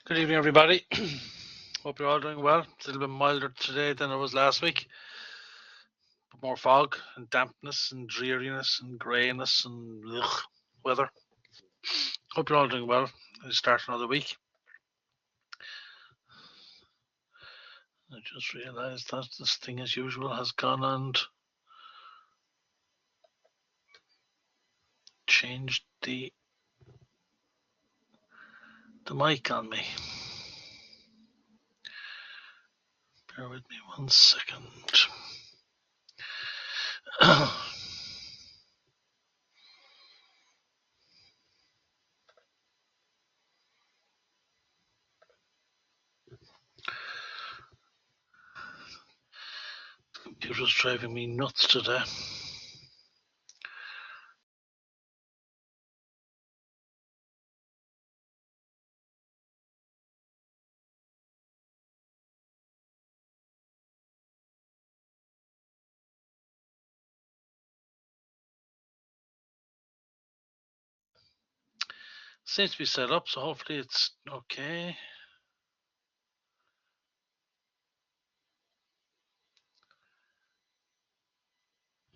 Good evening, everybody. Hope you're all doing well. It's a little bit milder today than it was last week. But more fog and dampness and dreariness and greyness and weather. Hope you're all doing well. Let's start another week. I just realised that this thing, as usual, has gone and changed the mic on me. Bear with me 1 second. The computer's driving me nuts today. Seems to be set up, so hopefully it's okay.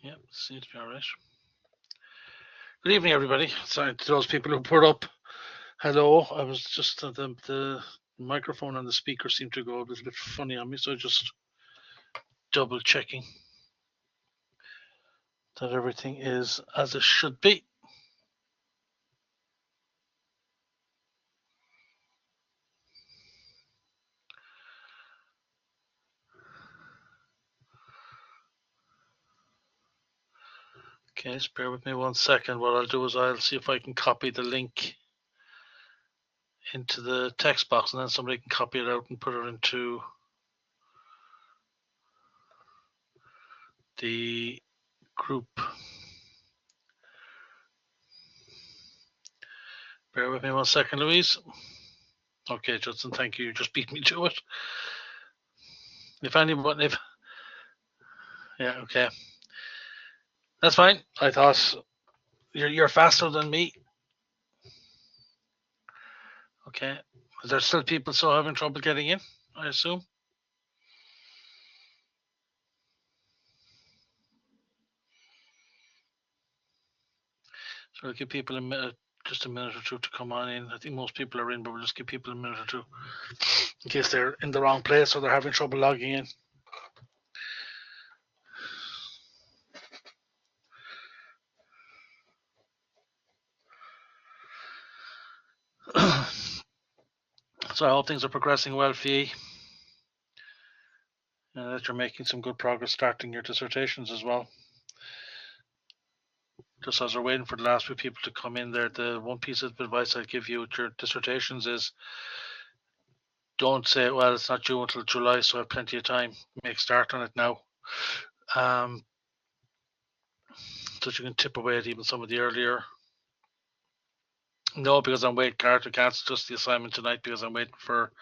Yep, seems to be all right. Good evening, everybody. Sorry to those people who put up hello. I was just the microphone and the speaker seemed to go a little bit funny on me, so just double checking that everything is as it should be. Okay, just bear with me 1 second. What I'll do is I'll see if I can copy the link into the text box, and then somebody can copy it out and put it into the group. Bear with me 1 second, Louise. Okay, Judson, thank you. You just beat me to it. Yeah, okay. That's fine. I thought you're faster than me. Okay. Is there still people still having trouble getting in, I assume? So we'll give people just a minute or two to come on in. I think most people are in, but we'll just give people a minute or two in case they're in the wrong place or they're having trouble logging in. So I hope things are progressing well for you. And that you're making some good progress starting your dissertations as well. Just as we're waiting for the last few people to come in there, the one piece of advice I'd give you with your dissertations is don't say, well, it's not due until July, so I have plenty of time. Make start on it now. So you can tip away at even some of the earlier. No, because I'm waiting. Carter cancelled just the assignment tonight because I'm waiting for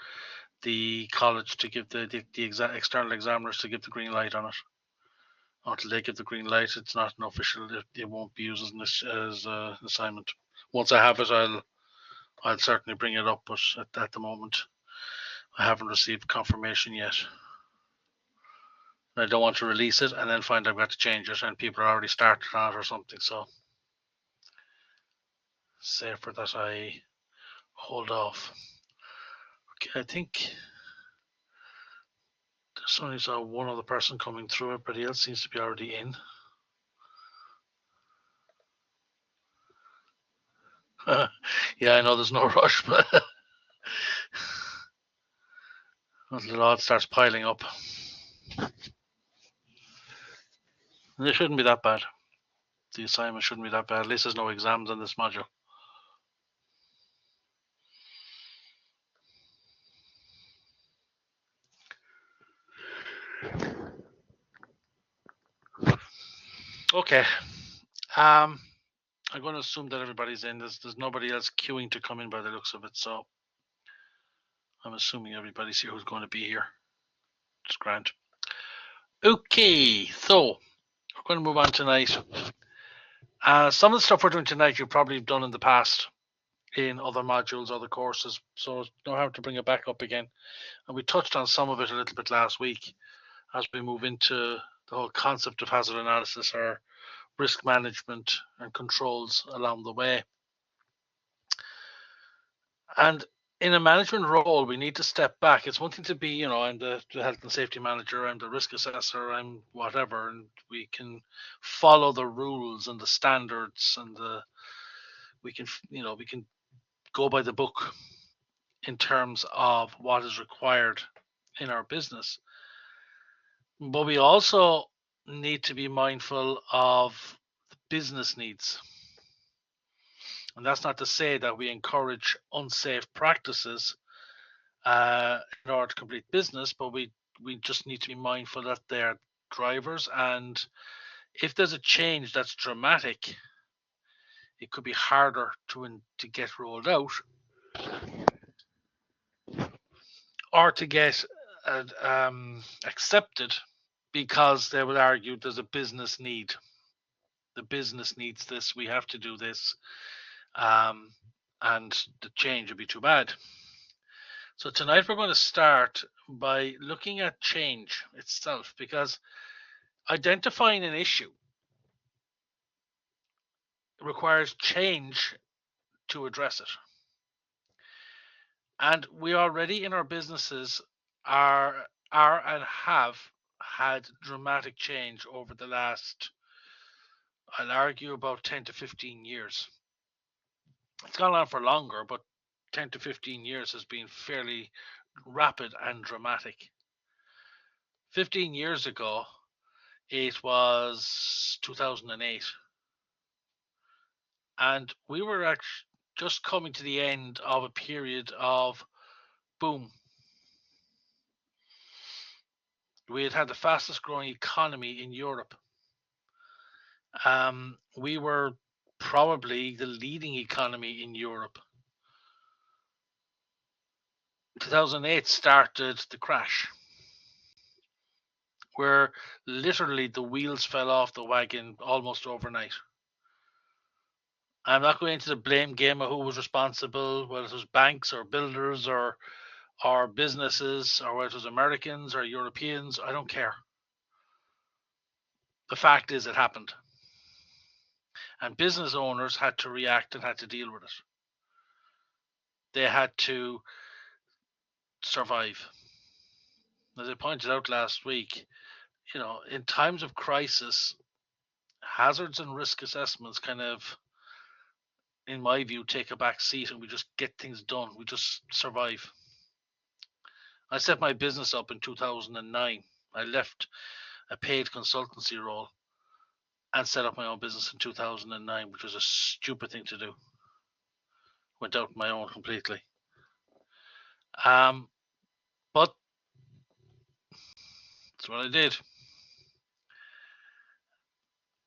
the college to give the external examiners to give the green light on it. Until they give the green light, it's not an official. It won't be used as an assignment. Once I have it, I'll certainly bring it up. But at the moment, I haven't received confirmation yet. I don't want to release it and then find I've got to change it, and people are already started on it or something. So safer that I hold off. Okay, I think there's only saw one other person coming through. Everybody else seems to be already in. Yeah, I know there's no rush, but until the load starts piling up. And it shouldn't be that bad. The assignment shouldn't be that bad. At least there's no exams on this module. Okay. I'm going to assume that everybody's in. There's nobody else queuing to come in by the looks of it, so I'm assuming everybody's here who's going to be here. It's grand. Okay, so we're going to move on tonight. Some of the stuff we're doing tonight you've probably done in the past. in other modules, other courses. So no harm to bring it back up again. And we touched on some of it a little bit last week as we move into the whole concept of hazard analysis or risk management and controls along the way. And in a management role, we need to step back. It's one thing to be, I'm the health and safety manager, I'm the risk assessor, I'm whatever, and we can follow the rules and the standards, and we can go by the book in terms of what is required in our business. But we also need to be mindful of the business needs. And that's not to say that we encourage unsafe practices in order to complete business, but we just need to be mindful that they're drivers. And if there's a change that's dramatic, it could be harder to get rolled out or to get accepted, because they will argue there's a business need. The business needs this. We have to do this. And the change would be too bad. So tonight we're going to start by looking at change itself, because identifying an issue requires change to address it. And we already in our businesses are and have had dramatic change over the last, I'll argue, about 10 to 15 years. It's gone on for longer, but 10 to 15 years has been fairly rapid and dramatic. 15 years ago, it was 2008. And we were actually just coming to the end of a period of boom. We had the fastest growing economy in Europe. We were probably the leading economy in Europe. 2008 started the crash, where literally the wheels fell off the wagon almost overnight. I'm not going into the blame game of who was responsible, whether it was banks or builders or businesses, or whether it was Americans or Europeans. I don't care. The fact is, it happened. And business owners had to react and had to deal with it. They had to survive. As I pointed out last week, in times of crisis, hazards and risk assessments kind of, in my view, take a back seat, and we just get things done. We just survive. I set my business up in 2009. I left a paid consultancy role and set up my own business in 2009, which was a stupid thing to do. Went out on my own completely. But that's what I did.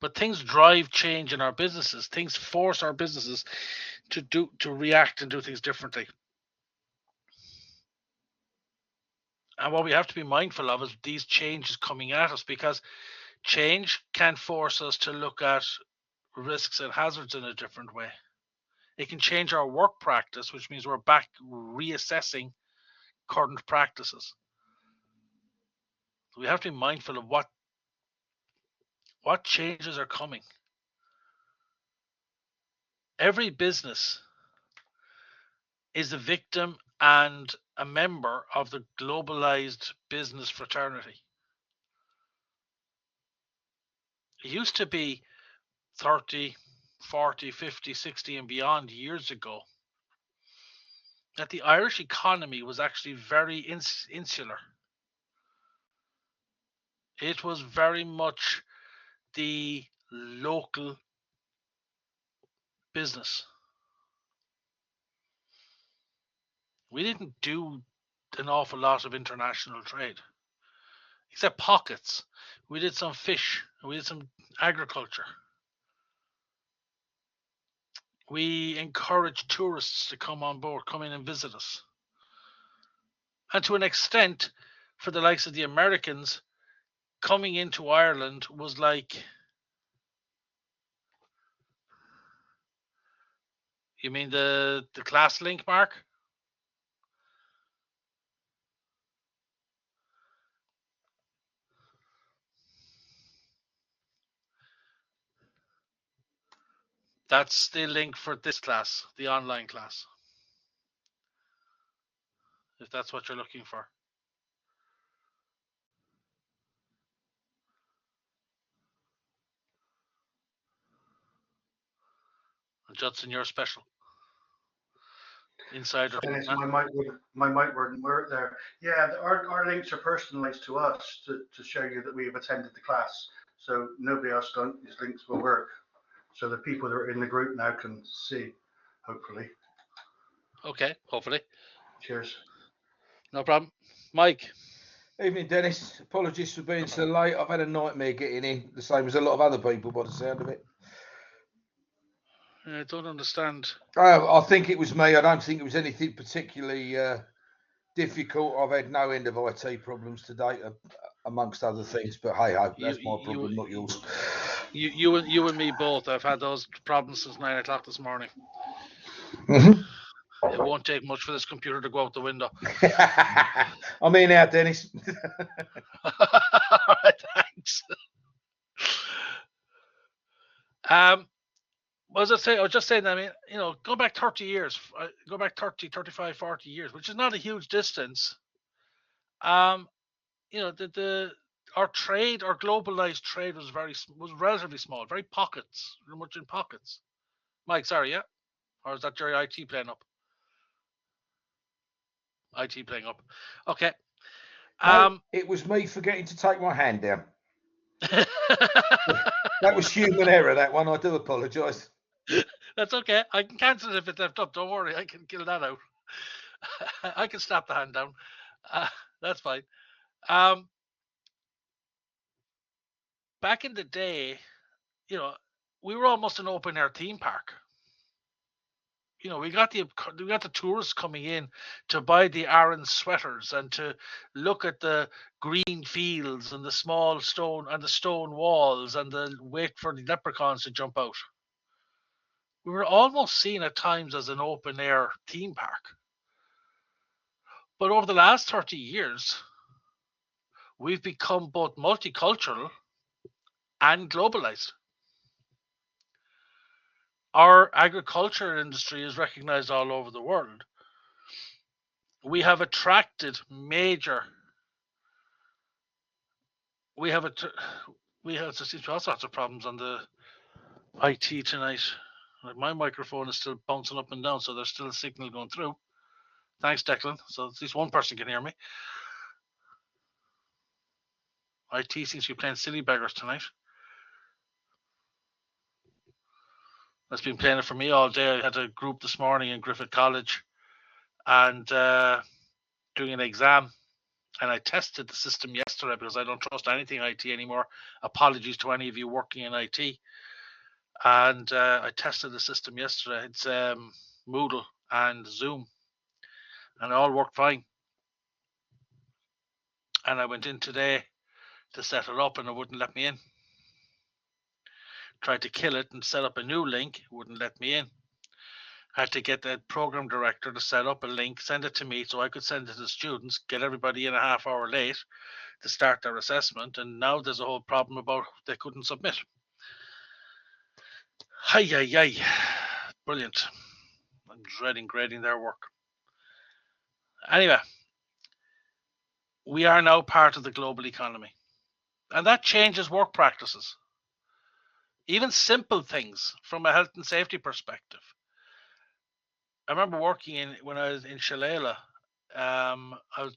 But things drive change in our businesses. Things force our businesses to react and do things differently. And what we have to be mindful of is these changes coming at us, because change can force us to look at risks and hazards in a different way. It can change our work practice, which means we're back reassessing current practices. So we have to be mindful of what changes are coming. Every business is a victim and a member of the globalized business fraternity. It used to be 30, 40, 50, 60 and beyond years ago that the Irish economy was actually very insular. It was very much the local business. We didn't do an awful lot of international trade, except pockets. We did some fish, we did some agriculture. We encouraged tourists to come on board, come in and visit us. And to an extent, for the likes of the Americans, coming into Ireland was like, You mean the class link, Mark? That's the link for this class, the online class. If that's what you're looking for. And Judson, you're special. Insider. Dennis, my mic wouldn't work there. Yeah, our links are personalised to us to show you that we have attended the class. So nobody else these links will work. So the people that are in the group now can see, hopefully. Okay, hopefully. Cheers. No problem. Mike. Evening, Dennis. Apologies for being so late. I've had a nightmare getting in, the same as a lot of other people by the sound of it. I don't understand. I think it was me. I don't think it was anything particularly difficult. I've had no end of IT problems to date, amongst other things. But hey, that's my problem, not yours. You and me both. I've had those problems since 9 o'clock this morning. Mm-hmm. It won't take much for this computer to go out the window. I'm here now, Dennis. All right, thanks. What was I was just saying, I mean, go back 30 years, go back 30, 35, 40 years, which is not a huge distance. Our trade, our globalized trade was relatively small, very pockets, very much in pockets. Mike, sorry, yeah? Or is that your IT playing up? IT playing up. Okay. No, it was me forgetting to take my hand down. That was human error, that one. I do apologise. That's okay. I can cancel it if it's left up. Don't worry. I can kill that out. I can snap the hand down. That's fine. Back in the day, we were almost an open air theme park. We got the tourists coming in to buy the Aran sweaters and to look at the green fields and the small stone and the stone walls and the wait for the leprechauns to jump out. We were almost seen at times as an open air theme park. But over the last 30 years, we've become both multicultural and globalized. Our agriculture industry is recognized all over the world. We have attracted major. We have there seems to be all sorts of problems on the IT tonight. Like my microphone is still bouncing up and down, so there's still a signal going through. Thanks, Declan. So at least one person can hear me. IT seems to be playing silly beggars tonight. That's been playing it for me all day. I had a group this morning in Griffith College and doing an exam. And I tested the system yesterday because I don't trust anything IT anymore. Apologies to any of you working in IT. And I tested the system yesterday. It's Moodle and Zoom. And it all worked fine. And I went in today to set it up and it wouldn't let me in. Tried to kill it and set up a new link. It wouldn't let me in. Had to get the program director to set up a link, send it to me so I could send it to students, get everybody in a half hour late to start their assessment. And now there's a whole problem about they couldn't submit. Hi. Brilliant. I'm dreading grading their work. Anyway, we are now part of the global economy. And that changes work practices. Even simple things from a health and safety perspective. I remember working when I was in Shalala. I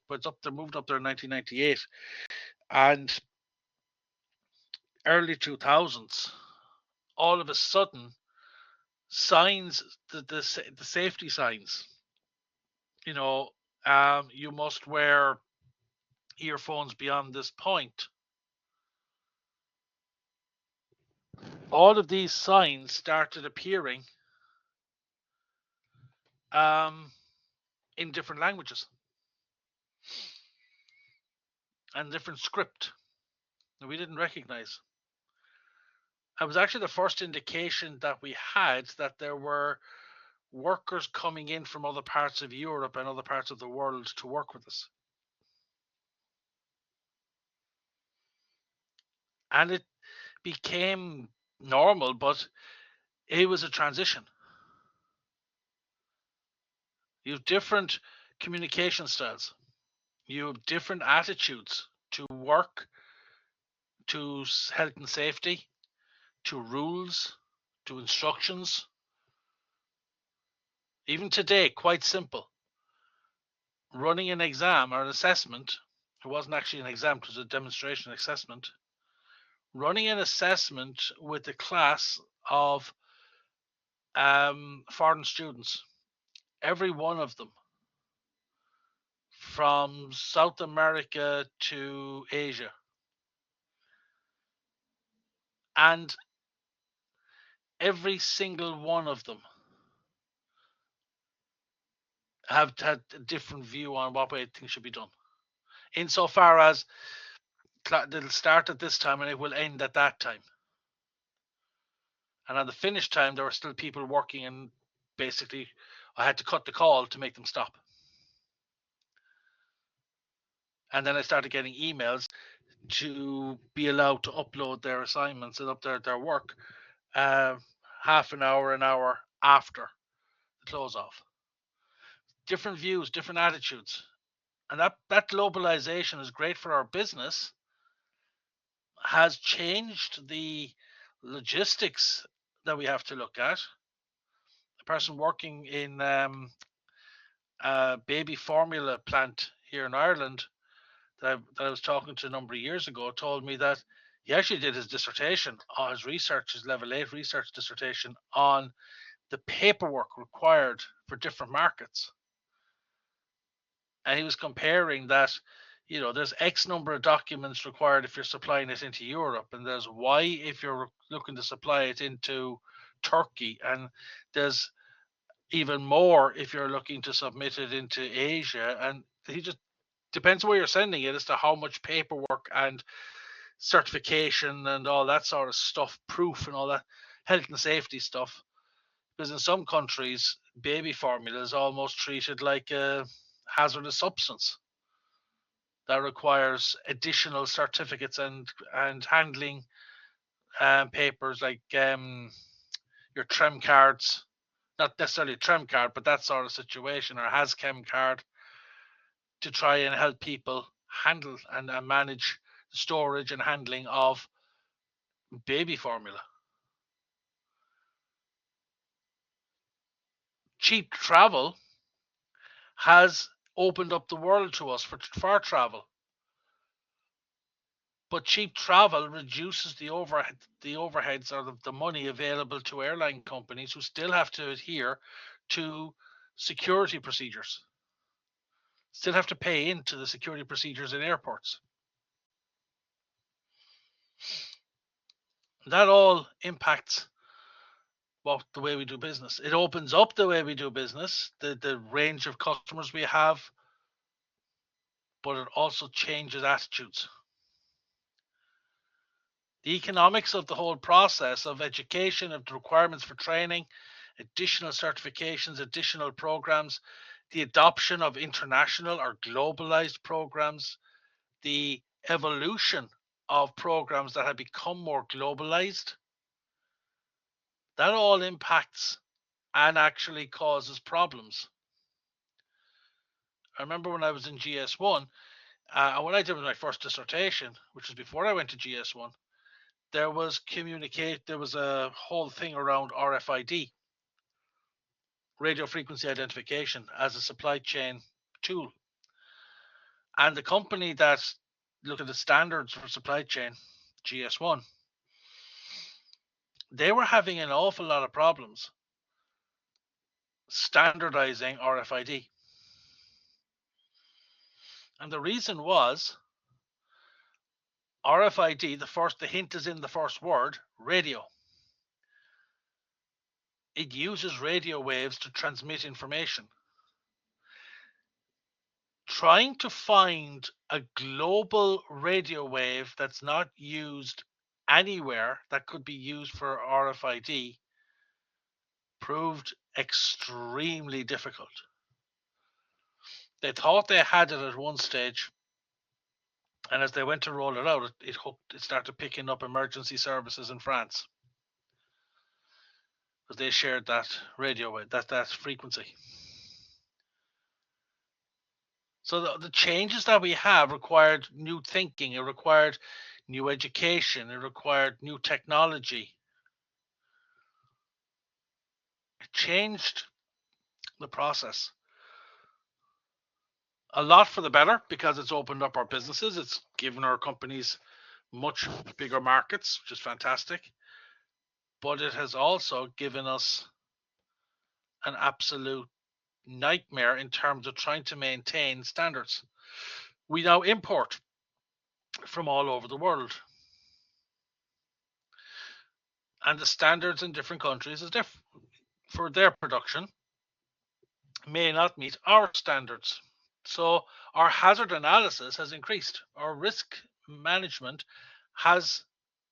was up there, moved up there in 1998, and early 2000s. All of a sudden, signs, the safety signs. You must wear earphones beyond this point. All of these signs started appearing in different languages and different script that we didn't recognize. It was actually the first indication that we had that there were workers coming in from other parts of Europe and other parts of the world to work with us. And it became normal, but it was a transition. You have different communication styles. You have different attitudes to work, to health and safety, to rules, to instructions. Even today, quite simple. Running an exam or an assessment, it wasn't actually an exam, it was a demonstration assessment. Running an assessment with a class of foreign students, every one of them, from South America to Asia. And every single one of them have had a different view on what way things should be done. Insofar as it'll start at this time and it will end at that time. And on the finish time, there were still people working, and basically I had to cut the call to make them stop. And then I started getting emails to be allowed to upload their assignments and up their work half an hour after the close off. Different views, different attitudes. And that globalization is great for our business, has changed the logistics that we have to look at. A person working in a baby formula plant here in Ireland that I was talking to a number of years ago told me that he actually did his dissertation on his research, his level 8 research dissertation on the paperwork required for different markets. And he was comparing that, you know, there's X number of documents required if you're supplying it into Europe, and there's Y if you're looking to supply it into Turkey, and there's even more if you're looking to submit it into Asia. And he just depends where you're sending it as to how much paperwork and certification and all that sort of stuff, proof and all that health and safety stuff. Because in some countries, baby formula is almost treated like a hazardous substance that requires additional certificates and handling papers like your TREM cards, not necessarily a TREM card, but that sort of situation, or HAZChem card, to try and help people handle and manage the storage and handling of baby formula. Cheap travel has opened up the world to us for travel. But cheap travel reduces the overheads or the money available to airline companies who still have to adhere to security procedures, still have to pay into the security procedures in airports. That all impacts the way we do business. It opens up the way we do business, the range of customers we have, but it also changes attitudes. The economics of the whole process of education, of the requirements for training, additional certifications, additional programs, the adoption of international or globalized programs, the evolution of programs that have become more globalized, that all impacts and actually causes problems. I remember when I was in GS1, when I did my first dissertation, which was before I went to GS1, there was a whole thing around RFID, radio frequency identification, as a supply chain tool. And the company that looked at the standards for supply chain, GS1, they were having an awful lot of problems standardizing RFID. And the reason was RFID, the hint is in the first word, radio. It uses radio waves to transmit information. Trying to find a global radio wave that's not used anywhere that could be used for RFID proved extremely difficult. They thought they had it at one stage, and as they went to roll it out, it started picking up emergency services in France, because they shared that radio, that frequency. So the changes that we have required new thinking, it required new education, it required new technology. It changed the process. A lot for the better, because it's opened up our businesses. It's given our companies much bigger markets, which is fantastic. But it has also given us an absolute nightmare in terms of trying to maintain standards. We now import from all over the world, and the standards in different countries is different. For their production may not meet our standards. So our hazard analysis has increased. Our risk management has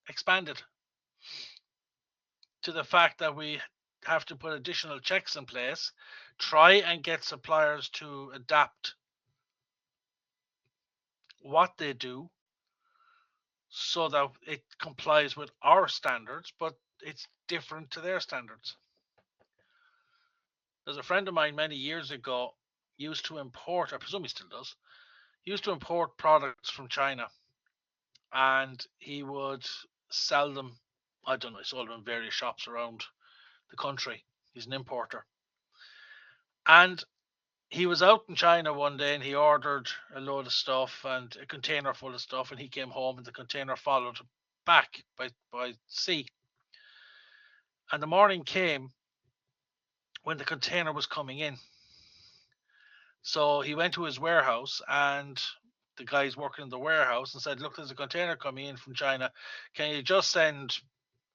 expanded to the fact that we have to put additional checks in place, try and get suppliers to adapt what they do so that it complies with our standards, but it's different to their standards. There's a friend of mine many years ago used to import, I presume he still does, used to import products from China, and he would sell them. I don't know, he sold them in various shops around the country. He's an importer. And he was out in China one day and he ordered a load of stuff and a container full of stuff, and he came home and the container followed back by sea. And the morning came when the container was coming in. So he went to his warehouse, and the guys working in the warehouse, and said, "Look, there's a container coming in from China. Can you just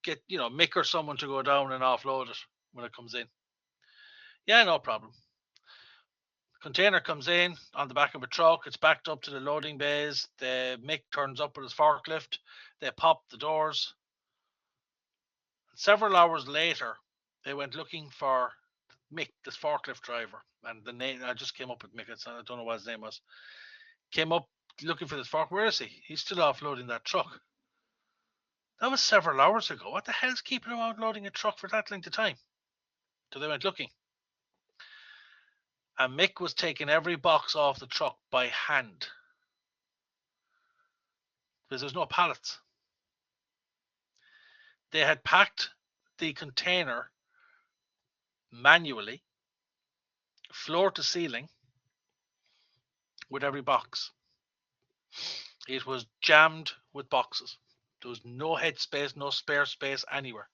get Mick or someone to go down and offload it when it comes in?" "Yeah, no problem." Container comes in on the back of a truck. It's backed up to the loading bays. The Mick turns up with his forklift. They pop the doors. Several hours later, they went looking for Mick, this forklift driver, and the name, I just came up with Mick. I don't know what his name was. Came up looking for this fork. Where is he? He's still offloading that truck. That was several hours ago. What the hell's keeping him out loading a truck for that length of time? So they went looking. And Mick was taking every box off the truck by hand, because there's no pallets. They had packed the container manually, floor to ceiling, with every box. It was jammed with boxes. There was no head space, no spare space anywhere.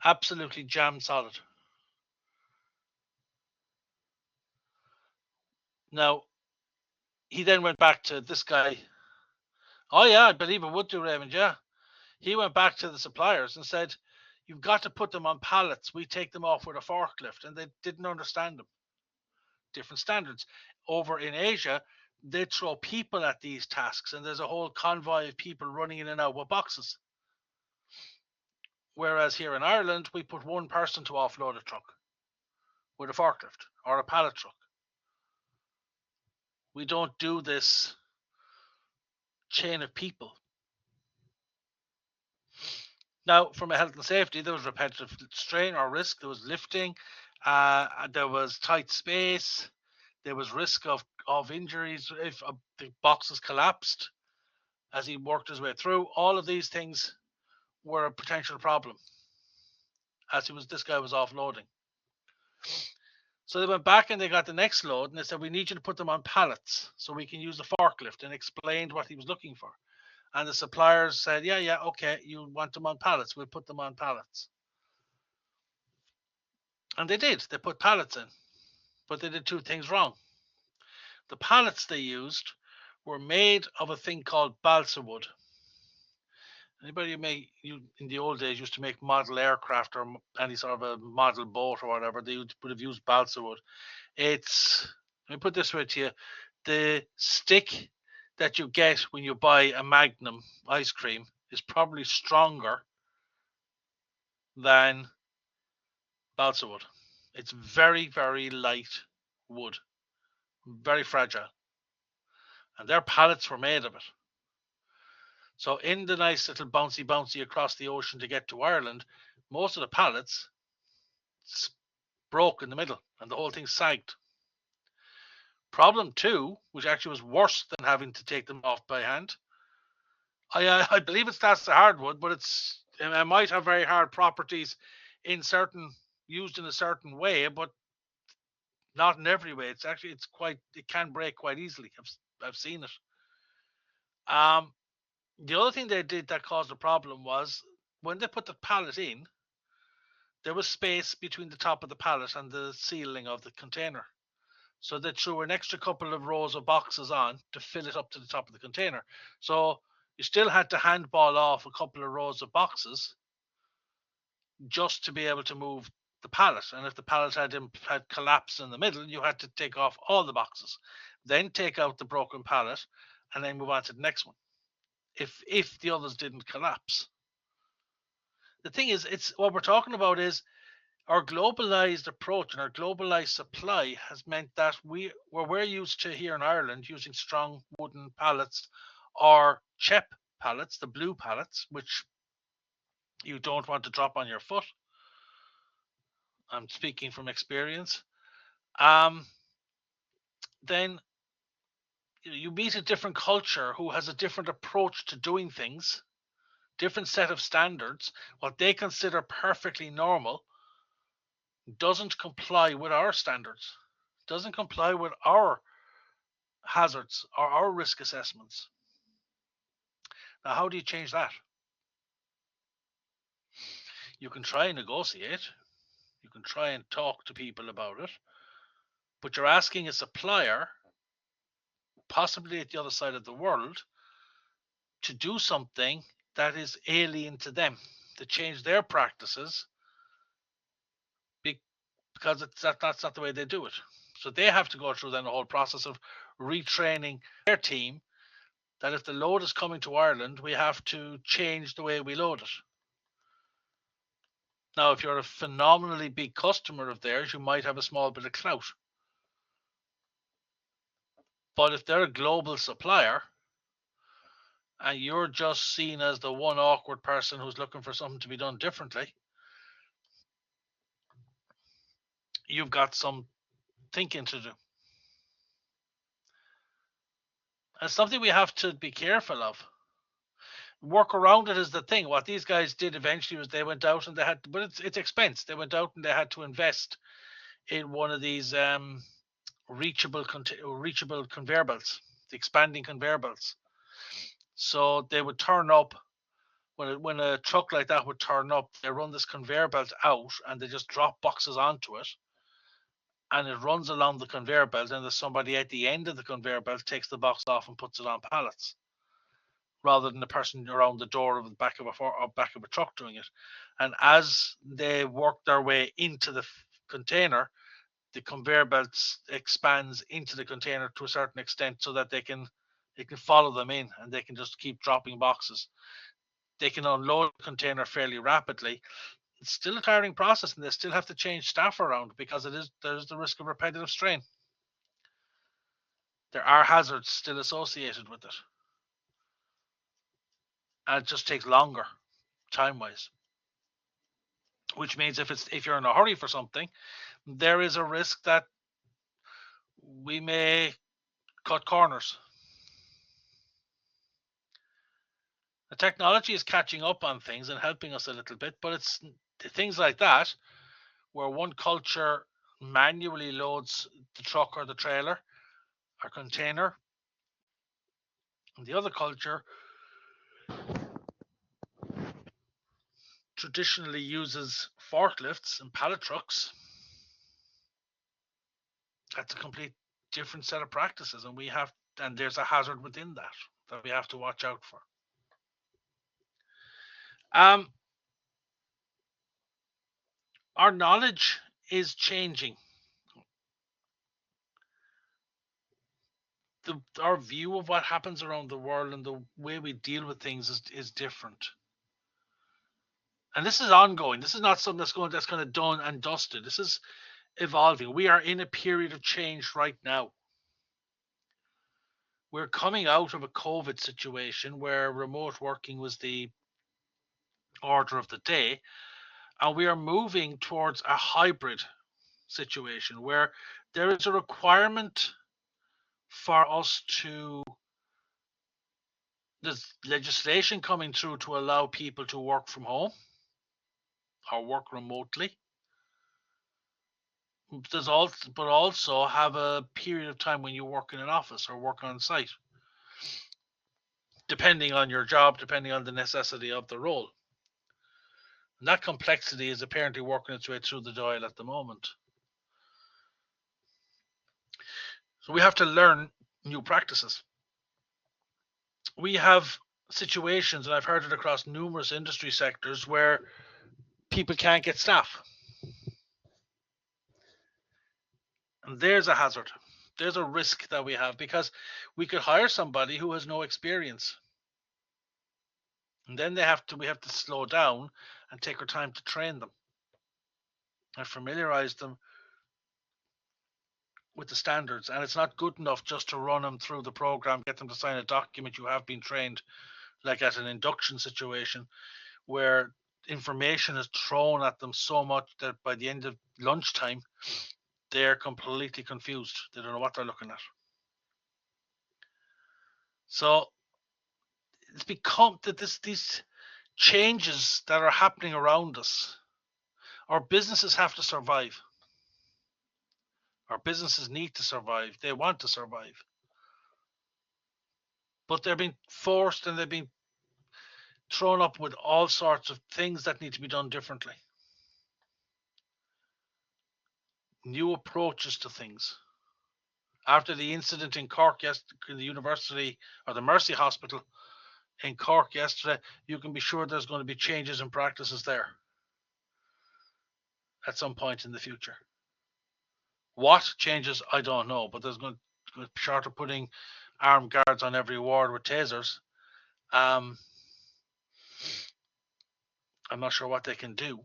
Absolutely jammed solid. Now, he then went back to this guy. "Oh yeah, I believe it would do, Raymond, yeah." He went back to the suppliers and said, "You've got to put them on pallets. We take them off with a forklift." And they didn't understand them. Different standards. Over in Asia, they throw people at these tasks, and there's a whole convoy of people running in and out with boxes. Whereas here in Ireland, we put one person to offload a truck with a forklift or a pallet truck. We don't do this chain of people. Now, from a health and safety, there was repetitive strain or risk. There was lifting. There was tight space. There was risk of injuries if the boxes collapsed as he worked his way through. All of these things were a potential problem as this guy was offloading. So they went back and they got the next load, and they said, "We need you to put them on pallets so we can use the forklift," and explained what he was looking for. And the suppliers said, yeah, okay, you want them on pallets, we'll put them on pallets. And they did. They put pallets in, but they did two things wrong. The pallets they used were made of a thing called balsa wood. Anybody in the old days used to make model aircraft or any sort of a model boat or whatever, they would have used balsa wood. Let me put this way to you, the stick that you get when you buy a Magnum ice cream is probably stronger than balsa wood. It's very, very light wood, very fragile. And their pallets were made of it. So in the nice little bouncy across the ocean to get to Ireland, most of the pallets broke in the middle and the whole thing sagged. Problem 2, which actually was worse than having to take them off by hand. I believe that's the hardwood, but it might have very hard properties used in a certain way, but not in every way. It can break quite easily. I've seen it. The other thing they did that caused a problem was when they put the pallet in, there was space between the top of the pallet and the ceiling of the container. So they threw an extra couple of rows of boxes on to fill it up to the top of the container. So you still had to handball off a couple of rows of boxes just to be able to move the pallet. And if the pallet had collapsed in the middle, you had to take off all the boxes, then take out the broken pallet, and then move on to the next one. If the others didn't collapse. The thing is, what we're talking about is our globalized approach and our globalized supply has meant that we're used to here in Ireland using strong wooden pallets or CHEP pallets, the blue pallets, which you don't want to drop on your foot. I'm speaking from experience. Then you meet a different culture who has a different approach to doing things, different set of standards. What they consider perfectly normal doesn't comply with our standards, doesn't comply with our hazards or our risk assessments. Now, how do you change that? You can try and negotiate, you can try and talk to people about it, but you're asking a supplier, possibly at the other side of the world, to do something that is alien to them, to change their practices, because that's not the way they do it. So they have to go through then the whole process of retraining their team that if the load is coming to Ireland, we have to change the way we load it. Now, if you're a phenomenally big customer of theirs, you might have a small bit of clout. But if they're a global supplier and you're just seen as the one awkward person who's looking for something to be done differently, you've got some thinking to do. And something we have to be careful of. Work around it is the thing. What these guys did eventually was they went out and they had, but it's expense. They went out and they had to invest in one of these reachable conveyor belts, the expanding conveyor belts. So they would turn up when a truck like that would turn up. They run this conveyor belt out and they just drop boxes onto it, and it runs along the conveyor belt. And there's somebody at the end of the conveyor belt takes the box off and puts it on pallets, rather than the person around the door of the back of a truck doing it. And as they work their way into the container, the conveyor belt expands into the container to a certain extent so that they can follow them in and they can just keep dropping boxes. They can unload the container fairly rapidly. It's still a tiring process, and they still have to change staff around because there's the risk of repetitive strain. There are hazards still associated with it. And it just takes longer time-wise. Which means if you're in a hurry for something, there is a risk that we may cut corners. The technology is catching up on things and helping us a little bit, but it's things like that where one culture manually loads the truck or the trailer or container, and the other culture traditionally uses forklifts and pallet trucks. That's a complete different set of practices, and there's a hazard within that we have to watch out for. Our knowledge is changing. Our view of what happens around the world and the way we deal with things is different. And this is ongoing. This is not something that's kind of done and dusted. This is evolving. We are in a period of change right now. We're coming out of a COVID situation where remote working was the order of the day, and we are moving towards a hybrid situation where there is a requirement for us to, there's legislation coming through to allow people to work from home or work remotely. But also have a period of time when you work in an office or work on site, depending on your job, depending on the necessity of the role. And that complexity is apparently working its way through the dial at the moment. So we have to learn new practices. We have situations, and I've heard it across numerous industry sectors, where people can't get staff. And there's a hazard. There's a risk that we have, because we could hire somebody who has no experience. And then we have to slow down and take our time to train them and familiarize them with the standards. And it's not good enough just to run them through the program, get them to sign a document. You have been trained, like at an induction situation where information is thrown at them so much that by the end of lunchtime, they're completely confused. They don't know what they're looking at. So it's become that these changes that are happening around us, our businesses have to survive. Our businesses need to survive. They want to survive. But they're being forced and they're being thrown up with all sorts of things that need to be done differently. New approaches to things. After the incident in Cork yesterday, in the university or the Mercy Hospital in Cork yesterday, you can be sure there's going to be changes in practices there at some point in the future. What changes, I don't know, but there's going to, short of putting armed guards on every ward with tasers, I'm not sure what they can do.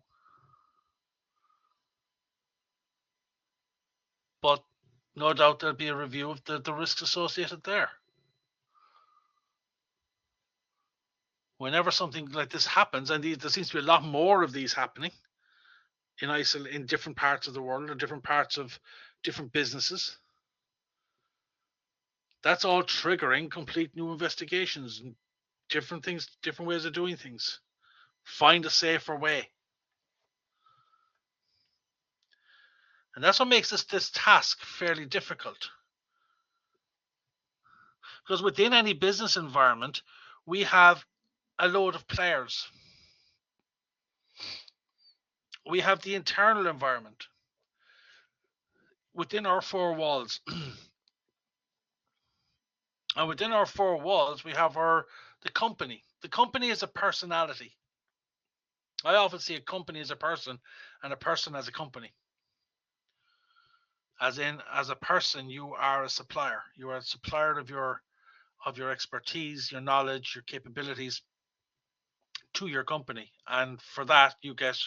But no doubt there'll be a review of the risks associated there. Whenever something like this happens, and there seems to be a lot more of these happening in different parts of the world or different parts of different businesses, that's all triggering complete new investigations and different things, different ways of doing things. Find a safer way. And that's what makes this task fairly difficult. Because within any business environment, we have a load of players. We have the internal environment within our four walls. And within our four walls, we have the company. The company is a personality. I often see a company as a person and a person as a company. As in, as a person, you are a supplier. You are a supplier of your expertise, your knowledge, your capabilities to your company. And for that, you get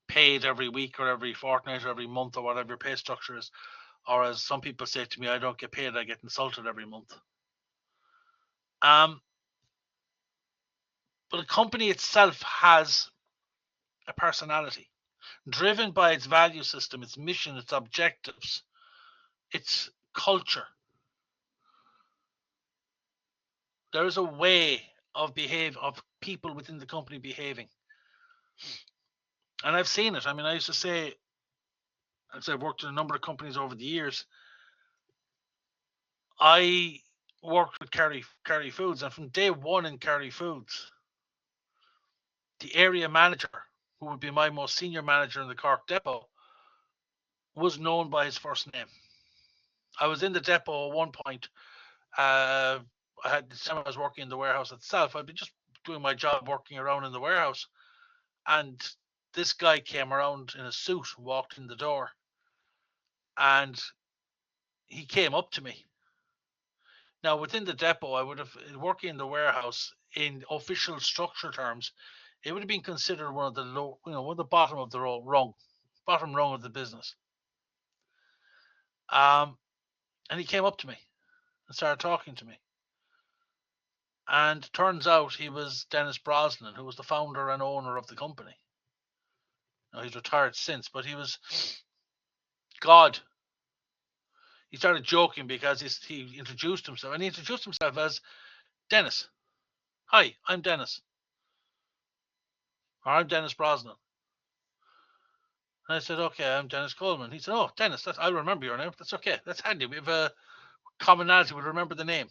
paid every week or every fortnight or every month or whatever your pay structure is. Or as some people say to me, I don't get paid, I get insulted every month. But a company itself has a personality, driven by its value system, its mission, its objectives, its culture. There is a way of people within the company behaving. And I've seen it. I mean, I used to say, as I've worked in a number of companies over the years, I worked with Kerry Foods, and from day one in Kerry Foods, the area manager, who would be my most senior manager in the Cork depot, was known by his first name. I was in the depot at one point. I was working in the warehouse itself. I'd be just doing my job, working around in the warehouse, and this guy came around in a suit, walked in the door, and he came up to me. Now, within the depot, I would have, working in the warehouse, in official structure terms, it would have been considered one of the low, one of the bottom of the bottom rung of the business. And he came up to me and started talking to me. And turns out he was Dennis Brosnan, who was the founder and owner of the company. Now, he's retired since, but he was God. He started joking because he introduced himself, and he introduced himself as Dennis. Hi, I'm Dennis. Or I'm Dennis Brosnan. And I said, okay, I'm Dennis Coleman. He said, oh, Dennis, I remember your name. That's okay. That's handy. We have a commonality. We remember the name.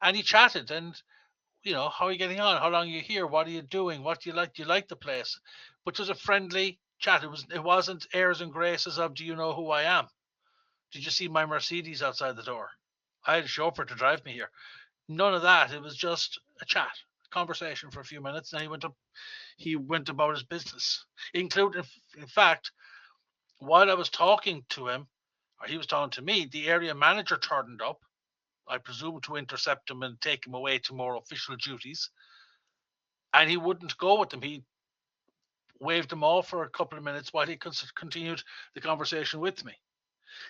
And he chatted, and how are you getting on? How long are you here? What are you doing? What do you like? Do you like the place? Which was a friendly chat. It wasn't airs and graces of, do you know who I am? Did you see my Mercedes outside the door? I had a chauffeur to drive me here. None of that. It was just a chat, a conversation for a few minutes. And he went about his business, including, in fact, while I was talking to him, or he was talking to me, the area manager turned up, I presume to intercept him and take him away to more official duties. And he wouldn't go with them. He waved them off for a couple of minutes while he continued the conversation with me.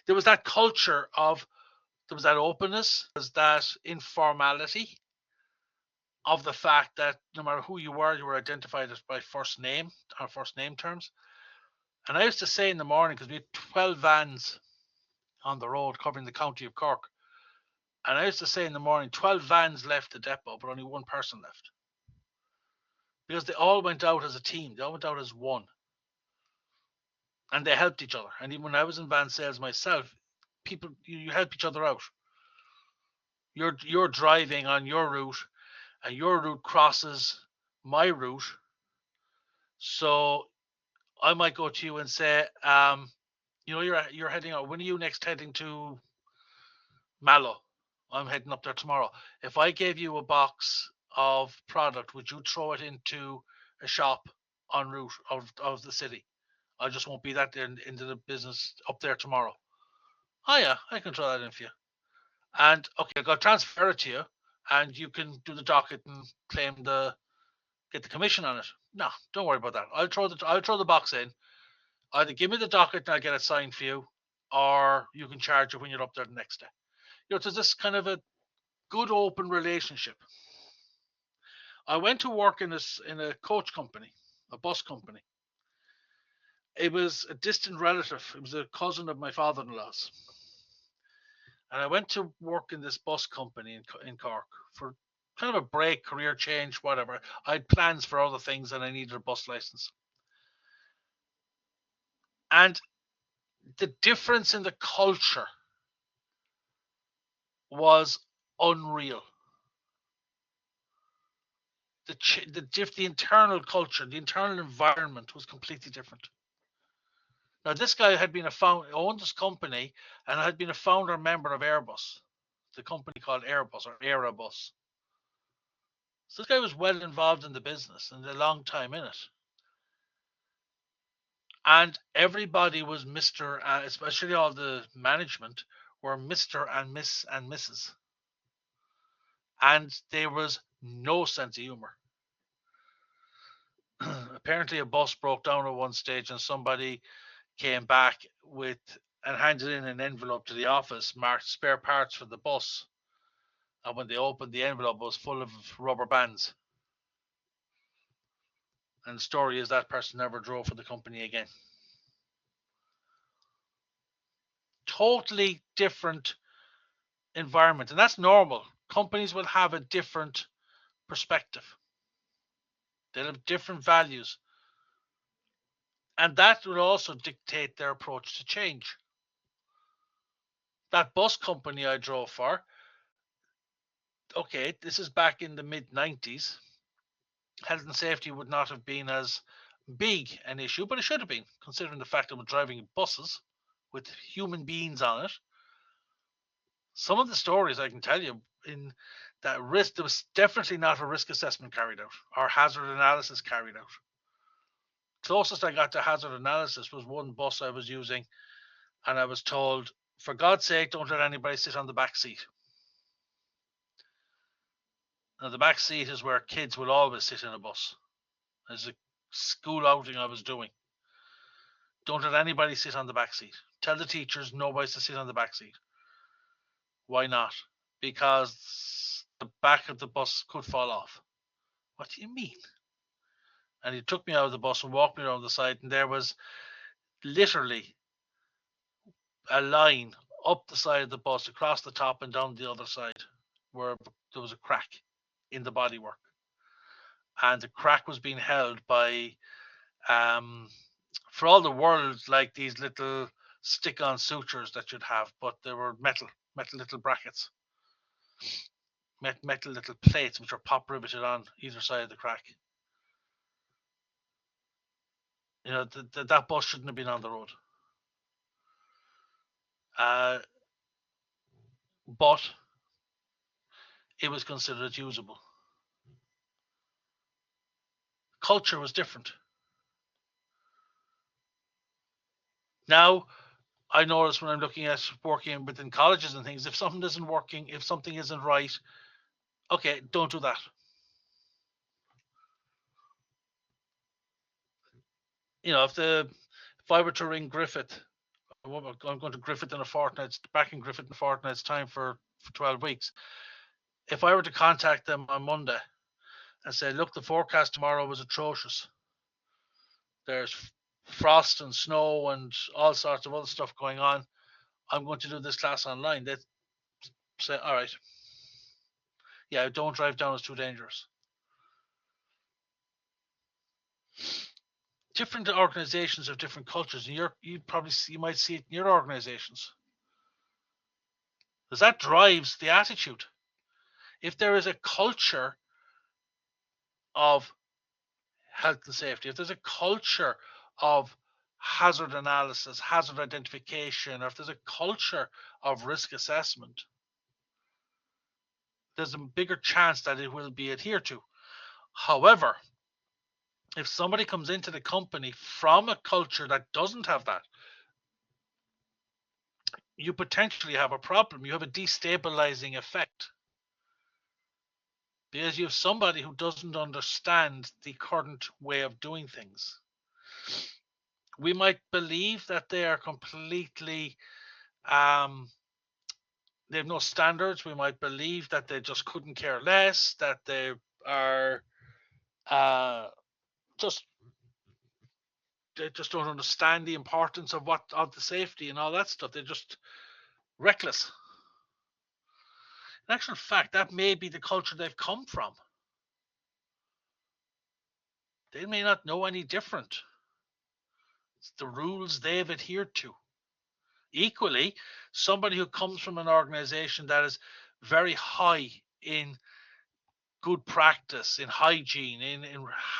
There was that culture there was that openness, there was that informality of the fact that no matter who you were identified as by first name, or first name terms. And I used to say in the morning, because we had 12 vans on the road covering the county of Cork, and I used to say in the morning, 12 vans left the depot, but only one person left. Because they all went out as a team. They all went out as one. And they helped each other. And even when I was in van sales myself, people, you help each other out. You're driving on your route, and your route crosses my route. So I might go to you and say, you're heading out. When are you next heading to Mallow? I'm heading up there tomorrow. If I gave you a box of product, would you throw it into a shop en route of the city? I just won't be that into the business up there tomorrow. Oh yeah, I can throw that in for you. And okay, I'll go transfer it to you, and you can do the docket and get the commission on it. No, don't worry about that. I'll throw the box in. Either give me the docket and I'll get it signed for you, or you can charge it when you're up there the next day. So this kind of a good open relationship. I went to work in a coach company, a bus company. It was a distant relative. It was a cousin of my father-in-law's. And I went to work in this bus company in Cork for kind of a break, career change, whatever. I had plans for other things and I needed a bus license. And the difference in the culture was unreal. The internal culture, the internal environment was completely different. Now, this guy had been owned this company, and had been a founder member of Airbus, the company called Airbus or Airbus. So this guy was well involved in the business and a long time in it. And everybody was Mr. Especially all the management were Mr. and Miss and Mrs. And there was no sense of humor. Apparently a bus broke down at one stage and somebody came back and handed in an envelope to the office marked spare parts for the bus. And when they opened the envelope, it was full of rubber bands. And the story is that person never drove for the company again. Totally different environment. And that's normal. Companies will have a different perspective. They'll have different values. And that will also dictate their approach to change. That bus company I drove for, okay, this is back in the mid-90s. Health and safety would not have been as big an issue, but it should have been, considering the fact that we're driving buses with human beings on it. Some of the stories I can tell you in that risk, there was definitely not a risk assessment carried out or hazard analysis carried out. Closest I got to hazard analysis was one bus I was using, and I was told, for God's sake, don't let anybody sit on the back seat. Now, the back seat is where kids will always sit in a bus. There's a school outing I was doing. Don't let anybody sit on the back seat. Tell the teachers nobody's to sit on the back seat. Why not? Because the back of the bus could fall off. What do you mean? And he took me out of the bus and walked me around the side, and there was literally a line up the side of the bus, across the top and down the other side, where there was a crack in the bodywork. And the crack was being held by, for all the world, like these little stick-on sutures that you'd have, but they were metal little brackets, metal little plates which are pop riveted on either side of the crack. You know, that bus shouldn't have been on the road. But it was considered usable. Culture was different. Now, I notice when I'm looking at working within colleges and things, if something isn't working, if something isn't right, okay, don't do that. You know, if I were to ring Griffith, I'm going to Griffith in a fortnight, back in Griffith in a fortnight's time for 12 weeks. If I were to contact them on Monday and say, look, the forecast tomorrow was atrocious. There's frost and snow and all sorts of other stuff going on. I'm going to do this class online. They'd say, all right. Yeah, don't drive down, it's too dangerous. Different organizations have different cultures, and you might see it in your organizations. Because that drives the attitude. If there is a culture of health and safety, if there's a culture of hazard analysis, hazard identification, or if there's a culture of risk assessment, there's a bigger chance that it will be adhered to. However, if somebody comes into the company from a culture that doesn't have that, you potentially have a problem. You have a destabilizing effect. Because you have somebody who doesn't understand the current way of doing things. We might believe that they are completely, they have no standards. We might believe that they just couldn't care less, that they are they just don't understand the importance of the safety and all that stuff. They're just reckless. In actual fact, that may be the culture they've come from. They may not know any different. It's the rules they've adhered to. Equally, somebody who comes from an organization that is very high in good practice, in hygiene, in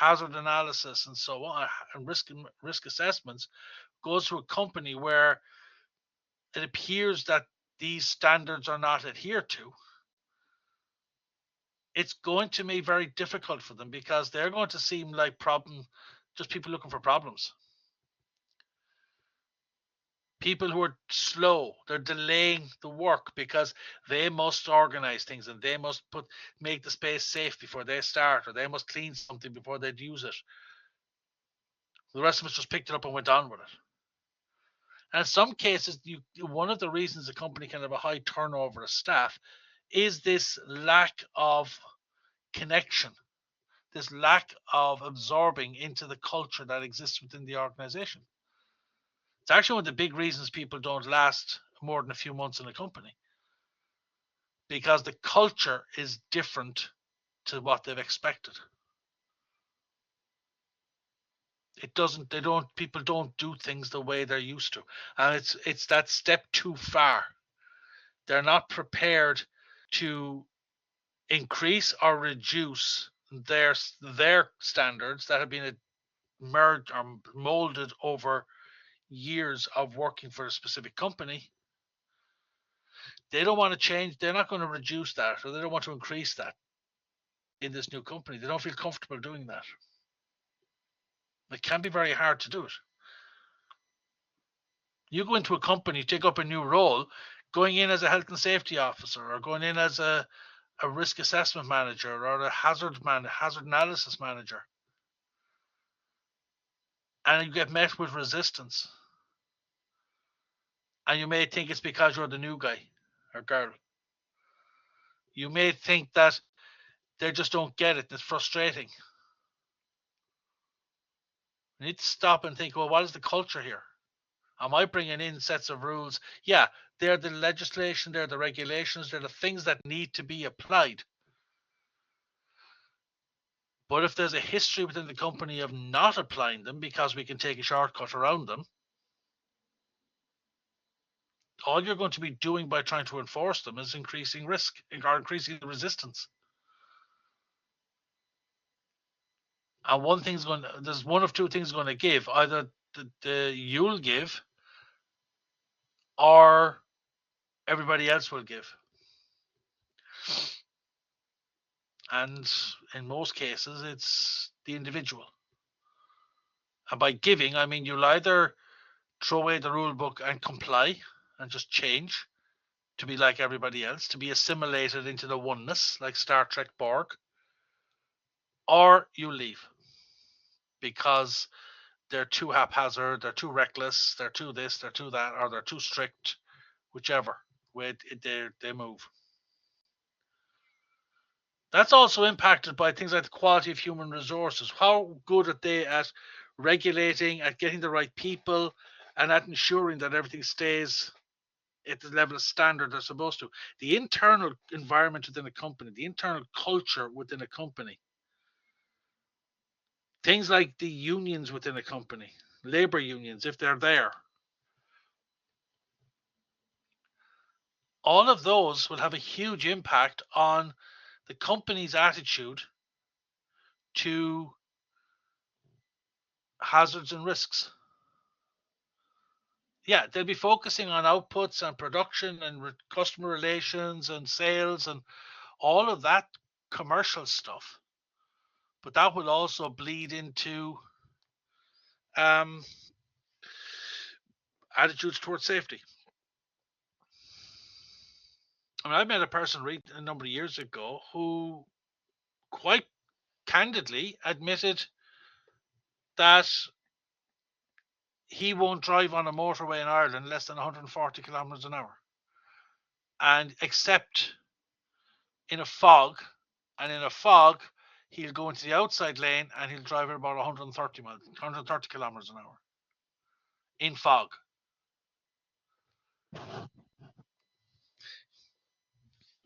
hazard analysis and so on, and risk assessments, goes to a company where it appears that these standards are not adhered to, it's going to be very difficult for them, because they're going to seem like just people looking for problems. People who are slow, they're delaying the work because they must organize things and they must make the space safe before they start, or they must clean something before they'd use it. The rest of us just picked it up and went on with it. And in some cases, one of the reasons a company can have a high turnover of staff is this lack of connection, this lack of absorbing into the culture that exists within the organization. It's actually one of the big reasons people don't last more than a few months in a company, because the culture is different to what they've expected. People don't do things the way they're used to. And it's that step too far. They're not prepared to increase or reduce their standards that have been merged or molded over years of working for a specific company. They don't want to change. They're not going to reduce that, or they don't want to increase that in this new company. They don't feel comfortable doing that. It can be very hard to do it. You go into a company, take up a new role, going in as a health and safety officer, or going in as a a risk assessment manager or a hazard analysis manager, and you get met with resistance. And you may think it's because you're the new guy or girl. You may think that they just don't get it. It's frustrating. You need to stop and think, well, what is the culture here? Am I bringing in sets of rules? Yeah, they're the legislation, they're the regulations, they're the things that need to be applied. But if there's a history within the company of not applying them because we can take a shortcut around them, all you're going to be doing by trying to enforce them is increasing risk or increasing the resistance. And there's one of two things going to give. Either you'll give or everybody else will give. And in most cases, it's the individual. And by giving, I mean you'll either throw away the rule book and comply and just change to be like everybody else, to be assimilated into the oneness, like Star Trek Borg, or you leave because they're too haphazard, they're too reckless, they're too this, they're too that, or they're too strict, whichever way they move. That's also impacted by things like the quality of human resources. How good are they at regulating, at getting the right people, and at ensuring that everything stays at the level of standard they're supposed to? The internal environment within a company, the internal culture within a company, things like the unions within a company, labor unions, if they're there, all of those will have a huge impact on the company's attitude to hazards and risks. Yeah, they'll be focusing on outputs and production and customer relations and sales and all of that commercial stuff. But that will also bleed into attitudes towards safety. I mean, I met a person a number of years ago who quite candidly admitted that he won't drive on a motorway in Ireland less than 140 kilometers an hour, and except in a fog, and in a fog he'll go into the outside lane and he'll drive at about 130 kilometers an hour in fog.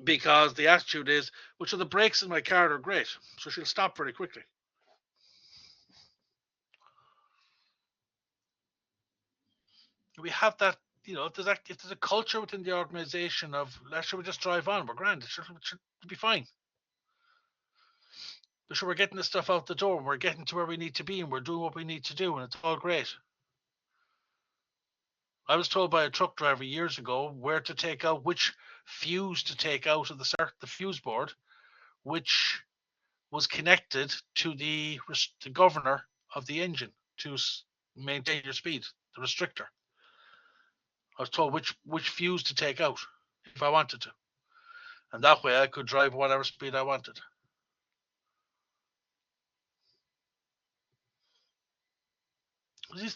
Because the attitude is, well, so the brakes in my car are great, so she'll stop very quickly. We have that, if there's a culture within the organization of, should we just drive on? We're grand. It should be fine. So we're getting the stuff out the door, and we're getting to where we need to be, and we're doing what we need to do, and it's all great. I was told by a truck driver years ago where to take out, which fuse to take out of the fuse board, which was connected to the governor of the engine to maintain your speed, the restrictor. I was told which fuse to take out if I wanted to, and that way I could drive whatever speed I wanted.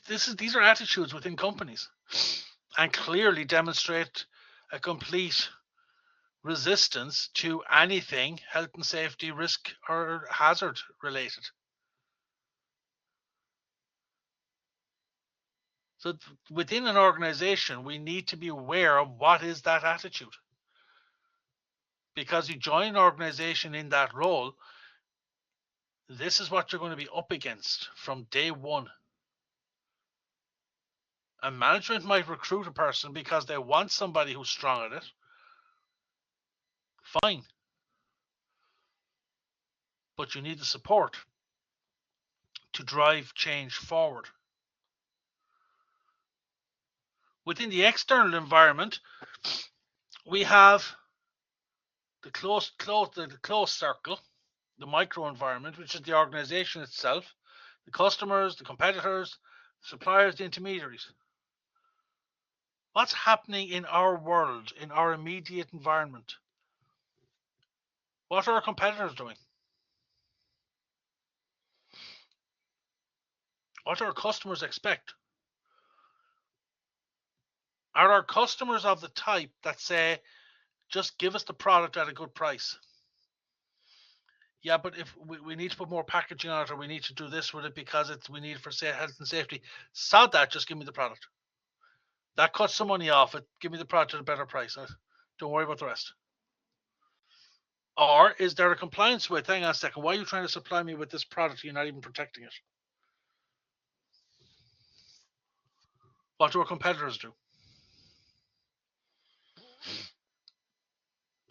These are attitudes within companies, and clearly demonstrate a complete resistance to anything health and safety, risk, or hazard related. So within an organization, we need to be aware of what is that attitude. Because you join an organization in that role, this is what you're going to be up against from day one. And management might recruit a person because they want somebody who's strong at it. Fine. But you need the support to drive change forward. Within the external environment, we have the closed circle, the micro environment, which is the organization itself, the customers, the competitors, the suppliers, the intermediaries. What's happening in our world, in our immediate environment? What are our competitors doing? What do our customers expect? Are our customers of the type that say, just give us the product at a good price? Yeah, but if we need to put more packaging on it, or we need to do this with it because we need it for health and safety, sod that, just give me the product. That cuts some money off it. Give me the product at a better price. Don't worry about the rest. Or is there a compliance with, hang on a second, why are you trying to supply me with this product? You're not even protecting it. What do our competitors do?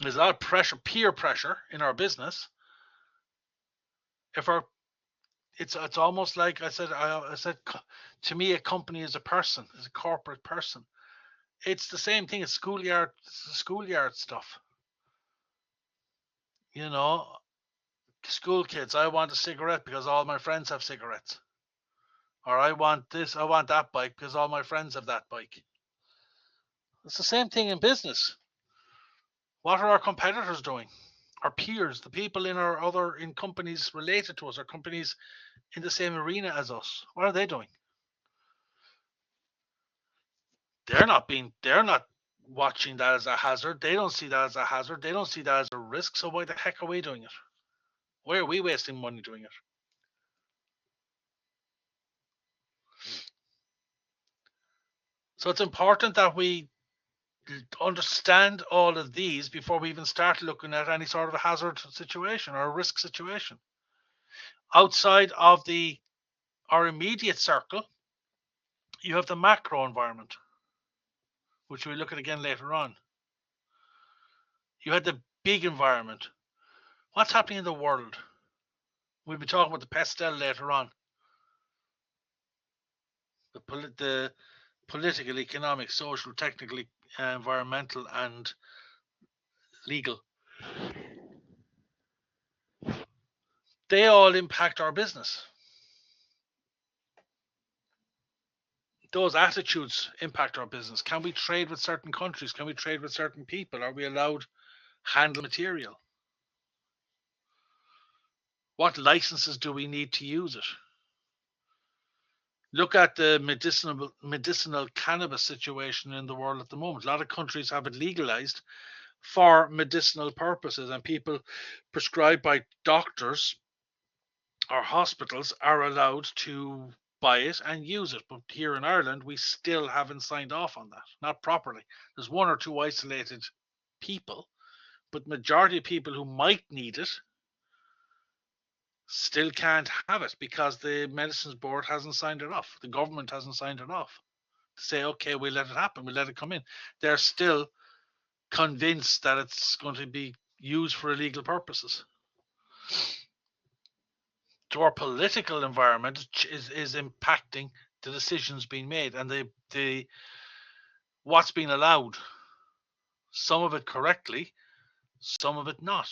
There's a lot of pressure, peer pressure in our business. If it's almost like I said, to me, a company is a person, is a corporate person. It's the same thing as schoolyard stuff. You know, school kids, I want a cigarette because all my friends have cigarettes. Or I want that bike because all my friends have that bike. It's the same thing in business. What are our competitors doing? Our peers, the people in companies related to us, or companies in the same arena as us, what are they doing? They're not watching that as a hazard. They don't see that as a hazard. They don't see that as a risk. So why the heck are we doing it? Why are we wasting money doing it? So it's important that we understand all of these before we even start looking at any sort of a hazard situation or a risk situation. Outside of our immediate circle, you have the macro environment, which we'll look at again later on. You had the big environment. What's happening in the world? We'll be talking about the pestle later on. The political, economic, social, technical, environmental, and legal. They all impact our business. Those attitudes impact our business. Can we trade with certain countries? Can we trade with certain people? Are we allowed to handle material? What licenses do we need to use it? Look at the medicinal cannabis situation in the world at the moment. A lot of countries have it legalized for medicinal purposes, and people prescribed by doctors or hospitals are allowed to buy it and use it. But here in Ireland, we still haven't signed off on that, not properly. There's one or two isolated people, but majority of people who might need it still can't have it because the medicines board hasn't signed it off. The government hasn't signed it off to say, okay, we'll let it happen, we'll let it come in. They're still convinced that it's going to be used for illegal purposes. So our political environment is impacting the decisions being made and the what's being allowed. Some of it correctly, some of it not.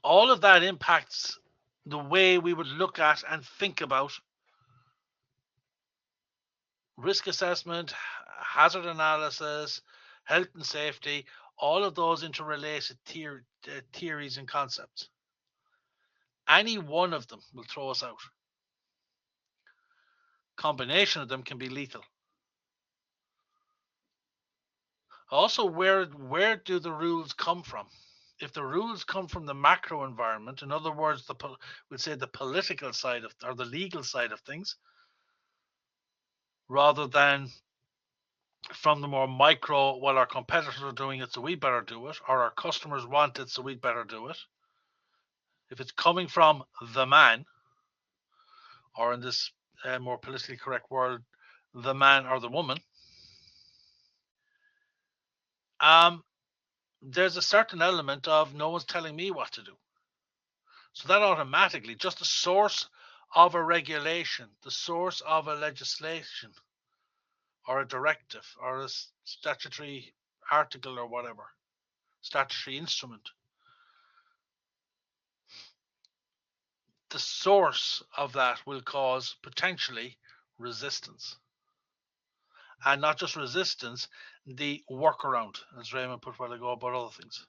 All of that impacts the way we would look at and think about risk assessment, hazard analysis, health and safety, all of those interrelated theories and concepts. Any one of them will throw us out. Combination of them can be lethal. Also, where do the rules come from? If the rules come from the macro environment, in other words, we'd say the political side of, or the legal side of things, rather than from the more micro, well, our competitors are doing it, so we better do it, or our customers want it, so we better do it. If it's coming from the man, or in this more politically correct world, the man or the woman, there's a certain element of no one's telling me what to do. So that automatically, just the source of a regulation, the source of a legislation, or a directive, or a statutory article, or whatever, statutory instrument, the source of that will cause potentially resistance. and not just resistance, the workaround, as Raymond put a while ago about other things.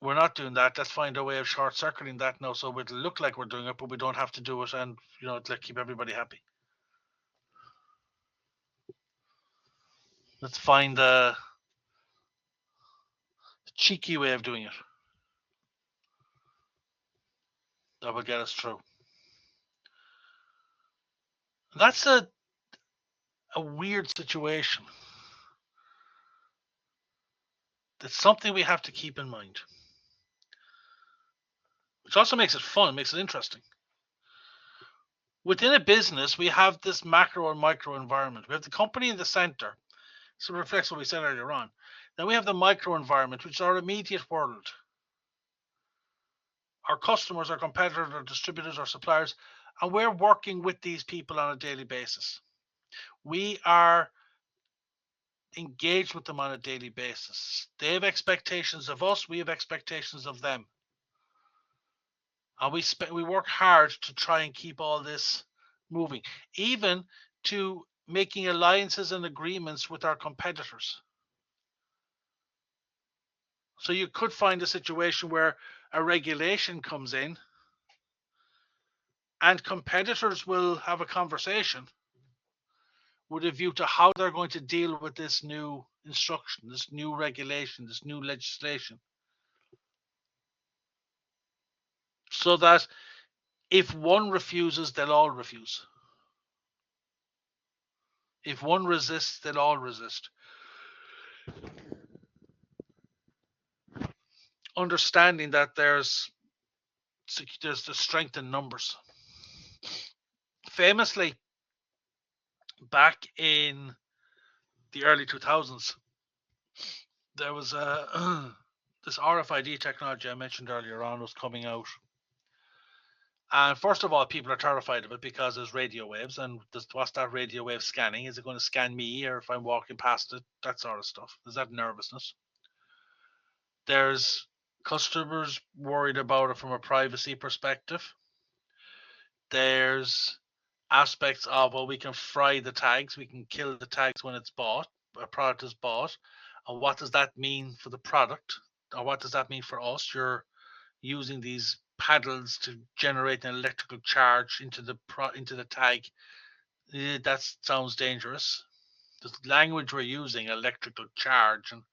We're not doing that. Let's find a way of short circuiting that now, so it'll look like we're doing it, but we don't have to do it, and it'll keep everybody happy. Let's find a cheeky way of doing it that will get us through. That's a weird situation. It's something we have to keep in mind, which also makes it fun, makes it interesting. Within a business, we have this macro and micro environment. We have the company in the center, so it reflects what we said earlier on. Then we have the micro environment, which is our immediate world. Our customers, our competitors, our distributors, our suppliers, and we're working with these people on a daily basis. We are engaged with them on a daily basis. They have expectations of us, we have expectations of them. And we work hard to try and keep all this moving, even to making alliances and agreements with our competitors. So you could find a situation where a regulation comes in and competitors will have a conversation with a view to how they're going to deal with this new instruction, this new regulation, this new legislation. So that if one refuses, they'll all refuse. If one resists, they'll all resist. Understanding that there's the strength in numbers. Famously, back in the early 2000s, there was this RFID technology I mentioned earlier on was coming out. And first of all, people are terrified of it because there's radio waves, and what's that radio wave scanning? Is it going to scan me, or if I'm walking past it? That sort of stuff. There's that nervousness. There's customers worried about it from a privacy perspective. There's aspects of, well, we can fry the tags, we can kill the tags when it's bought, a product is bought, and what does that mean for the product, or what does that mean for us? You're using these paddles to generate an electrical charge into the tag. That sounds dangerous. The language we're using, electrical charge, and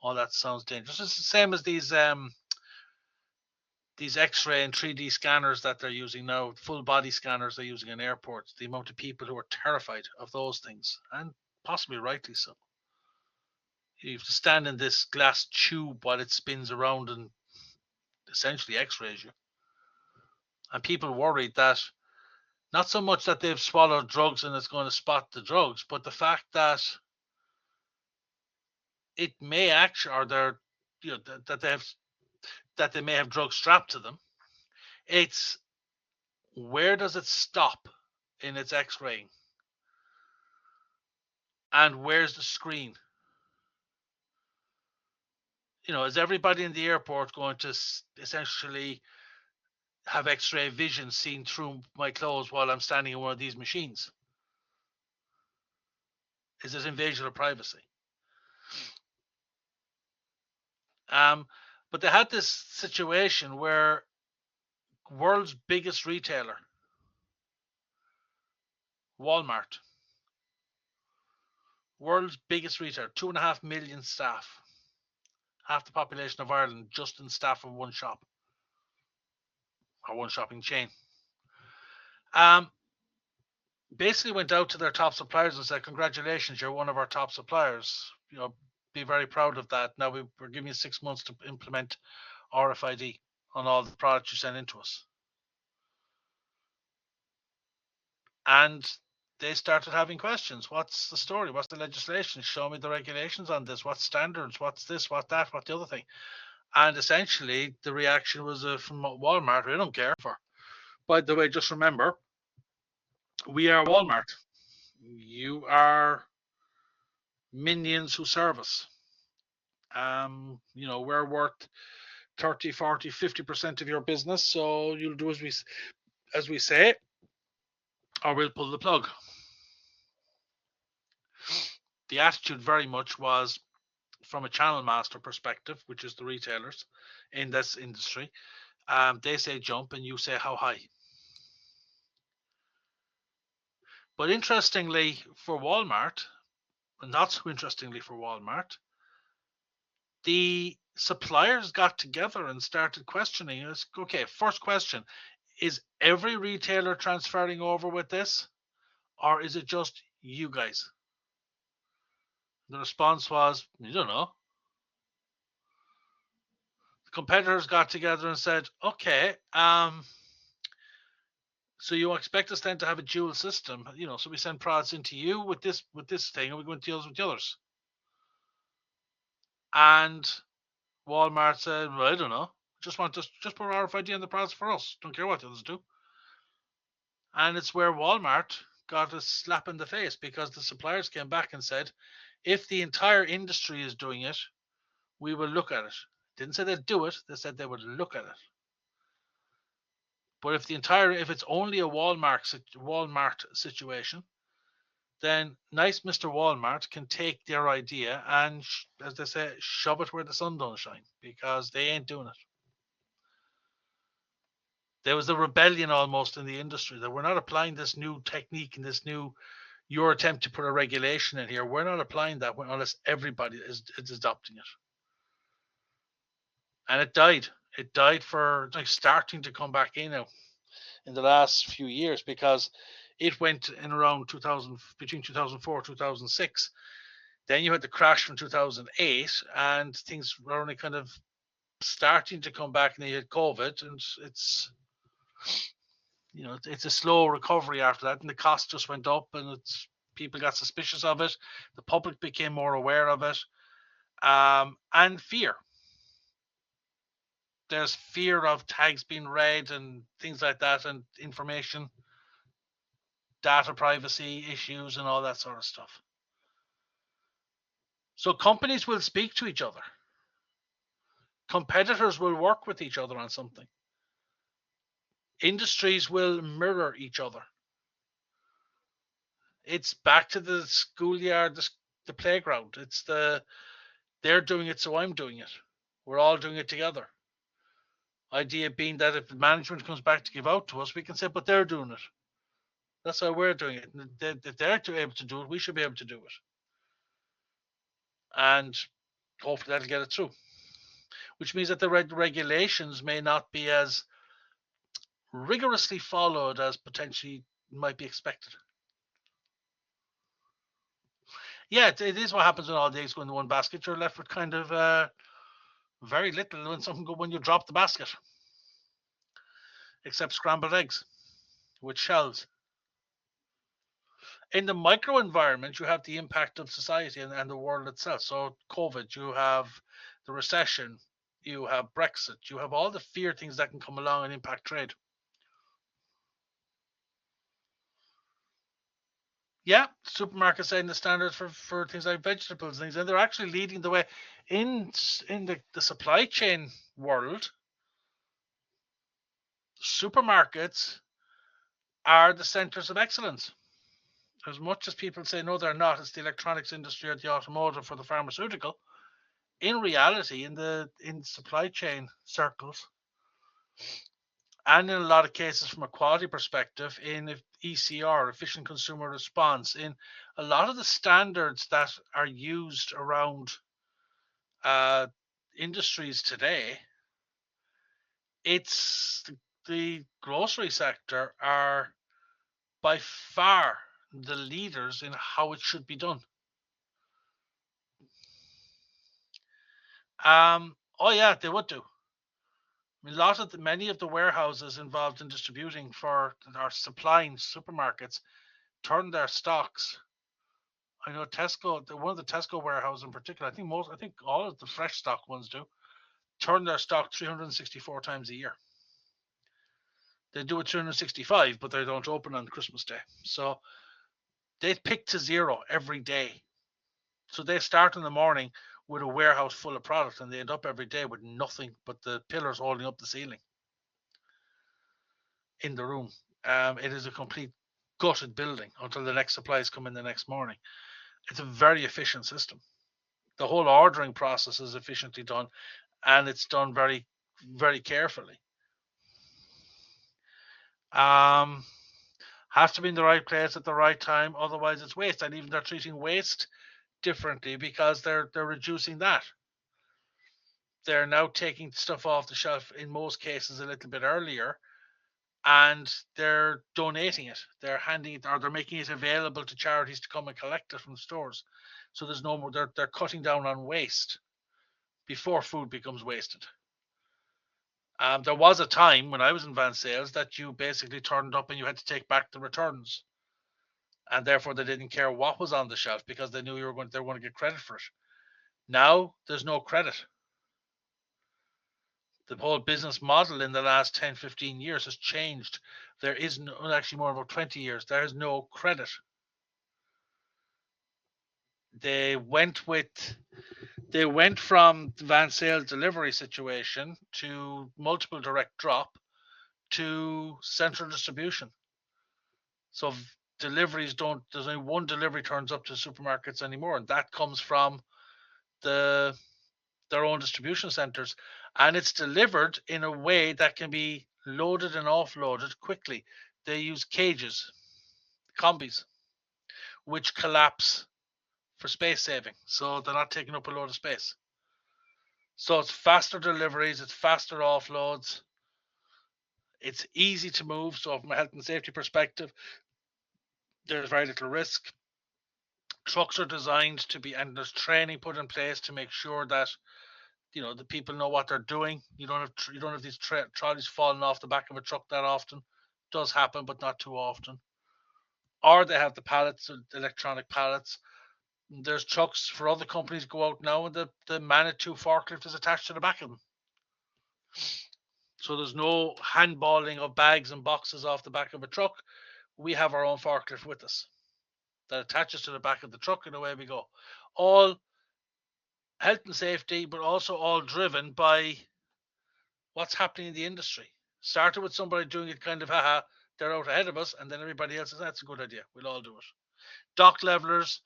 all that sounds dangerous. It's the same as these X-ray and 3D scanners that they're using now, full body scanners they're using in airports. The amount of people who are terrified of those things, and possibly rightly so. You have to stand in this glass tube while it spins around and essentially X-rays you. And people worried that not so much that they've swallowed drugs and it's going to spot the drugs, but the fact that it may actually, or they're, that they may have drugs strapped to them. It's where does it stop in its X-raying, and where's the screen? Is everybody in the airport going to essentially have X-ray vision seen through my clothes while I'm standing in one of these machines? Is it invasion of privacy? But they had this situation where world's biggest retailer, Walmart, world's biggest retailer, 2.5 million staff, half the population of Ireland just in staff of one shop or one shopping chain. Basically went out to their top suppliers and said, congratulations, you're one of our top suppliers. Be very proud of that. Now we're giving you 6 months to implement RFID on all the products you send into us. And they started having questions. What's the story? What's the legislation? Show me the regulations on this. What standards? What's this? What that? What the other thing? And essentially, the reaction was from Walmart. We don't care for. By the way, just remember, we are Walmart. You are minions who serve us. We're worth 30, 40, 50% of your business. So you'll do as we say, or we'll pull the plug. the attitude very much was from a channel master perspective, which is the retailers in this industry. They say jump and you say how high. But interestingly for Walmart, and not so interestingly for Walmart, the suppliers got together and started questioning us. Okay, first question, is every retailer transferring over with this, or is it just you guys? The response was, you don't know. The competitors got together and said, okay, so you expect us then to have a dual system, so we send products into you with this thing, and we go into the others with the others. And Walmart said, well, I don't know. Just put RFID on the products for us. Don't care what the others do. And it's where Walmart got a slap in the face, because the suppliers came back and said, if the entire industry is doing it, we will look at it. Didn't say they'd do it. They said they would look at it. But if it's only a Walmart situation, then nice Mr. Walmart can take their idea and, as they say, shove it where the sun don't shine, because they ain't doing it. There was a rebellion almost in the industry that we're not applying this new technique and this new, your attempt to put a regulation in here. We're not applying that unless everybody is adopting it. And it died. It died for starting to come back in now in the last few years, because it went in around between 2004 2006. Then you had the crash from 2008, and things were only kind of starting to come back, and you had COVID, and it's a slow recovery after that, and the cost just went up, and people got suspicious of it. The public became more aware of it, and fear. There's fear of tags being read and things like that, and information, data privacy issues, and all that sort of stuff. So companies will speak to each other. Competitors will work with each other on something. Industries will mirror each other. It's back to the schoolyard, the playground. It's they're doing it, so I'm doing it. We're all doing it together. Idea being that if the management comes back to give out to us, we can say, but they're doing it. That's why we're doing it. If they're able to do it, we should be able to do it. And hopefully that'll get it through. Which means that the regulations may not be as rigorously followed as potentially might be expected. Yeah, it is what happens when all the eggs go into one basket. You're left with kind of very little when you drop the basket, except scrambled eggs with shells. In the micro environment, you have the impact of society and the world itself. So COVID, you have the recession, you have Brexit, you have all the fear things that can come along and impact trade. Yeah, supermarkets setting the standards for things like vegetables and things, and they're actually leading the way in the supply chain world. Supermarkets are the centers of excellence. As much as people say no, they're not. It's the electronics industry or the automotive or the pharmaceutical. In reality, in supply chain circles, and in a lot of cases from a quality perspective, in ECR, efficient consumer response, in a lot of the standards that are used around industries today, it's the grocery sector are by far the leaders in how it should be done. Oh yeah, they would do. I mean, many of the warehouses involved in distributing for or supplying supermarkets turn their stocks. I know Tesco, one of the Tesco warehouses in particular, I think all of the fresh stock ones do, turn their stock 364 times a year. They do it 365, but they don't open on Christmas Day. So they pick to zero every day. So they start in the morning with a warehouse full of product, and they end up every day with nothing but the pillars holding up the ceiling in the room. It is a complete gutted building until the next supplies come in the next morning. It's a very efficient system. The whole ordering process is efficiently done, and it's done very, very carefully. Has to be in the right place at the right time, otherwise it's waste. And even they're treating waste differently because they're reducing that. They're now taking stuff off the shelf in most cases a little bit earlier, and they're donating it. They're handing it, or they're making it available to charities to come and collect it from stores. So there's no more. They're cutting down on waste before food becomes wasted. There was a time when I was in van sales that you basically turned up and you had to take back the returns, and therefore they didn't care what was on the shelf because they knew they were going to get credit for it. Now there's no credit. The whole business model in the last 10, 15 years has changed. There is no, actually more about 20 years, there is no credit. They went from the van sales delivery situation to multiple direct drop to central distribution. So deliveries there's only one delivery turns up to supermarkets anymore, and that comes from their own distribution centers, and it's delivered in a way that can be loaded and offloaded quickly. They use cages, combis, which collapse for space saving, so they're not taking up a load of space. So it's faster deliveries, it's faster offloads, it's easy to move. So from a health and safety perspective, there's very little risk. Trucks are designed to be, and there's training put in place to make sure that the people know what they're doing. You don't have these trolleys falling off the back of a truck that often. It does happen, but not too often. Or they have the pallets, electronic pallets. There's trucks for other companies go out now, and the Manitou forklift is attached to the back of them. So there's no handballing of bags and boxes off the back of a truck. We have our own forklift with us that attaches to the back of the truck, and away we go. All health and safety, but also all driven by what's happening in the industry. Started with somebody doing it kind of, they're out ahead of us, and then everybody else says, that's a good idea, we'll all do it. Dock levelers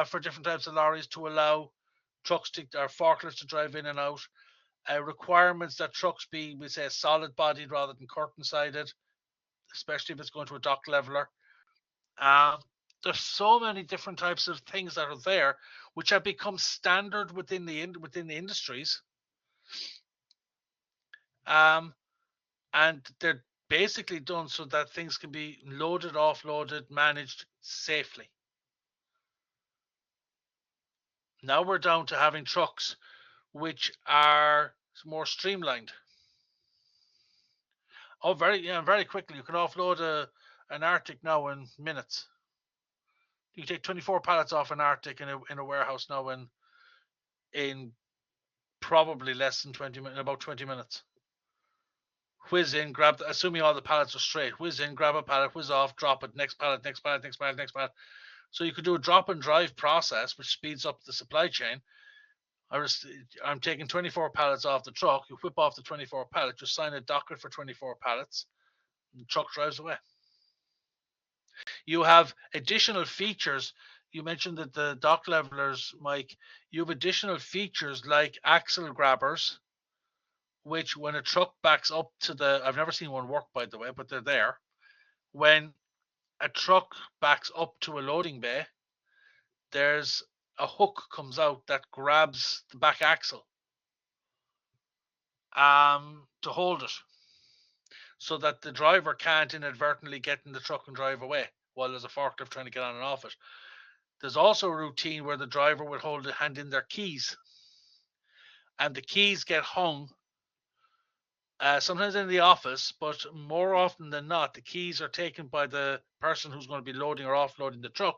for different types of lorries to allow trucks or forklifts to drive in and out. Requirements that trucks be, we say, solid bodied rather than curtain sided, especially if it's going to a dock leveler. There's so many different types of things that are there, which have become standard within the industries. And they're basically done so that things can be loaded, offloaded, managed safely. Now we're down to having trucks which are more streamlined. Oh, very quickly. You can offload an Arctic now in minutes. You take 24 pallets off an Arctic in a warehouse now in probably less than 20 minutes, about 20 minutes. Whiz in, assuming all the pallets are straight, whiz in, grab a pallet, whiz off, drop it, next pallet, next pallet, next pallet, next pallet. So you could do a drop and drive process, which speeds up the supply chain. I'm taking 24 pallets off the truck. You whip off the 24 pallets, you sign a docket for 24 pallets, and the truck drives away. You have additional features. You mentioned that the dock levelers, Mike, you have additional features like axle grabbers, which when a truck backs up to I've never seen one work, by the way, but they're there. When a truck backs up to a loading bay, there's a hook comes out that grabs the back axle to hold it, so that the driver can't inadvertently get in the truck and drive away while there's a forklift trying to get on and off it. There's also a routine where the driver would hand in their keys, and the keys get hung sometimes in the office, but more often than not, the keys are taken by the person who's going to be loading or offloading the truck,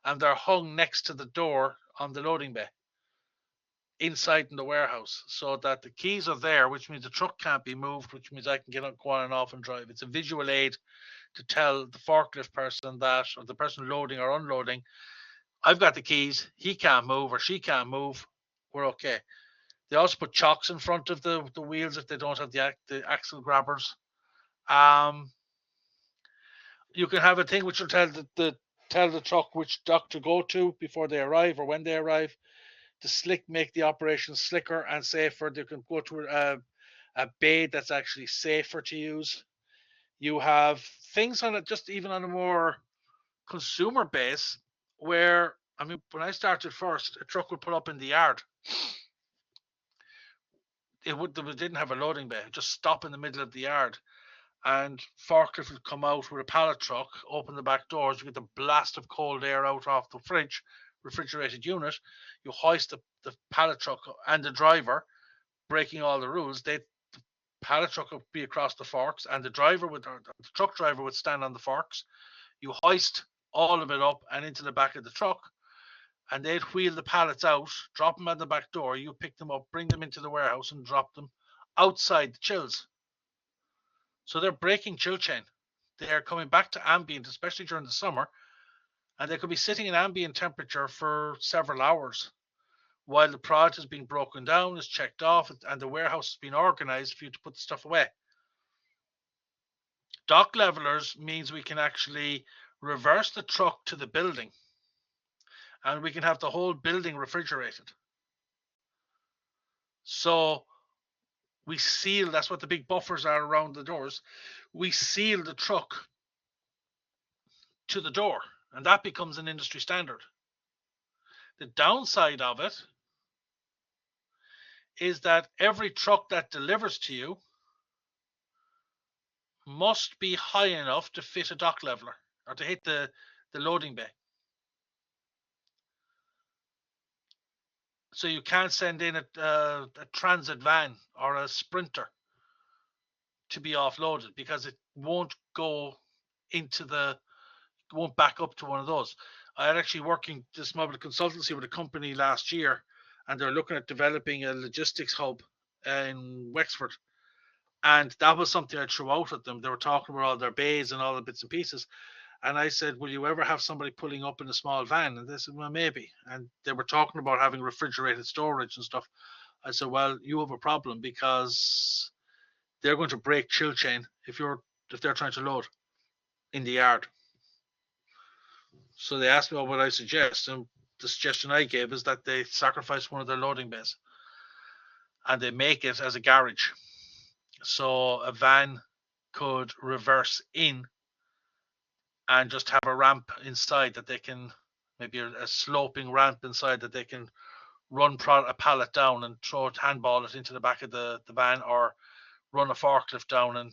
and they're hung next to the door on the loading bay inside in the warehouse, so that the keys are there, which means the truck can't be moved, which means I can go on and off and drive. It's a visual aid to tell the forklift person that, or the person loading or unloading, I've got the keys, he can't move or she can't move, we're okay. They also put chocks in front of the wheels if they don't have the axle grabbers. You can have a thing which will tell the tell the truck which dock to go to before they arrive or when they arrive. To make the operation slicker and safer. They can go to a bay that's actually safer to use. You have things on it, just even on a more consumer base, where I mean, when I started first, a truck would pull up in the yard. It didn't have a loading bay. Just stop in the middle of the yard, and forklift would come out with a pallet truck, open the back doors, you get the blast of cold air out off the refrigerated unit. You hoist the pallet truck and the driver, breaking all the rules. The pallet truck would be across the forks, and the truck driver would stand on the forks. You hoist all of it up and into the back of the truck, and they'd wheel the pallets out, drop them at the back door. You pick them up, bring them into the warehouse, and drop them outside the chills. So they're breaking chill chain. They're coming back to ambient, especially during the summer, and they could be sitting in ambient temperature for several hours while the product is being broken down, is checked off, and the warehouse has been organized for you to put the stuff away. Dock levelers means we can actually reverse the truck to the building, and we can have the whole building refrigerated. So we seal, that's what the big buffers are around the doors. We seal the truck to the door, and that becomes an industry standard. The downside of it is that every truck that delivers to you must be high enough to fit a dock leveler or to hit the loading bay. So you can't send in a transit van or a sprinter to be offloaded because it won't go won't back up to one of those. I had actually working this mobile consultancy with a company last year, and they're looking at developing a logistics hub in Wexford. And that was something I threw out at them. They were talking about all their bays and all the bits and pieces. And I said, will you ever have somebody pulling up in a small van? And they said, well, maybe. And they were talking about having refrigerated storage and stuff. I said, well, you have a problem because they're going to break chill chain if they're trying to load in the yard. So they asked me what I suggest, and the suggestion I gave is that they sacrifice one of their loading bays and they make it as a garage. So a van could reverse in and just have a ramp inside that they can, maybe a sloping ramp inside that they can run a pallet down and handball it into the back of the van, or run a forklift down and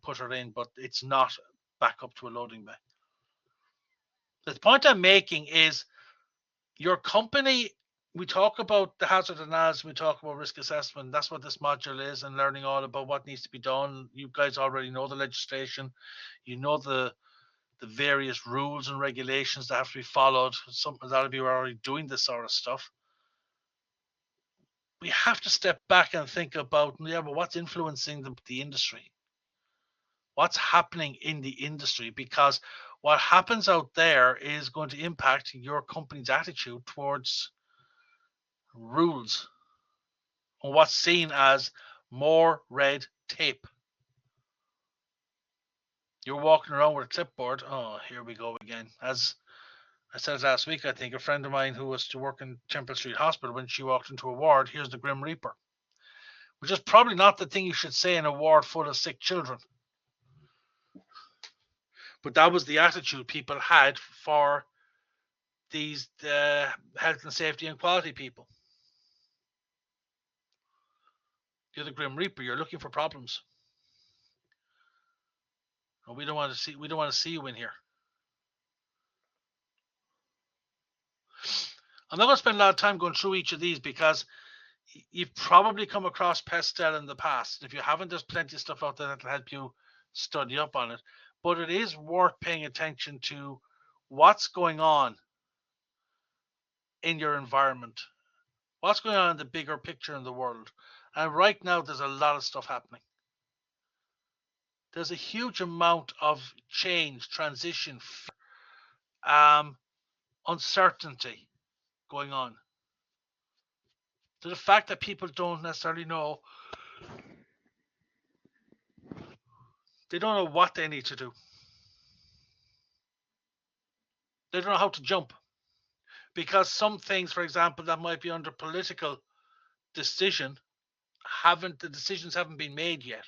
put it in, but it's not back up to a loading bay. The point I'm making is your company, we talk about the hazard analysis, we talk about risk assessment. That's what this module is, and learning all about what needs to be done. You guys already know the legislation. You know the various rules and regulations that have to be followed. A lot of you are already doing this sort of stuff. We have to step back and think about, but what's influencing the industry? What's happening in the industry? Because what happens out there is going to impact your company's attitude towards rules and what's seen as more red tape. You're walking around with a clipboard. Oh, here we go again. As I said last week, I think a friend of mine who was to work in Temple Street Hospital, when she walked into a ward, here's the Grim Reaper, which is probably not the thing you should say in a ward full of sick children. But that was the attitude people had for these health and safety and quality people. You're the Grim Reaper. You're looking for problems, and we don't want to see you in here. I'm not going to spend a lot of time going through each of these because you've probably come across Pestel in the past. If you haven't, there's plenty of stuff out there that'll help you study up on it. But it is worth paying attention to what's going on in your environment, what's going on in the bigger picture in the world. And right now, there's a lot of stuff happening. There's a huge amount of change, transition, uncertainty going on. So the fact that people don't necessarily know, they don't know what they need to do. They don't know how to jump. Because some things, for example, that might be under political decision, the decisions haven't been made yet.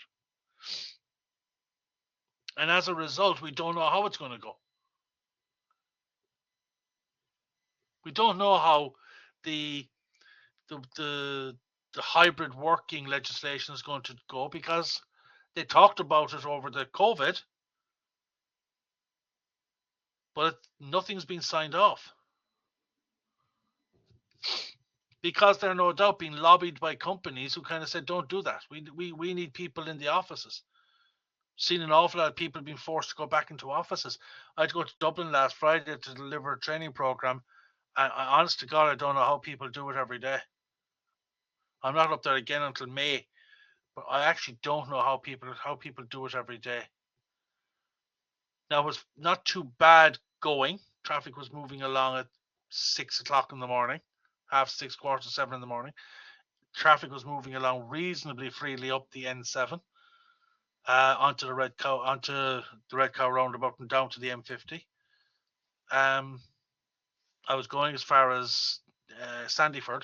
And as a result, we don't know how it's going to go. We don't know how the hybrid working legislation is going to go, because they talked about it over the COVID, but nothing's been signed off. Because they're no doubt being lobbied by companies who kind of said, don't do that. We need people in the offices. Seen an awful lot of people being forced to go back into offices. I had to go to Dublin last Friday to deliver a training program. And honest to God, I don't know how people do it every day. I'm not up there again until May, but I actually don't know how people do it every day. Now, it was not too bad going. Traffic was moving along at 6 o'clock in the morning, 6:30, 7:15 in the morning. Traffic was moving along reasonably freely up the N7, onto the Red Cow roundabout and down to the M50. I was going as far as Sandymount,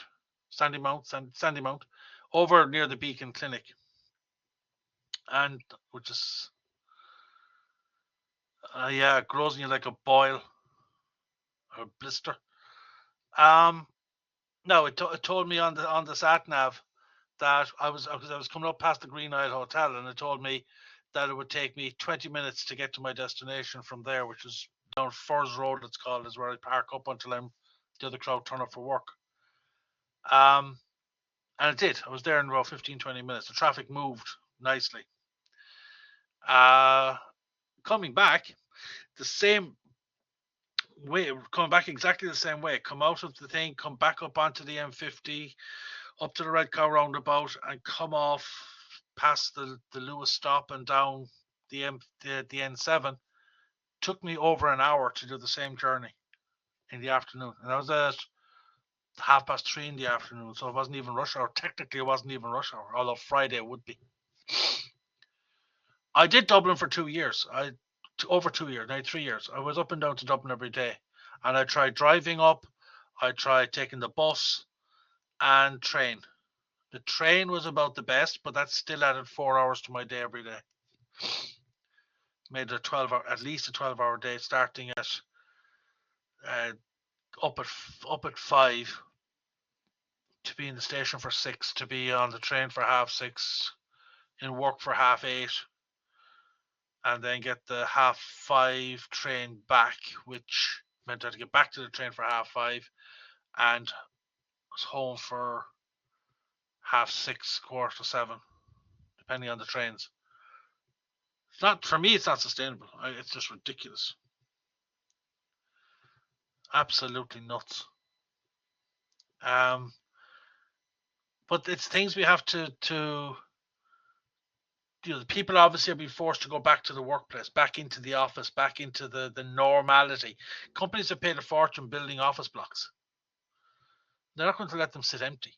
over near the Beacon Clinic, and which is it grows in you like a boil or blister. No, it told me on the sat nav that I was coming up past the Green Isle Hotel, and it told me that it would take me 20 minutes to get to my destination from there, which is down Furs Road, it's called, is where I park up until the other crowd turn up for work. And it did. I was there in about 15-20 minutes. The traffic moved nicely. Coming back the same way, coming back exactly the same way. Come out of the thing, come back up onto the M50, up to the Red Cow roundabout, and come off past the Lewis stop and down the N7. Took me over an hour to do the same journey in the afternoon, and I was at 3:30 in the afternoon, so it wasn't even rush hour. Technically, it wasn't even rush hour, although Friday would be. I did Dublin for 2 years. Over 2 years, now 3 years. I was up and down to Dublin every day, and I tried driving up. I tried taking the bus and train. The train was about the best, but that still added 4 hours to my day every day. Made it at least a 12-hour day, starting at up at 5, to be in the station for 6, to be on the train for 6:30, in work for 8:30, and then get the 5:30 train back, which meant I had to get back to the train for 5:30, and was home for 6:30, 7:15, depending on the trains. It's not, for me, it's not sustainable. It's just ridiculous. Absolutely nuts. But it's things we have to the people obviously are being forced to go back to the workplace, back into the office, back into the normality. Companies have paid a fortune building office blocks. They're not going to let them sit empty.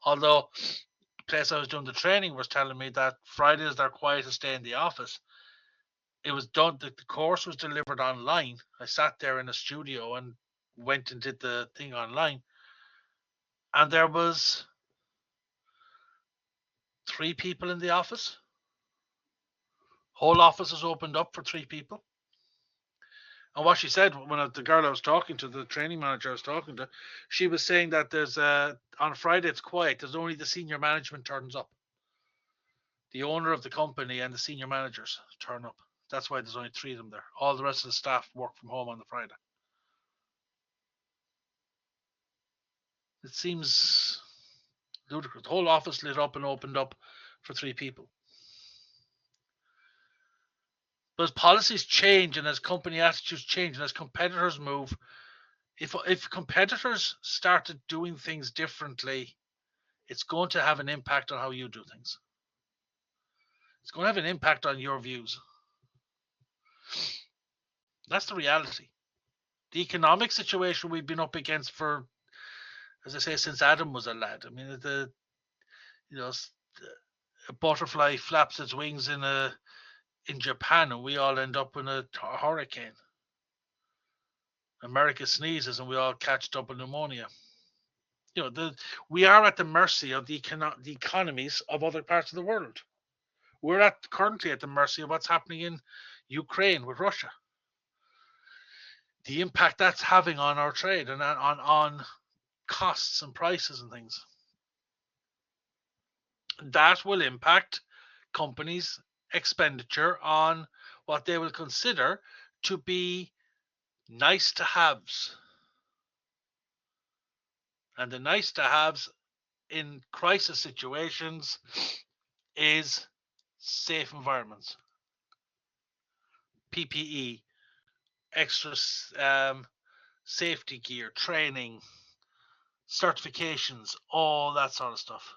Although the place I was doing the training was telling me that Friday is their quietest day in the office. It was done, the course was delivered online. I sat there in a studio and went and did the thing online. And there was 3 people in the office. Whole office is opened up for 3 people. And what she said, when the girl I was talking to, the training manager I was talking to, she was saying that there's on Friday it's quiet. There's only the senior management turns up. The owner of the company and the senior managers turn up. That's why there's only 3 of them there. All the rest of the staff work from home on the Friday. It seems ludicrous. The whole office lit up and opened up for 3 people. But as policies change and as company attitudes change and as competitors move, if competitors started doing things differently, it's going to have an impact on how you do things. It's going to have an impact on your views. That's the reality. The economic situation we've been up against for, as I say, since Adam was a lad. I mean, a butterfly flaps its wings in Japan, and we all end up in a hurricane. America sneezes and we all catch double pneumonia. We are at the mercy of the economies of other parts of the world. We're currently at the mercy of what's happening in Ukraine with Russia. The impact that's having on our trade and on costs and prices and things. That will impact companies' expenditure on what they will consider to be nice to haves. And the nice to haves in crisis situations is safe environments, PPE, extra safety gear, training, certifications, all that sort of stuff.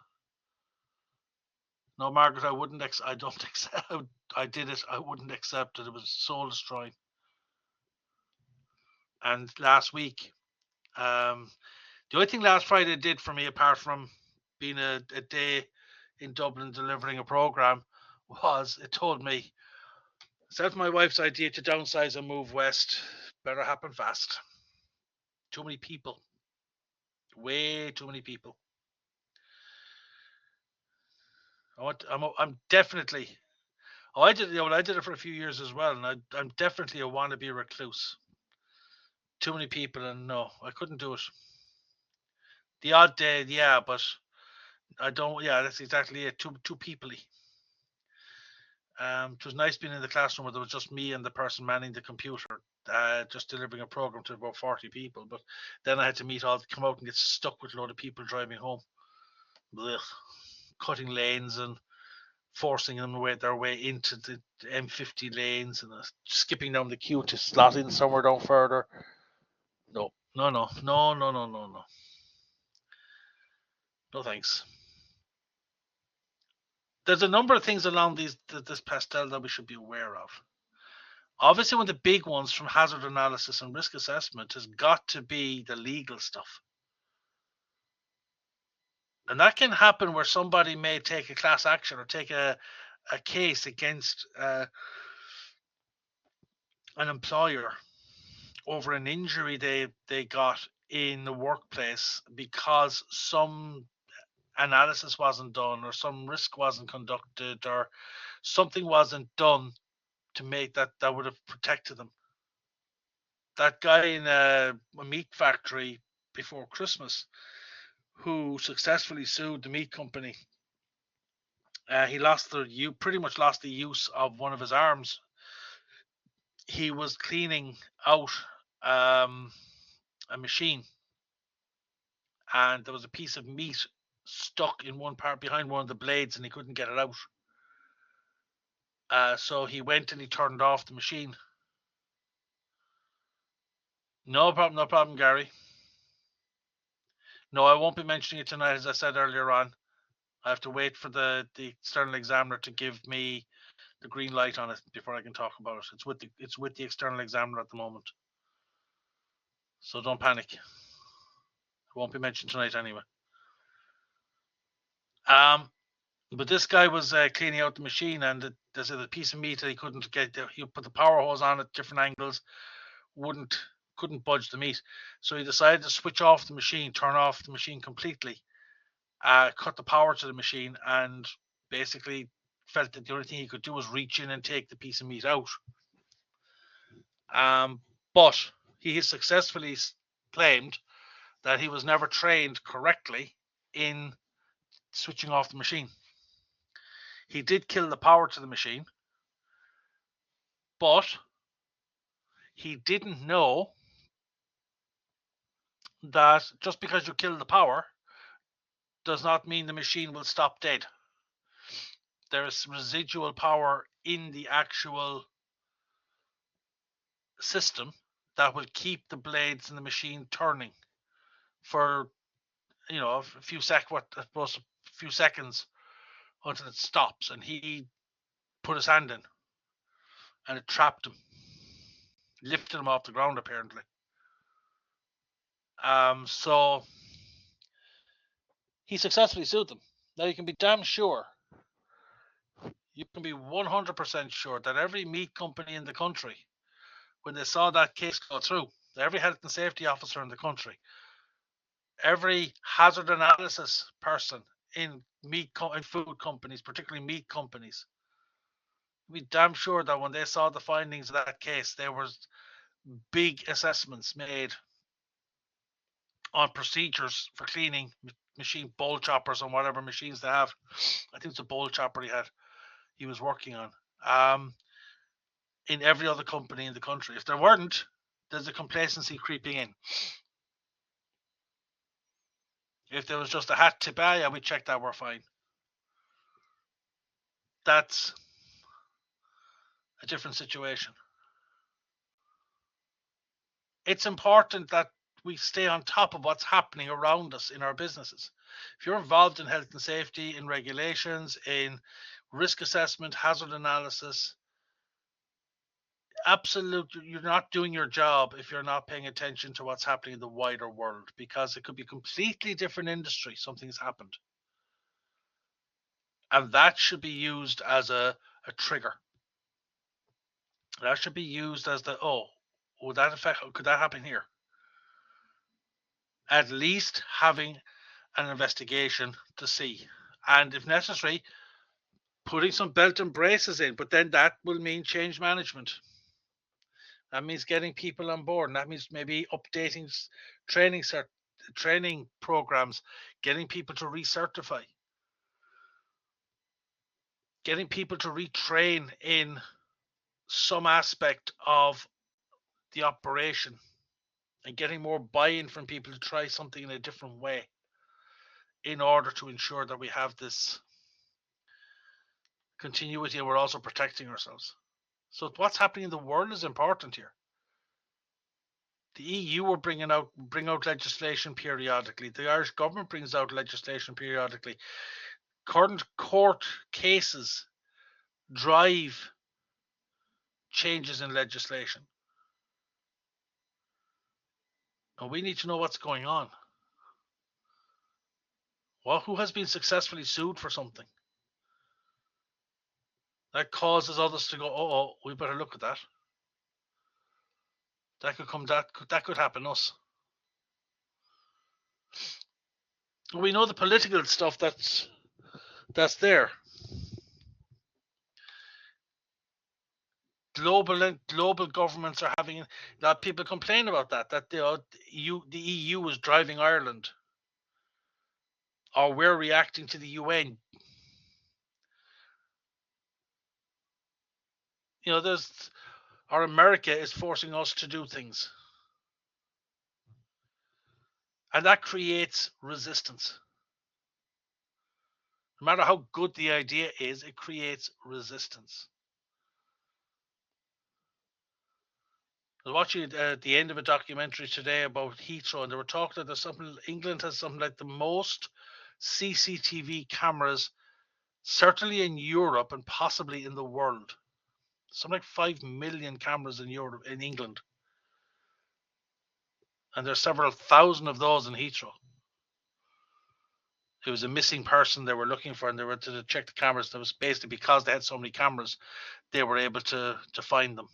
No, Margaret, I wouldn't. I don't accept. I did it. I wouldn't accept it. It was soul destroying. And last week, the only thing last Friday did for me, apart from being a day in Dublin delivering a program, was it told me, "That's my wife's idea to downsize and move west. Better happen fast. Too many people. Way too many people." I'm definitely. Oh, I did it for a few years as well, and I'm definitely a wannabe recluse. Too many people, and no, I couldn't do it. The odd day, yeah, but I don't. Yeah, that's exactly it. Too peoply. It was nice being in the classroom where there was just me and the person manning the computer, just delivering a program to about 40 people. But then I had to come out and get stuck with a load of people driving home, Blech. Cutting lanes and forcing them their way into the M50 lanes and skipping down the queue to slot in somewhere down further. No. No thanks. There's a number of things along this pastel that we should be aware of. Obviously, one of the big ones from hazard analysis and risk assessment has got to be the legal stuff. And that can happen where somebody may take a class action or take a case against an employer over an injury they got in the workplace because some analysis wasn't done or some risk wasn't conducted or something wasn't done to make that would have protected them. That guy in a meat factory before Christmas who successfully sued the meat company, he pretty much lost the use of one of his arms. He was cleaning out a machine, and there was a piece of meat stuck in one part behind one of the blades, and he couldn't get it out. So he went and he turned off the machine. No problem, Gary. No, I won't be mentioning it tonight, as I said earlier on. I have to wait for the external examiner to give me the green light on it before I can talk about it. It's with the external examiner at the moment. So don't panic. It won't be mentioned tonight anyway. But this guy was cleaning out the machine, and there's a piece of meat that he couldn't get. He put the power hose on at different angles, couldn't budge the meat. So he decided to switch off the machine, turn off the machine completely, cut the power to the machine, and basically felt that the only thing he could do was reach in and take the piece of meat out. But he has successfully claimed that he was never trained correctly in switching off the machine. He did kill the power to the machine, but he didn't know that just because you kill the power does not mean the machine will stop dead. There is residual power in the actual system that will keep the blades in the machine turning for a few seconds until it stops. And he put his hand in, and it trapped him, lifted him off the ground apparently. So he successfully sued them. Now you can be damn sure, you can be 100% sure that every meat company in the country, when they saw that case go through, every health and safety officer in the country, every hazard analysis person in in food companies, particularly meat companies, be damn sure that when they saw the findings of that case, there was big assessments made on procedures for cleaning machine bowl choppers and whatever machines they have. I think it's a bowl chopper he was working on. In every other company in the country. If there weren't, there's a complacency creeping in. If there was just a hat tip, yeah, we checked that, we're fine. That's a different situation. It's important that we stay on top of what's happening around us in our businesses. If you're involved in health and safety, in regulations, in risk assessment, hazard analysis, absolutely, you're not doing your job if you're not paying attention to what's happening in the wider world, because it could be a completely different industry. Something's happened. And that should be used as a trigger. That should be used as the, would that affect, could that happen here? At least having an investigation to see. And if necessary, putting some belt and braces in, but then that will mean change management. That means getting people on board, and that means maybe updating training programs, getting people to recertify, getting people to retrain in some aspect of the operation, and getting more buy-in from people to try something in a different way in order to ensure that we have this continuity and we're also protecting ourselves. So what's happening in the world is important here. The EU will bring out legislation periodically. The Irish government brings out legislation periodically. Current court cases drive changes in legislation. And we need to know what's going on. Well, who has been successfully sued for something? That causes others to go, we better look at that. That could happen to us. We know the political stuff that's there. Global governments are having that. People complain about that the EU is driving Ireland, or we're reacting to the UN. Or America is forcing us to do things, and that creates resistance. No matter how good the idea is, it creates resistance. I was watching at the end of a documentary today about Heathrow, and they were talking that England has something like the most CCTV cameras, certainly in Europe and possibly in the world. Something like 5 million cameras in England. And there's several thousand of those in Heathrow. It was a missing person they were looking for, and they were to check the cameras. That was basically because they had so many cameras, they were able to find them.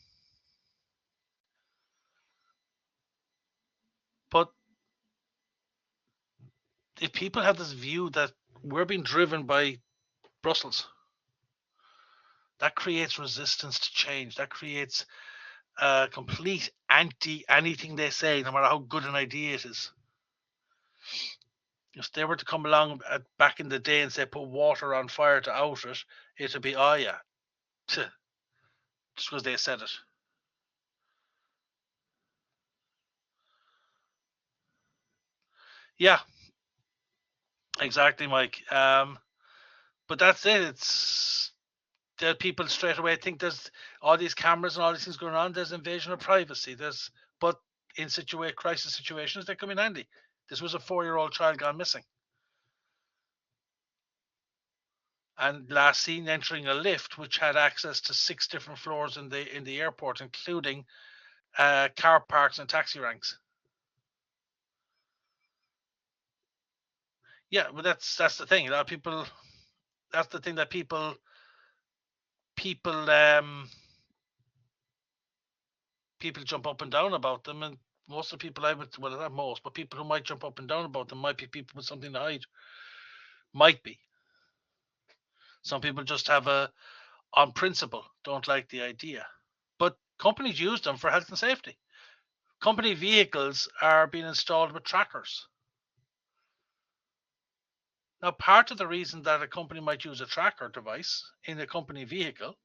But if people have this view that we're being driven by Brussels, that creates resistance to change. That creates a complete anti-anything they say, no matter how good an idea it is. If they were to come along back in the day and say put water on fire to out it, it'd be, yeah, just because they said it. Yeah, exactly, Mike. But that's it. It's the people straight away think there's all these cameras and all these things going on. There's invasion of privacy. But in crisis situations, they come in handy. This was a 4-year-old child gone missing, and last seen entering a lift which had access to 6 different floors in the airport, including car parks and taxi ranks. Yeah, but that's the thing. A lot of people. That's the thing that people jump up and down about them, and Most of the people I would, well, not most, but people who might jump up and down about them might be people with something to hide. Might be. Some people just have on principle, don't like the idea. But companies use them for health and safety. Company vehicles are being installed with trackers. Now, part of the reason that a company might use a tracker device in a company vehicle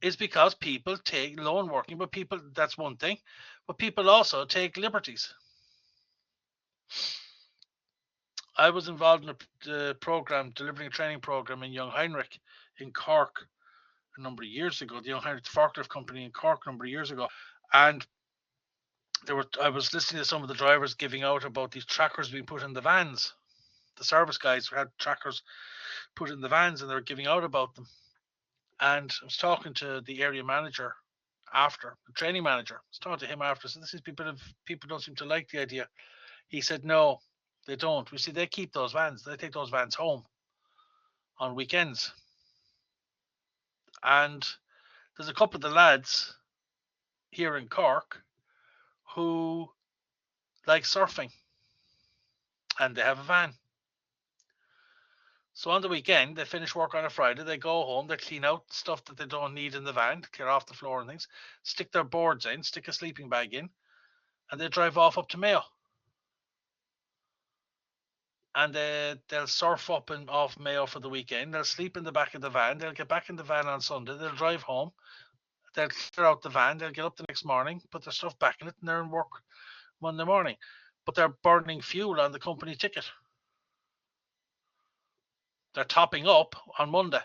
is because people take lone working, but people, that's one thing, but people also take liberties. I was involved in a program, delivering a training program in Young Heinrich in Cork a number of years ago, the Young Heinrich forklift company in Cork a number of years ago. And I was listening to some of the drivers giving out about these trackers being put in the vans. The service guys had trackers put in the vans and they were giving out about them. And I was talking to the area manager after, the training manager. I was talking to him after. So this is people don't seem to like the idea. He said, no, they don't. We see they keep those vans. They take those vans home on weekends. And there's a couple of the lads here in Cork who like surfing and they have a van. So on the weekend, they finish work on a Friday, they go home, they clean out stuff that they don't need in the van, clear off the floor and things, stick their boards in, stick a sleeping bag in, and they drive off up to Mayo. And they'll surf up and off Mayo for the weekend. They'll sleep in the back of the van. They'll get back in the van on Sunday. They'll drive home. They'll clear out the van. They'll get up the next morning, put their stuff back in it, and they're in work Monday morning. But they're burning fuel on the company ticket. They're topping up on Monday.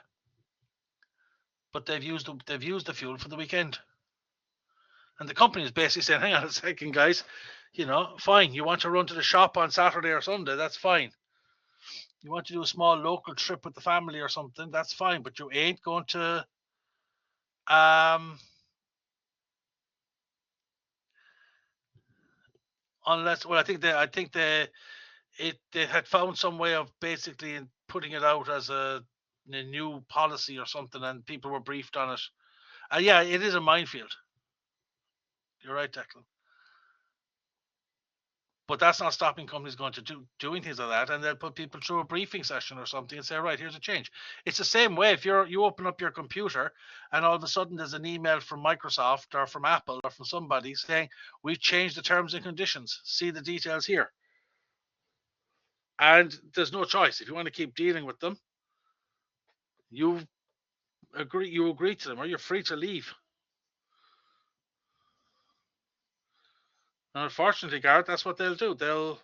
But they've used the fuel for the weekend. And the company is basically saying, hang on a second, guys, fine. You want to run to the shop on Saturday or Sunday, that's fine. You want to do a small local trip with the family or something, that's fine. But you ain't going to unless, well, I think they had found some way of basically putting it out as a new policy or something, and people were briefed on it. Yeah, it is a minefield. You're right, Declan. But that's not stopping companies going to doing things like that, and they'll put people through a briefing session or something and say, right, here's a change. It's the same way if you open up your computer and all of a sudden there's an email from Microsoft or from Apple or from somebody saying, we've changed the terms and conditions. See the details here. And there's no choice. If you want to keep dealing with them, you agree to them, or you're free to leave. And unfortunately, Gareth, that's what they'll do.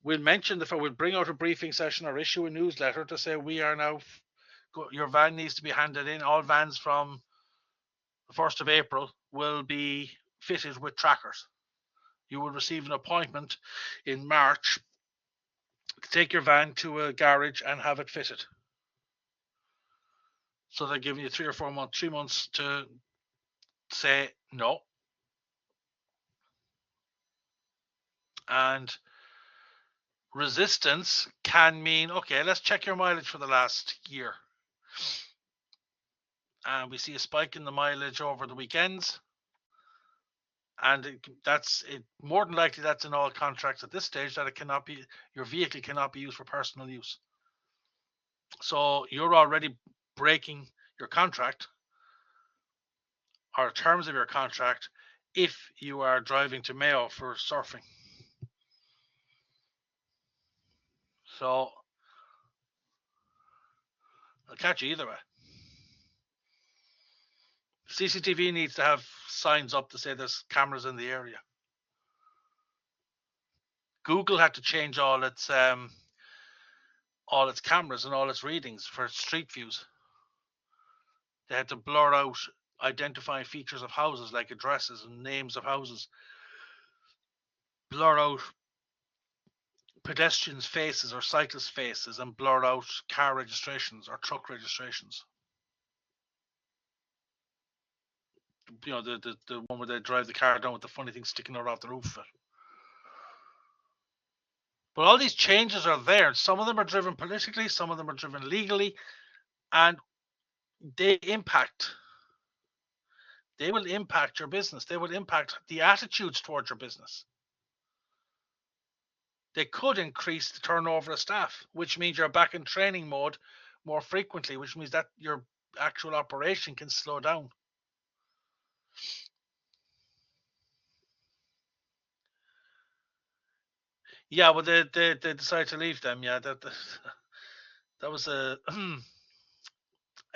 We'll mention we'll bring out a briefing session or issue a newsletter to say we are now, your van needs to be handed in. All vans from the 1st of April will be fitted with trackers. You will receive an appointment in March to take your van to a garage and have it fitted. So they're giving you 3 or 4 months, 3 months to say no. And resistance can mean, okay, let's check your mileage for the last year. And we see a spike in the mileage over the weekends. And that's more than likely that's in all contracts at this stage, that your vehicle cannot be used for personal use. So you're already breaking your contract or terms of your contract if you are driving to Mayo for surfing. So I'll catch you either way. CCTV needs to have signs up to say there's cameras in the area. Google had to change all its cameras and all its readings for street views. They had to blur out identifying features of houses like addresses and names of houses, blur out pedestrians' faces or cyclists' faces, and blur out car registrations or truck registrations. The one where they drive the car down with the funny thing sticking out off the roof of it. But all these changes are there. Some of them are driven politically, some of them are driven legally, and they impact they will impact your business. They will impact the attitudes towards your business. They could increase the turnover of staff, which means you're back in training mode more frequently, which means that your actual operation can slow down. Yeah, well, they decided to leave them. Yeah, that was a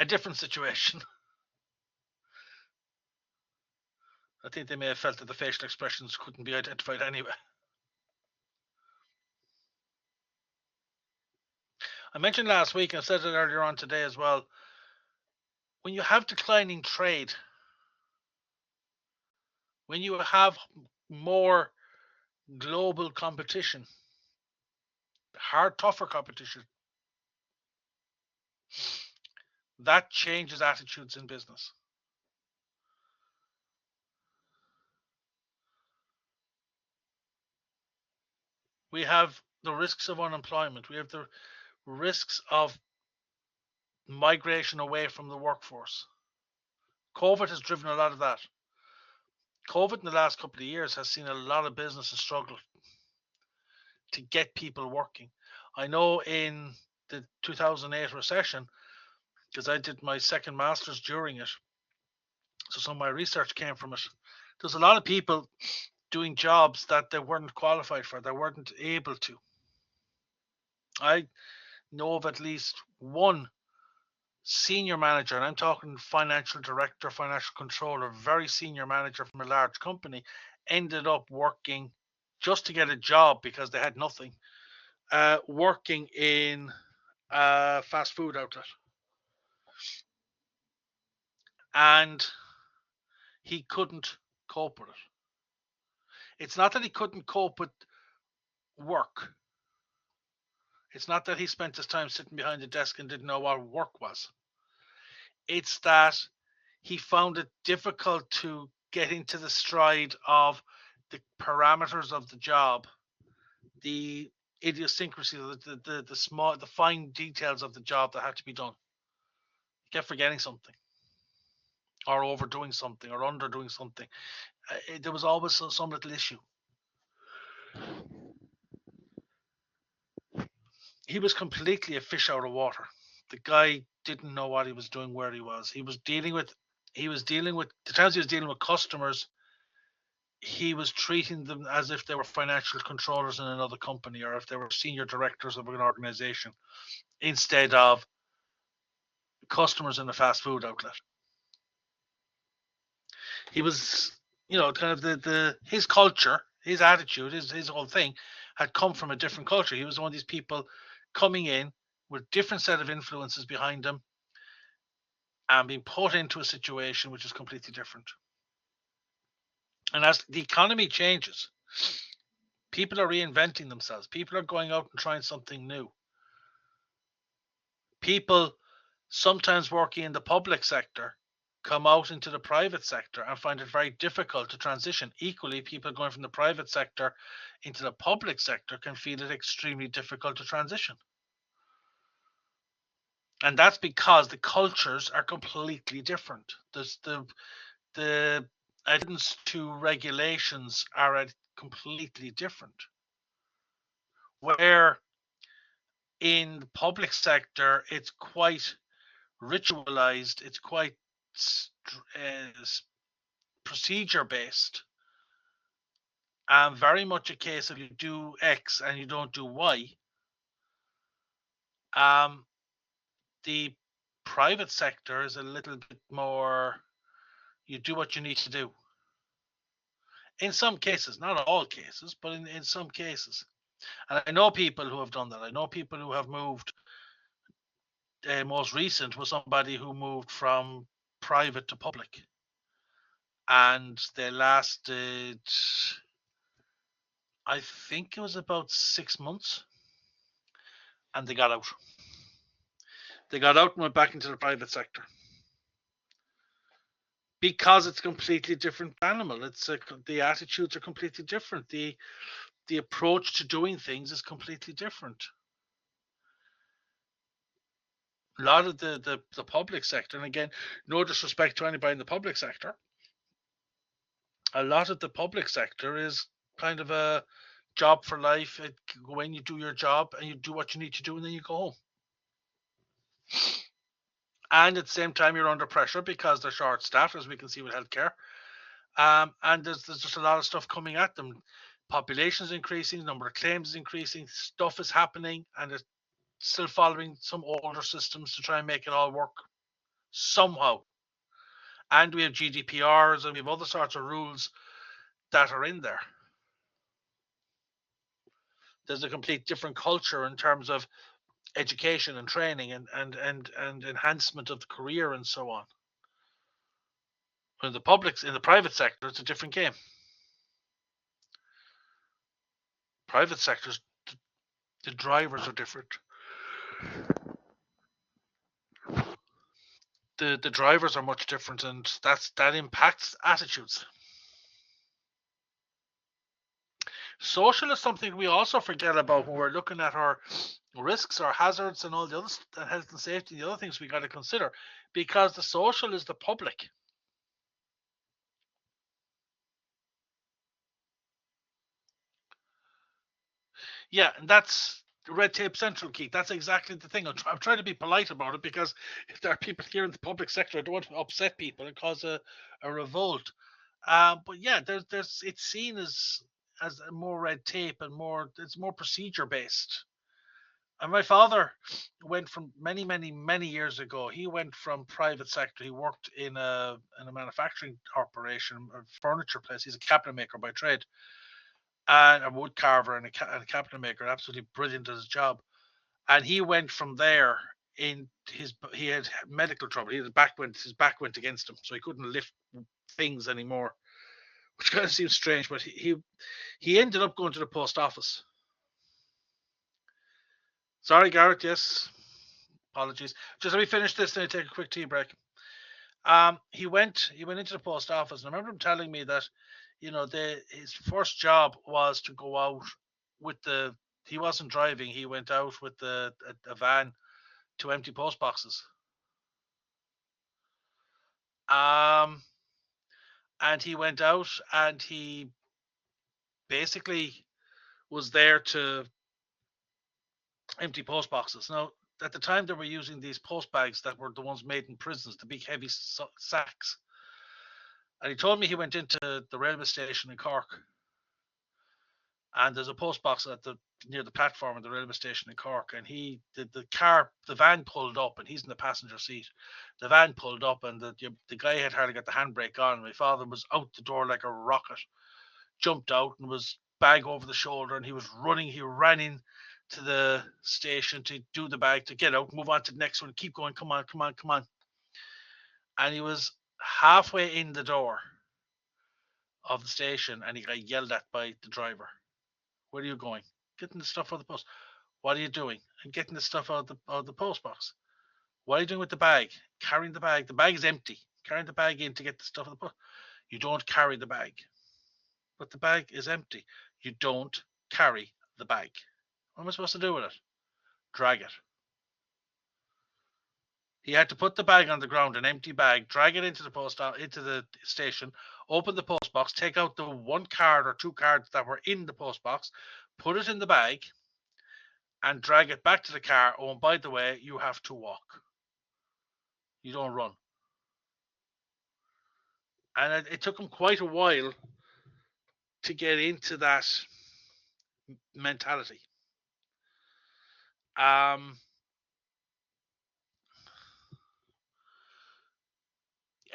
different situation. I think they may have felt that the facial expressions couldn't be identified anyway. I mentioned last week, and I said it earlier on today as well, when you have declining trade, when you have more global competition, tougher competition, that changes attitudes in business. We have the risks of unemployment. We have the risks of migration away from the workforce. COVID has driven a lot of that. COVID in the last couple of years has seen a lot of businesses struggle to get people working. I know in the 2008 recession, because I did my second master's during it, so some of my research came from it. There's a lot of people doing jobs that they weren't qualified for, they weren't able to. I know of at least one senior manager, and I'm talking financial director, financial controller, very senior manager from a large company, ended up working just to get a job because they had nothing, working in a fast food outlet. And he couldn't cope with it. It's not that he couldn't cope with work. It's not that he spent his time sitting behind a desk and didn't know what work was. It's that he found it difficult to get into the stride of the parameters of the job, the idiosyncrasy, the fine details of the job that had to be done. He kept forgetting something, or overdoing something, or underdoing something. There was always some little issue. He was completely a fish out of water. The guy didn't know what he was doing, where he was. He was dealing with the times he was dealing with customers, he was treating them as if they were financial controllers in another company, or if they were senior directors of an organization, instead of customers in a fast food outlet. He was, kind of his culture, his attitude, his whole thing had come from a different culture. He was one of these people coming in with different set of influences behind him and being put into a situation which is completely different. And as the economy changes, people are reinventing themselves. People are going out and trying something new. People sometimes working in the public sector come out into the private sector and find it very difficult to transition. Equally, people going from the private sector into the public sector can feel it extremely difficult to transition. And that's because the cultures are completely different. The adherence to regulations are completely different. Where in the public sector, it's quite ritualized, it's quite procedure based, and very much a case of you do X and you don't do Y. The private sector is a little bit more, you do what you need to do. In some cases, not all cases, but in some cases. And I know people who have done that. I know people who have moved. Most recent was somebody who moved from private to public. And they lasted, I think it was about 6 months. And they got out. They got out and went back into the private sector. Because it's a completely different animal. The attitudes are completely different. The approach to doing things is completely different. A lot of the public sector, and again, no disrespect to anybody in the public sector, A lot of the public sector is kind of a job for life. Go in, you do your job, and you do what you need to do, and then you go home. And at the same time, you're under pressure because they're short staffed, as we can see with healthcare. And there's just a lot of stuff coming at them. Population is increasing, the number of claims is increasing, stuff is happening, and it's still following some older systems to try and make it all work somehow. And we have GDPRs and we have other sorts of rules that are in there. There's a complete different culture in terms of education and training and enhancement of the career and so on. In the private sector, it's a different game. Private sectors, the drivers are different. The drivers are much different, and that impacts attitudes. Social is something we also forget about when we're looking at our risks, our hazards, and all the other health and safety, the other things we got to consider, because the social is the public. Yeah, and that's red tape central, Keith. That's exactly the thing. I'm trying to be polite about it because if there are people here in the public sector, I don't want to upset people and cause a revolt. But yeah, there's it's seen as more red tape and it's more procedure based. And my father went from many years ago. He went from private sector. He worked in a manufacturing operation, a furniture place. He's a cabinet maker by trade, and a wood carver and a cabinet maker. Absolutely brilliant at his job. And he went from there in he had medical trouble. His back went against him, so he couldn't lift things anymore, which kind of seems strange. But he ended up going to the post office. Sorry, Garrett. Yes, apologies. Just let me finish this, then I take a quick tea break. He went into the post office, and I remember him telling me that, his first job was to go out with he wasn't driving. He went out with a van to empty post boxes. And he went out and he basically was there to empty post boxes. Now, at the time, they were using these post bags that were the ones made in prisons, the big heavy sacks. And he told me he went into the railway station in Cork, and there's a post box near the platform at the railway station in Cork. And the van pulled up, and he's in the passenger seat. The van pulled up, and the guy had hardly got the handbrake on. My father was out the door like a rocket, jumped out, and was bag over the shoulder, and he was running. He ran in to the station to do the bag, to get out, move on to the next one, keep going, come on. And he was halfway in the door of the station, and he got yelled at by the driver. Where are you going? Getting the stuff out of the post. What are you doing? I'm getting the stuff out of the post box. What are you doing with the bag? Carrying the bag. The bag is empty. Carrying the bag in to get the stuff out of the post. You don't carry the bag. But the bag is empty. You don't carry the bag. What am I supposed to do with it? Drag it. He had to put the bag on the ground, an empty bag, drag it into the station, open the post box, take out the one card or two cards that were in the post box, put it in the bag, and drag it back to the car. Oh, and by the way, you have to walk. You don't run. And it took him quite a while to get into that mentality.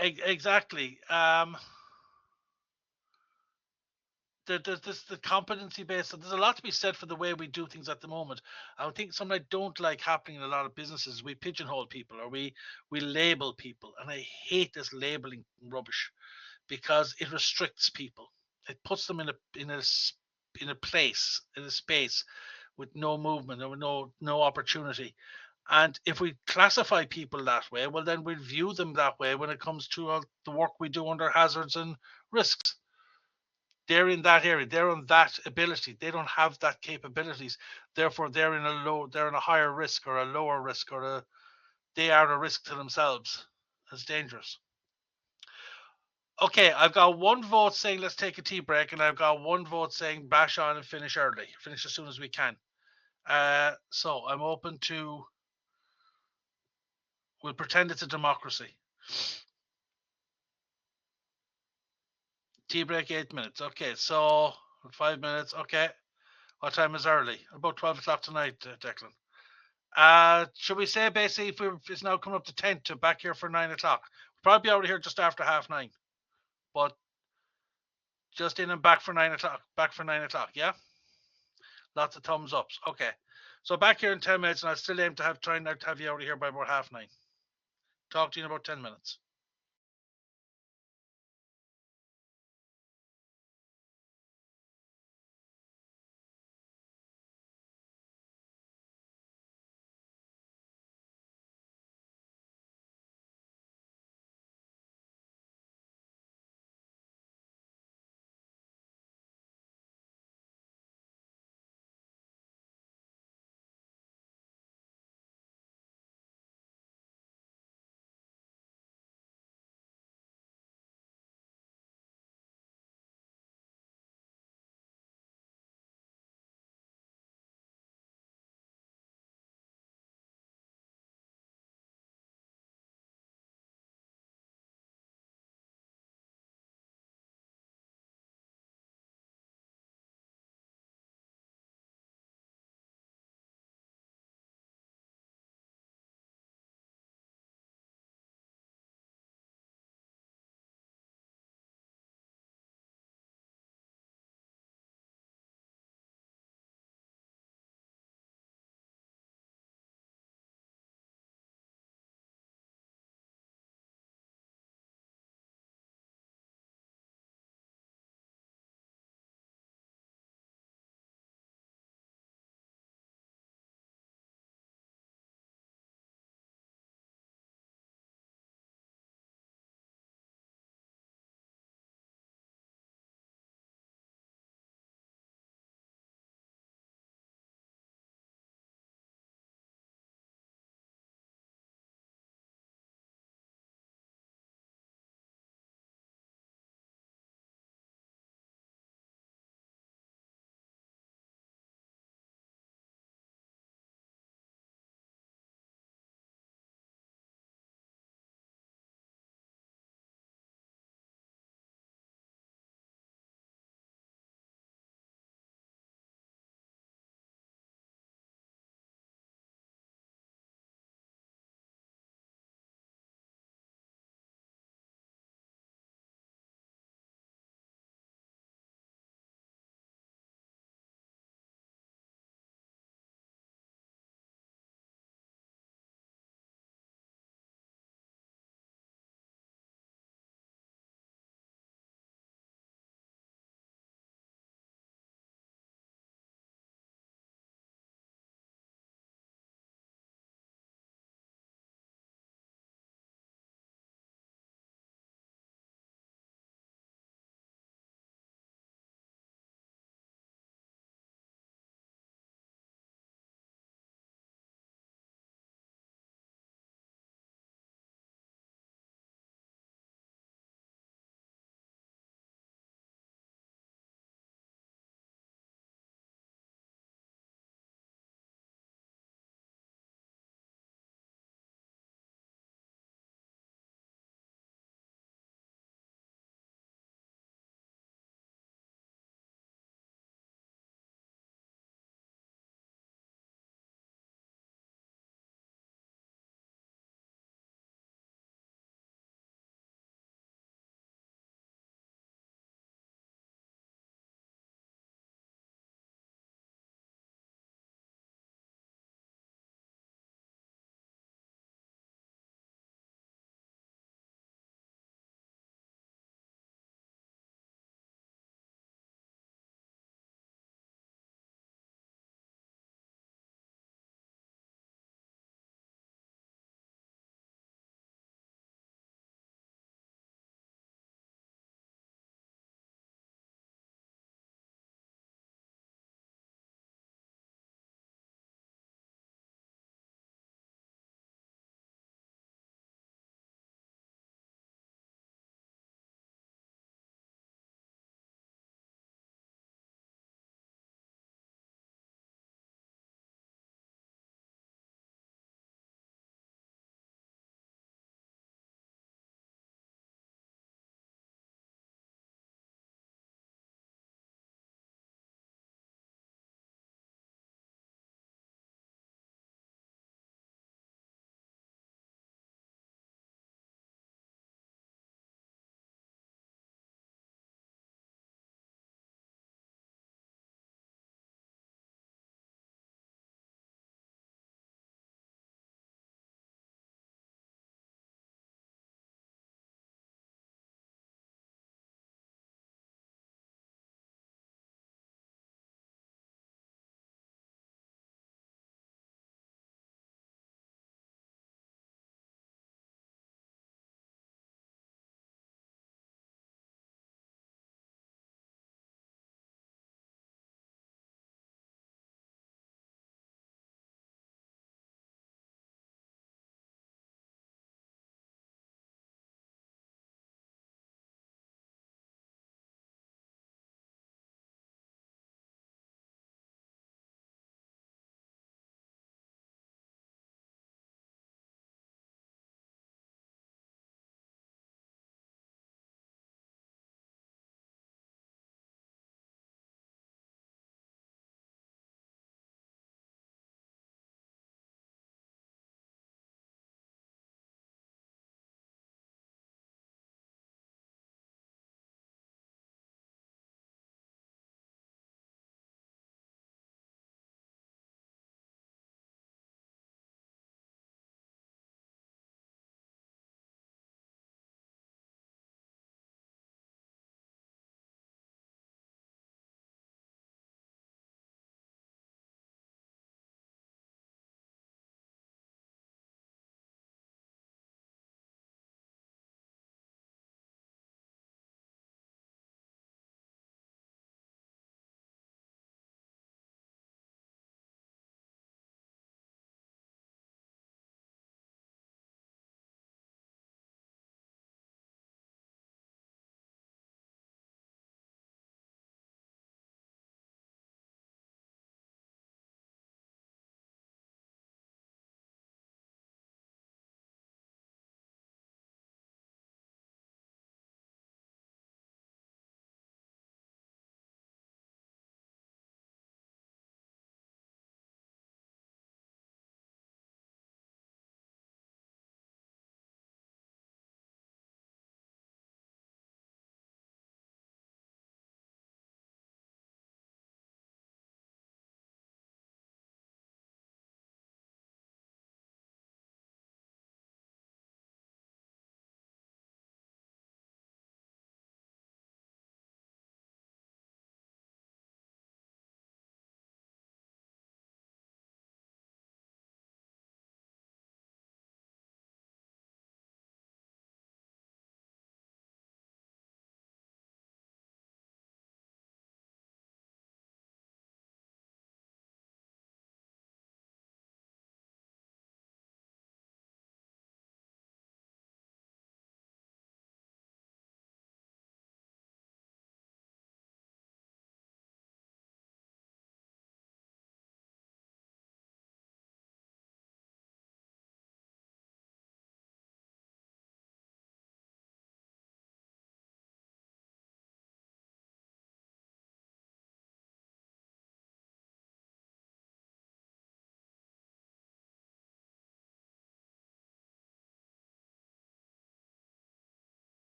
Exactly. There's the competency based. There's a lot to be said for the way we do things at the moment. I think something I don't like happening in a lot of businesses. We pigeonhole people, or we label people, and I hate this labeling rubbish because it restricts people. It puts them in a place, in a space with no movement or no opportunity. And if we classify people that way, well, then we view them that way when it comes to the work we do under hazards and risks. They're in that area. They're on that ability. They don't have that capabilities. Therefore, they're in a higher risk or a lower risk, or they are a risk to themselves as dangerous. Okay, I've got one vote saying let's take a tea break, and I've got one vote saying bash on and finish early, finish as soon as we can. So I'm open to. We'll pretend it's a democracy. Tea break 8 minutes. Okay, so 5 minutes. Okay, what time is early? About 12 o'clock tonight, Declan. Should we say basically if it's now coming up to 10 to back here for 9 o'clock? We'll probably be out of here just after 9:30, but just in and back for 9 o'clock. Back for 9 o'clock. Yeah. Lots of thumbs ups. Okay. So back here in 10 minutes, and I'll still aim to try and have you out of here by about 9:30. Talk to you in about 10 minutes.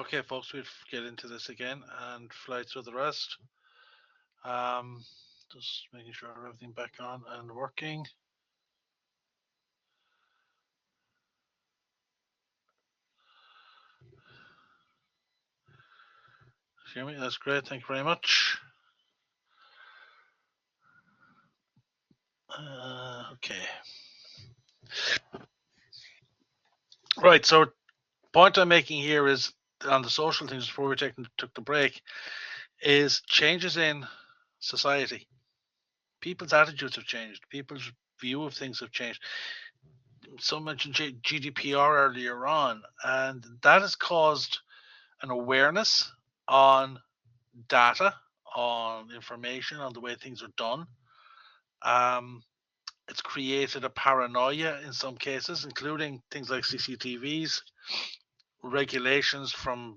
Okay, folks, we'll get into this again and fly through the rest. Just making sure everything back on and working. Hear me? That's great. Thank you very much. Okay. Right. So, point I'm making here is on the social things before we took the break is changes in society. People's attitudes have changed. People's view of things have changed. Someone mentioned GDPR earlier on, and that has caused an awareness on data, on information, on the way things are done. It's created a paranoia in some cases, including things like CCTVs, regulations from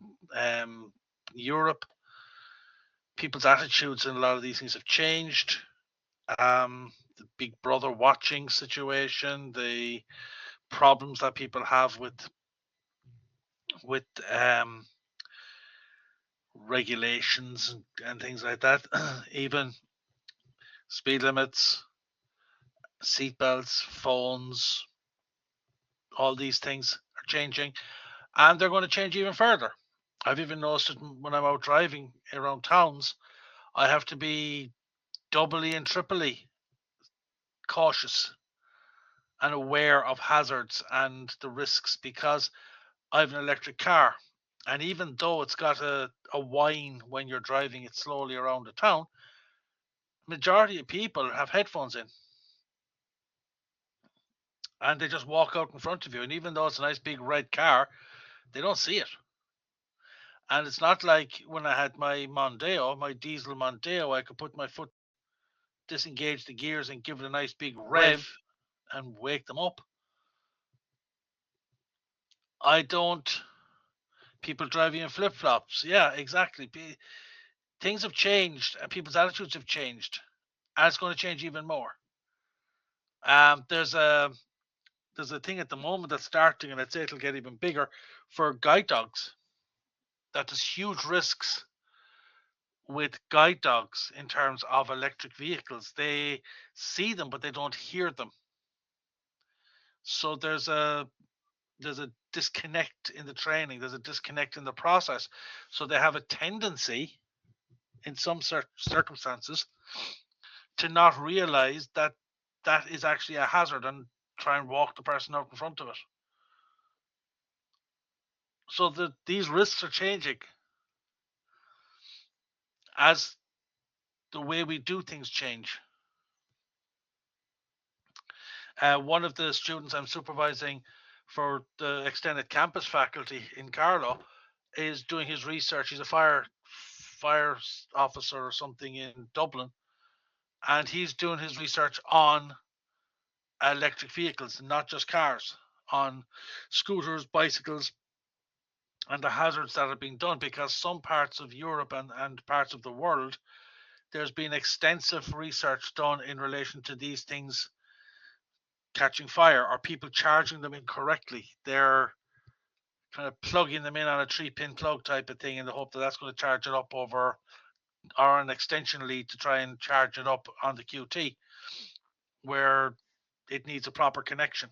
Europe. People's attitudes in a lot of these things have changed. The Big Brother watching situation, the problems that people have with regulations and things like that, even speed limits, seatbelts, phones, all these things are changing, and they're going to change even further. I've even noticed it when I'm out driving around towns. I have to be doubly and triply cautious and aware of hazards and the risks because I have an electric car. And even though it's got a whine when you're driving it slowly around the town, majority of people have headphones in. And they just walk out in front of you. And even though it's a nice big red car, they don't see it. And it's not like when I had my Mondeo, my diesel Mondeo, I could put my foot, disengage the gears and give it a nice big rev and wake them up. I don't. People driving in flip flops. Yeah, exactly. Things have changed and people's attitudes have changed. And it's going to change even more. There's a thing at the moment that's starting, and I'd say it'll get even bigger for guide dogs. That there's huge risks with guide dogs in terms of electric vehicles. They see them, but they don't hear them. So there's a disconnect in the training. There's a disconnect in the process. So they have a tendency, in some circumstances, to not realize that that is actually a hazard and try and walk the person out in front of it. So these risks are changing as the way we do things change. One of the students I'm supervising for the extended campus faculty in Carlow is doing his research. He's a fire officer or something in Dublin, and he's doing his research on electric vehicles, not just cars, on scooters, bicycles, and the hazards that are being done, because some parts of Europe and parts of the world, there's been extensive research done in relation to these things catching fire or people charging them incorrectly. They're kind of plugging them in on a 3-pin plug type of thing in the hope that that's going to charge it up over, or an extension lead to try and charge it up on the QT, where it needs a proper connection.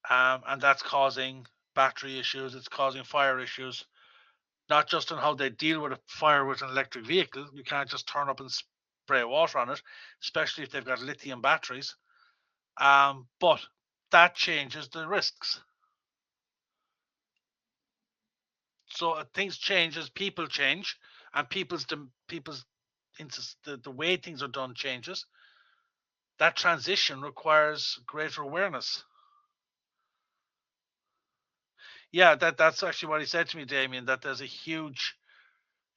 And that's causing battery issues, it's causing fire issues, not just on how they deal with a fire with an electric vehicle. You can't just turn up and spray water on it, especially if they've got lithium batteries. But that changes the risks. So things change as people change, and people's the way things are done changes. That transition requires greater awareness. Yeah, that's actually what he said to me, Damien. That there's a huge,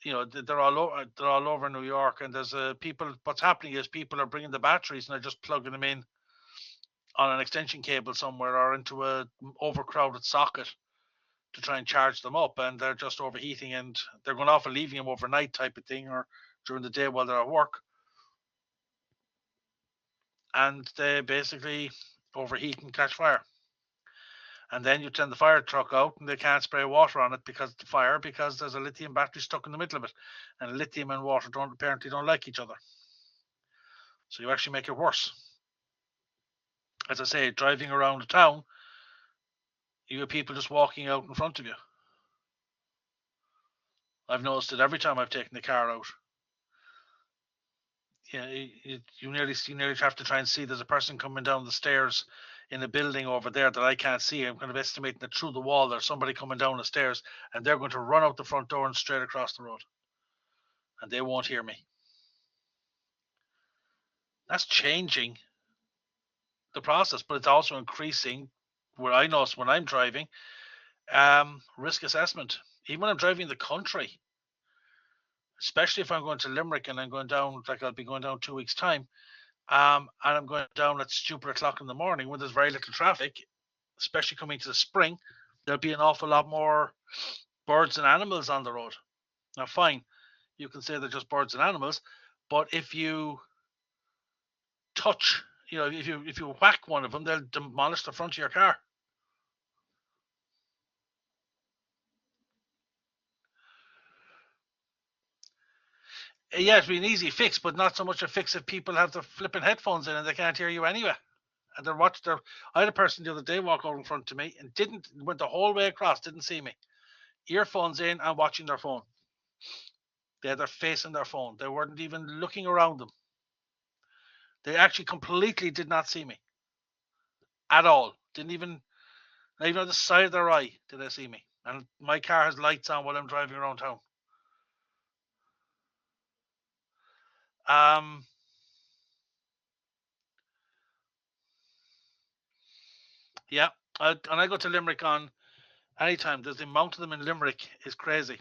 they're all over New York, and there's people. What's happening is people are bringing the batteries and they're just plugging them in on an extension cable somewhere or into a overcrowded socket to try and charge them up, and they're just overheating, and they're going off and leaving them overnight type of thing, or during the day while they're at work, and they basically overheat and catch fire. And then you send the fire truck out and they can't spray water on it because of the fire, because there's a lithium battery stuck in the middle of it. And lithium and water apparently don't like each other. So you actually make it worse. As I say, driving around the town, you have people just walking out in front of you. I've noticed it every time I've taken the car out. Yeah, you nearly have to try and see there's a person coming down the stairs in a building over there that I can't see. I'm kind of estimating that through the wall there's somebody coming down the stairs and they're going to run out the front door and straight across the road. And they won't hear me. That's changing the process, but it's also increasing where I notice when I'm driving, risk assessment. Even when I'm driving the country, especially if I'm going to Limerick and I'm going down, like I'll be going down 2 weeks' time, and I'm going down at stupid o'clock in the morning when there's very little traffic, especially coming to the spring, there'll be an awful lot more birds and animals on the road. Now, fine, you can say they're just birds and animals, but if you touch, if you whack one of them, they'll demolish the front of your car. Yeah, it'd be an easy fix, but not so much a fix if people have their flipping headphones in and they can't hear you anyway. And they're watching their. I had a person the other day walk over in front of me and went the whole way across, didn't see me. Earphones in and watching their phone. They had their face in their phone. They weren't even looking around them. They actually completely did not see me at all. Not even on the side of their eye did they see me. And my car has lights on while I'm driving around town. Yeah, and I go to Limerick on anytime. There's the amount of them in Limerick is crazy.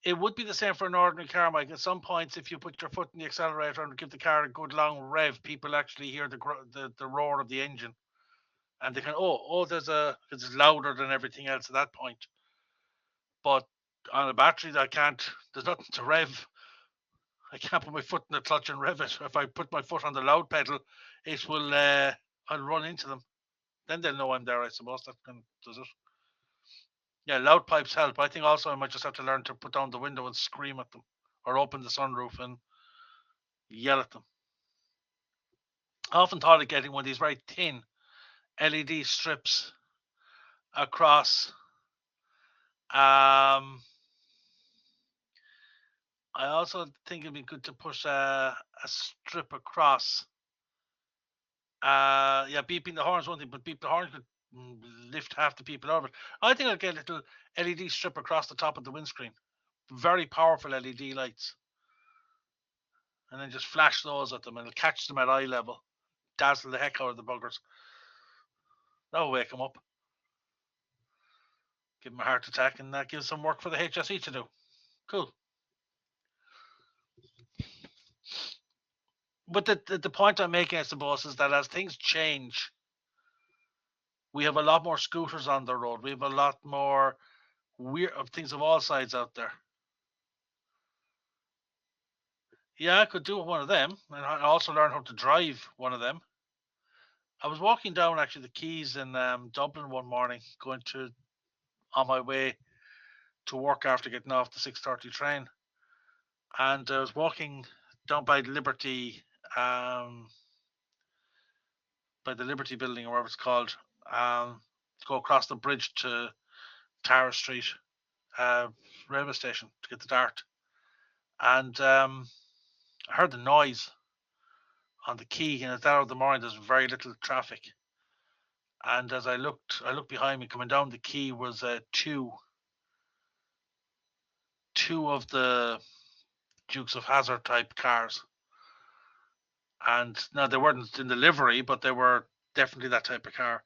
It would be the same for an ordinary car, Mike. At some points, if you put your foot in the accelerator and give the car a good long rev, people actually hear the roar of the engine, and they can it's louder than everything else at that point. But on a battery, there's nothing to rev. I can't put my foot in the clutch and rev it. If I put my foot on the loud pedal, it will. I'll run into them. Then they'll know I'm there. I suppose that does it. Yeah, loud pipes help. I think also I might just have to learn to put down the window and scream at them, or open the sunroof and yell at them. I often thought of getting one of these very thin LED strips across. I also think it'd be good to push a strip across. Beeping the horns one thing, but beep the horns could lift half the people over. I think I'll get a little LED strip across the top of the windscreen. Very powerful LED lights. And then just flash those at them and it'll catch them at eye level. Dazzle the heck out of the buggers. That'll wake them up. Give them a heart attack, and that gives some work for the HSE to do. Cool. But the point I'm making, I suppose, is that as things change, we have a lot more scooters on the road. We have a lot more weird things of all sides out there. Yeah, I could do one of them, and I also learn how to drive one of them. I was walking down actually the quays in Dublin one morning, on my way to work after getting off the 6:30 train, and I was walking down by Liberty, by the Liberty Building or whatever it's called, to go across the bridge to Tara Street railway station to get the Dart, and I heard the noise on the quay, and at that hour of the morning there's very little traffic. And as I looked behind me coming down the quay was two of the Dukes of Hazzard type cars. And now they weren't in the livery, but they were definitely that type of car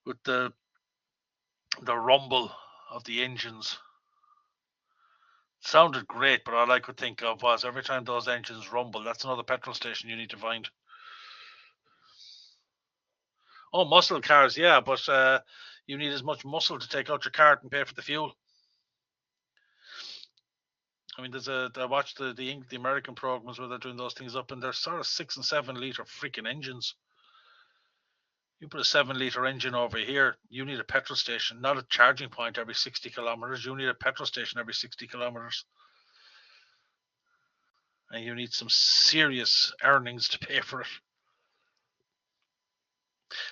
with the rumble of the engines. Sounded great, but all I could think of was every time those engines rumble, that's another petrol station you need to find. Oh, muscle cars, yeah, but you need as much muscle to take out your cart and pay for the fuel. I mean, I watched the American programs where they're doing those things up, and they're sort of 6 and 7 liter freaking engines. You put a 7-litre engine over here, you need a petrol station, not a charging point every 60 kilometers. You need a petrol station every 60 kilometers. And you need some serious earnings to pay for it.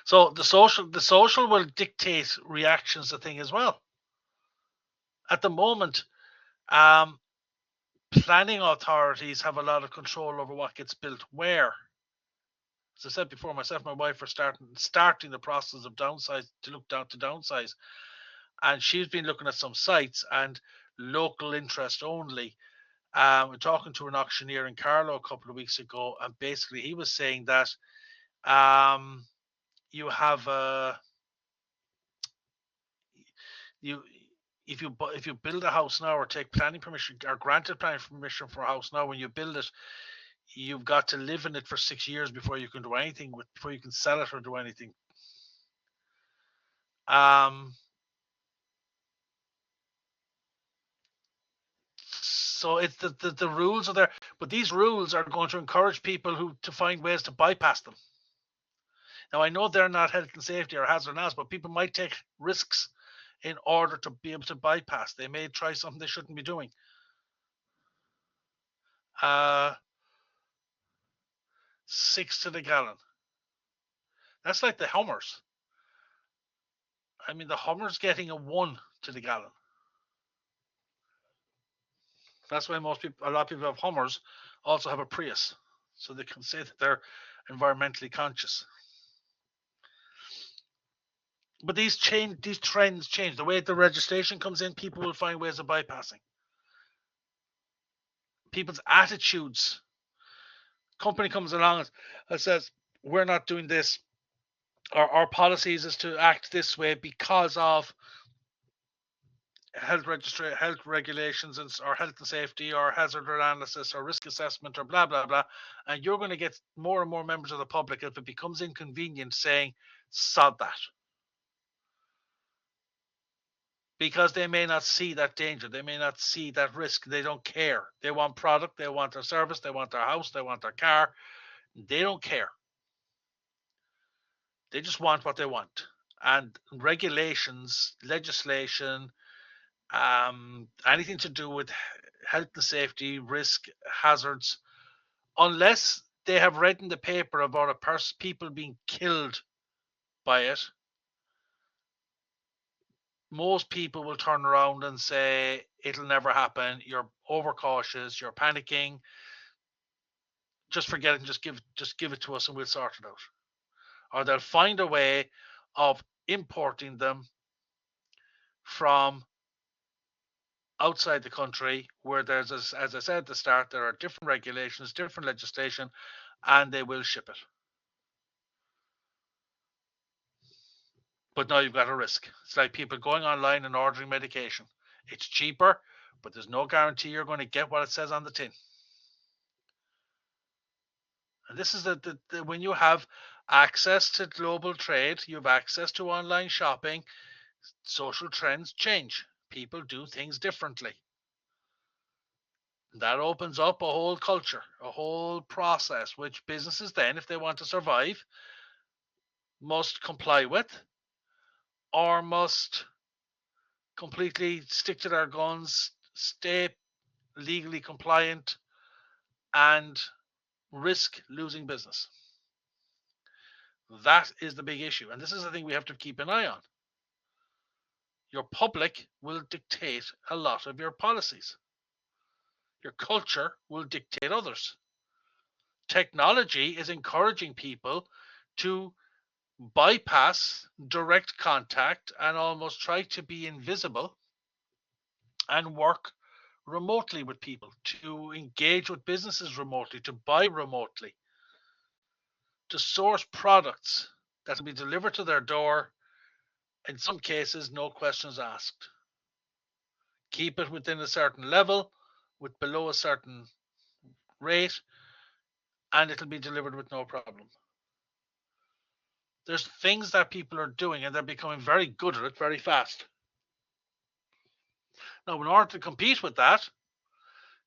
So the social will dictate reactions to thing as well. At the moment, planning authorities have a lot of control over what gets built where. As I said before, myself and my wife are starting the process of downsize, and she's been looking at some sites and local interest only. We're talking to an auctioneer in Carlow a couple of weeks ago, and basically he was saying that you have if you build a house now or take planning permission or granted planning permission for a house now, when you build it, you've got to live in it for 6 years before you can do anything before you can sell it or do anything. So it's the rules are there, but these rules are going to encourage people to find ways to bypass them. Now I know they're not health and safety or hazardous, but people might take risks in order to be able to bypass. They may try something they shouldn't be doing. 6 to the gallon. That's like the Hummers. I mean, the Hummer's getting a 1 to the gallon. That's why a lot of people have Hummers also have a Prius, so they can say that they're environmentally conscious. But these trends change. The way the registration comes in, people will find ways of bypassing. People's attitudes. Company comes along and says, we're not doing this. Our policies is to act this way because of health regulations or health and safety or hazard analysis or risk assessment or blah, blah, blah. And you're going to get more and more members of the public, if it becomes inconvenient, saying, sod that. Because they may not see that danger. They may not see that risk. They don't care. They want product. They want their service. They want their house. They want their car. They don't care. They just want what they want. And regulations, legislation, anything to do with health and safety, risk, hazards, unless they have read in the paper about people being killed by it, most people will turn around and say it'll never happen. You're overcautious. You're panicking. Just forget it and just give it to us and we'll sort it out. Or they'll find a way of importing them from outside the country, where there's, as I said at the start, there are different regulations, different legislation, and they will ship it. But now you've got a risk. It's like people going online and ordering medication. It's cheaper, but there's no guarantee you're going to get what it says on the tin. And this is when you have access to global trade, you have access to online shopping, social trends change. People do things differently. That opens up a whole culture, a whole process, which businesses then, if they want to survive, must comply with, or must completely stick to their guns, stay legally compliant, and risk losing business. That is the big issue. And this is the thing we have to keep an eye on. Your public will dictate a lot of your policies. Your culture will dictate others. Technology is encouraging people to bypass direct contact and almost try to be invisible and work remotely with people, to engage with businesses remotely, to buy remotely, to source products that will be delivered to their door, in some cases, no questions asked. Keep it within a certain level, with below a certain rate, and it'll be delivered with no problem. There's things that people are doing, and they're becoming very good at it very fast. Now, in order to compete with that,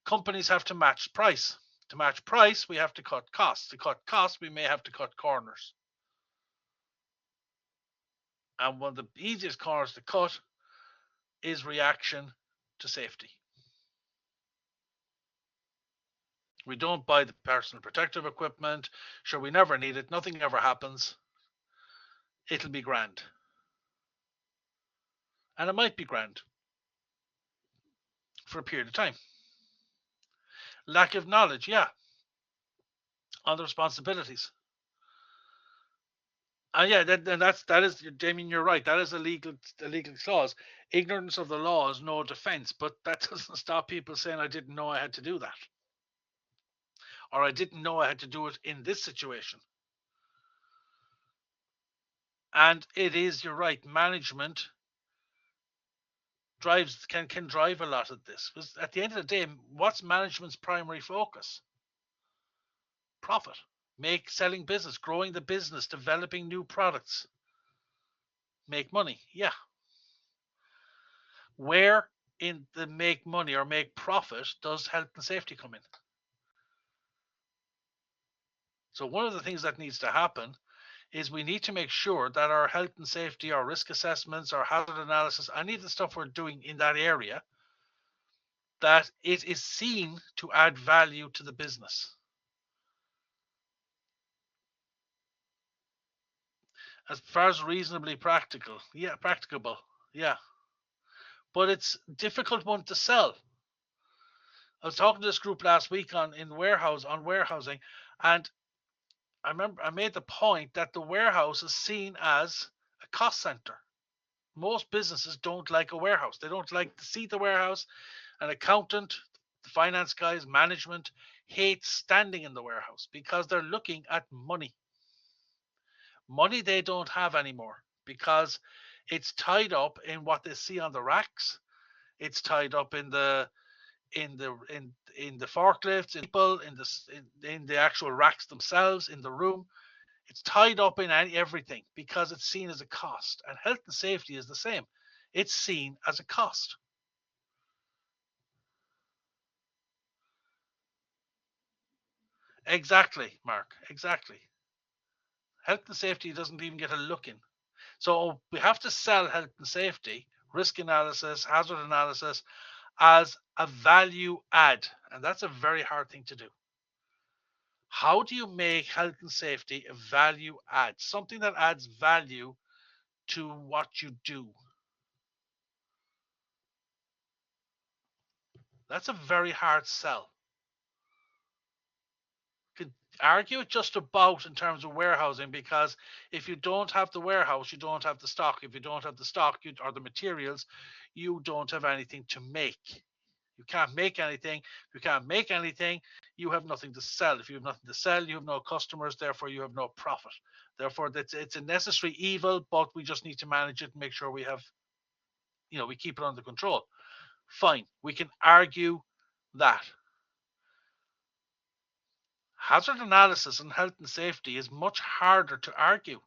companies have to match price. To match price, we have to cut costs. To cut costs, we may have to cut corners. And one of the easiest corners to cut is reaction to safety. We don't buy the personal protective equipment. Sure, we never need it. Nothing ever happens. It'll be grand. And it might be grand for a period of time. Lack of knowledge, yeah, on the responsibilities. And yeah, that is, Damien, you're right. That is a legal clause. Ignorance of the law is no defense, but that doesn't stop people saying, I didn't know I had to do that. Or I didn't know I had to do it in this situation. And it is, you're right, management can drive a lot of this. Because at the end of the day, what's management's primary focus? Profit. Selling business, growing the business, developing new products. Make money. Yeah. Where in the make money or make profit does health and safety come in? So one of the things that needs to happen is we need to make sure that our health and safety, our risk assessments, our hazard analysis, any of the stuff we're doing in that area, that it is seen to add value to the business. As far as reasonably practicable, yeah. But it's a difficult one to sell. I was talking to this group last week on warehousing, and I remember I made the point that the warehouse is seen as a cost center. Most businesses don't like a warehouse. They don't like to see the warehouse. An accountant, the finance guys, management hate standing in the warehouse because they're looking at money. Money they don't have anymore because it's tied up in what they see on the racks. It's tied up in the forklifts, in people, in the actual racks themselves, in the room. It's tied up in everything because it's seen as a cost. And health and safety is the same. It's seen as a cost. Exactly, Mark. Exactly. Health and safety doesn't even get a look in. So we have to sell health and safety, risk analysis, hazard analysis as a value add. And that's a very hard thing to do. How do you make health and safety a value add? Something that adds value to what you do. That's a very hard sell. You could argue it just about in terms of warehousing, because if you don't have the warehouse, you don't have the stock. If you don't have the stock or the materials, you don't have anything to make. You can't make anything. If you can't make anything, you have nothing to sell. If you have nothing to sell, you have no customers. Therefore, you have no profit. Therefore, it's a necessary evil, but we just need to manage it and make sure we have, we keep it under control. Fine, we can argue that. Hazard analysis and health and safety is much harder to argue.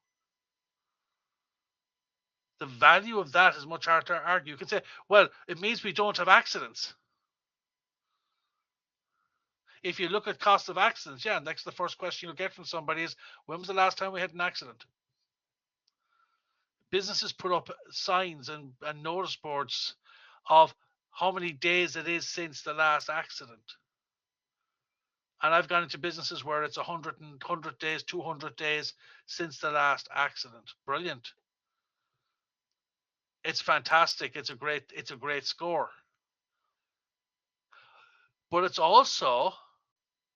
The value of that is much harder to argue. You can say, well, it means we don't have accidents. If you look at cost of accidents, yeah, next the first question you'll get from somebody is, when was the last time we had an accident? Businesses put up signs and notice boards of how many days it is since the last accident. And I've gone into businesses where it's 100 days, 200 days since the last accident. Brilliant. It's fantastic. It's a great score. But it's also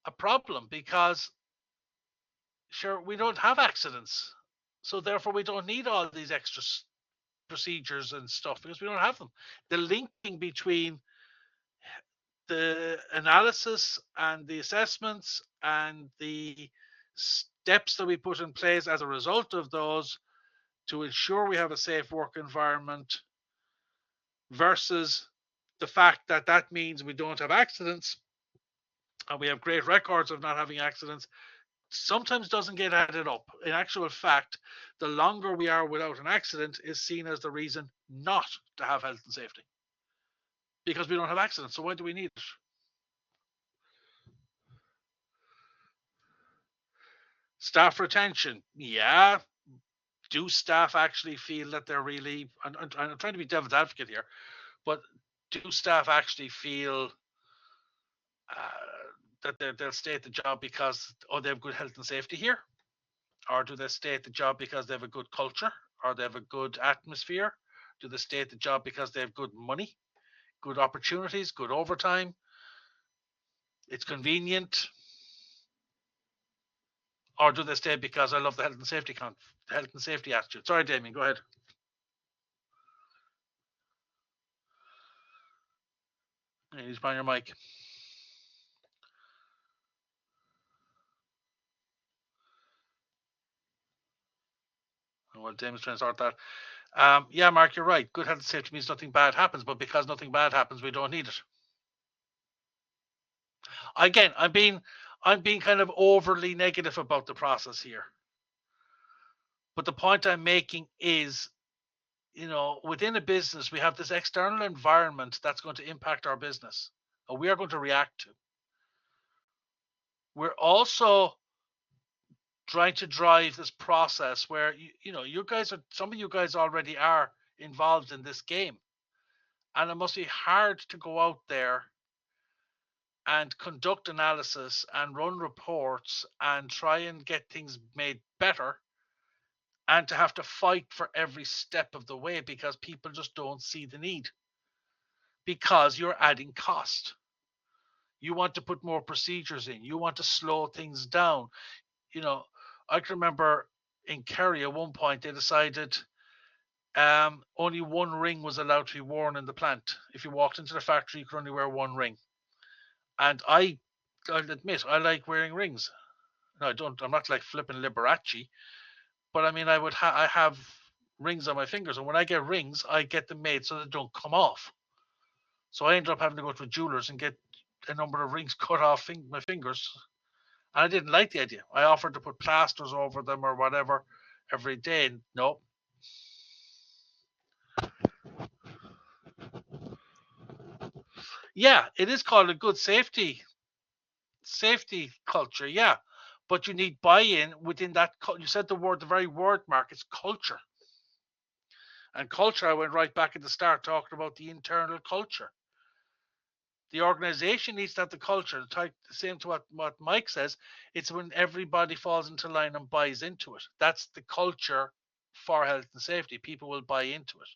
a problem because, sure, we don't have accidents. So therefore we don't need all these extra procedures and stuff because we don't have them. The linking between the analysis and the assessments and the steps that we put in place as a result of those to ensure we have a safe work environment versus the fact that that means we don't have accidents and we have great records of not having accidents, sometimes doesn't get added up. In actual fact, the longer we are without an accident is seen as the reason not to have health and safety because we don't have accidents. So why do we need it? Staff retention, yeah, do staff actually feel that they're really, and I'm trying to be devil's advocate here, but do staff actually feel that they'll stay at the job because, they have good health and safety here? Or do they stay at the job because they have a good culture, or they have a good atmosphere? Do they stay at the job because they have good money, good opportunities, good overtime? It's convenient. Or do they stay because I love the health and safety attitude? Sorry, Damien, go ahead. He's behind your mic. Well, Damien's trying to sort that. Yeah, Mark, you're right. Good health and safety means nothing bad happens, but because nothing bad happens, we don't need it. Again, I'm being kind of overly negative about the process here. But the point I'm making is, within a business, we have this external environment that's going to impact our business, or we are going to react to. We're also trying to drive this process where some of you guys already are involved in this game, and it must be hard to go out there and conduct analysis and run reports and try and get things made better, and to have to fight for every step of the way because people just don't see the need, because you're adding cost. You want to put more procedures in, you want to slow things down. I can remember in Kerry at one point they decided only one ring was allowed to be worn in the plant. If you walked into the factory, you could only wear one ring. And I'll admit, I like wearing rings. No, I don't. I'm not like flipping Liberace, but I mean, I have rings on my fingers, and when I get rings, I get them made so they don't come off. So I ended up having to go to a jeweler's and get a number of rings cut off my fingers, and I didn't like the idea. I offered to put plasters over them or whatever every day. No. Yeah, it is called a good safety culture. Yeah, but you need buy-in within that. You said the very word, Mark. It's culture. And culture, I went right back at the start talking about the internal culture. The organization needs to have the culture. The same to what Mike says. It's when everybody falls into line and buys into it. That's the culture for health and safety. People will buy into it.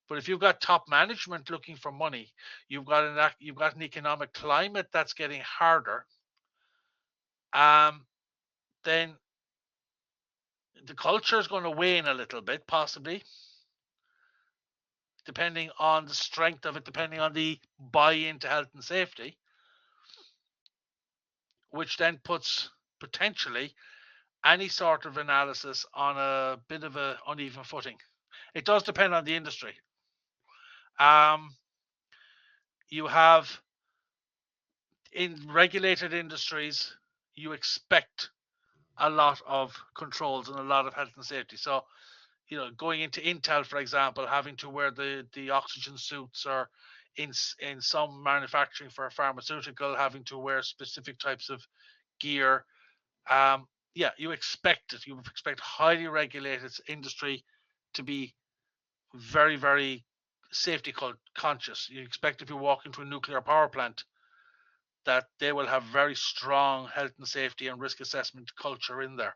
But if you've got top management looking for money, you've got an economic climate that's getting harder, then the culture is going to wane a little bit, possibly, depending on the strength of it, depending on the buy-in to health and safety, which then puts potentially any sort of analysis on a bit of an uneven footing. It does depend on the industry. You have, in regulated industries, you expect a lot of controls and a lot of health and safety. So, going into Intel, for example, having to wear the oxygen suits, or in some manufacturing for a pharmaceutical, having to wear specific types of gear. You expect it. You expect highly regulated industry to be very, very safety conscious. You expect if you walk into a nuclear power plant that they will have very strong health and safety and risk assessment culture in there.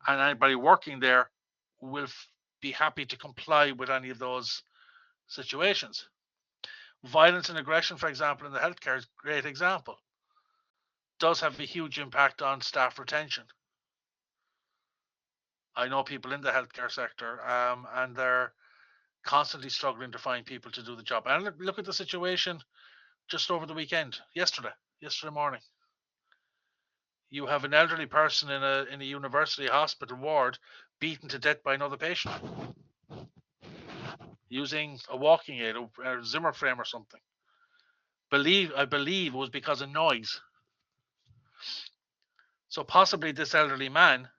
And anybody working there will be happy to comply with any of those situations. Violence and aggression, for example, in the healthcare is a great example. Does have a huge impact on staff retention. I know people in the healthcare sector, and they're constantly struggling to find people to do the job. And look at the situation just over the weekend, yesterday morning. You have an elderly person in a university hospital ward beaten to death by another patient using a walking aid, a Zimmer frame or something. I believe it was because of noise. So possibly this elderly man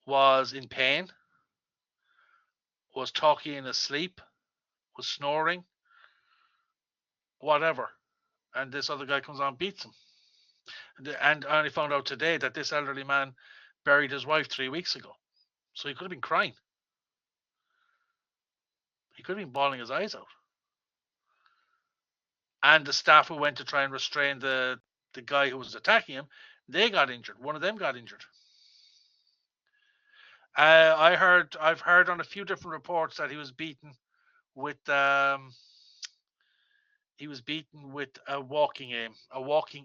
was in pain, was talking in his sleep, was snoring, whatever. And this other guy comes on and beats him. And I only found out today that this elderly man buried his wife 3 weeks ago. So he could have been crying. He could have been bawling his eyes out. And the staff who went to try and restrain the guy who was attacking him, they got injured. One of them got injured. I've heard on a few different reports that he was beaten with a walking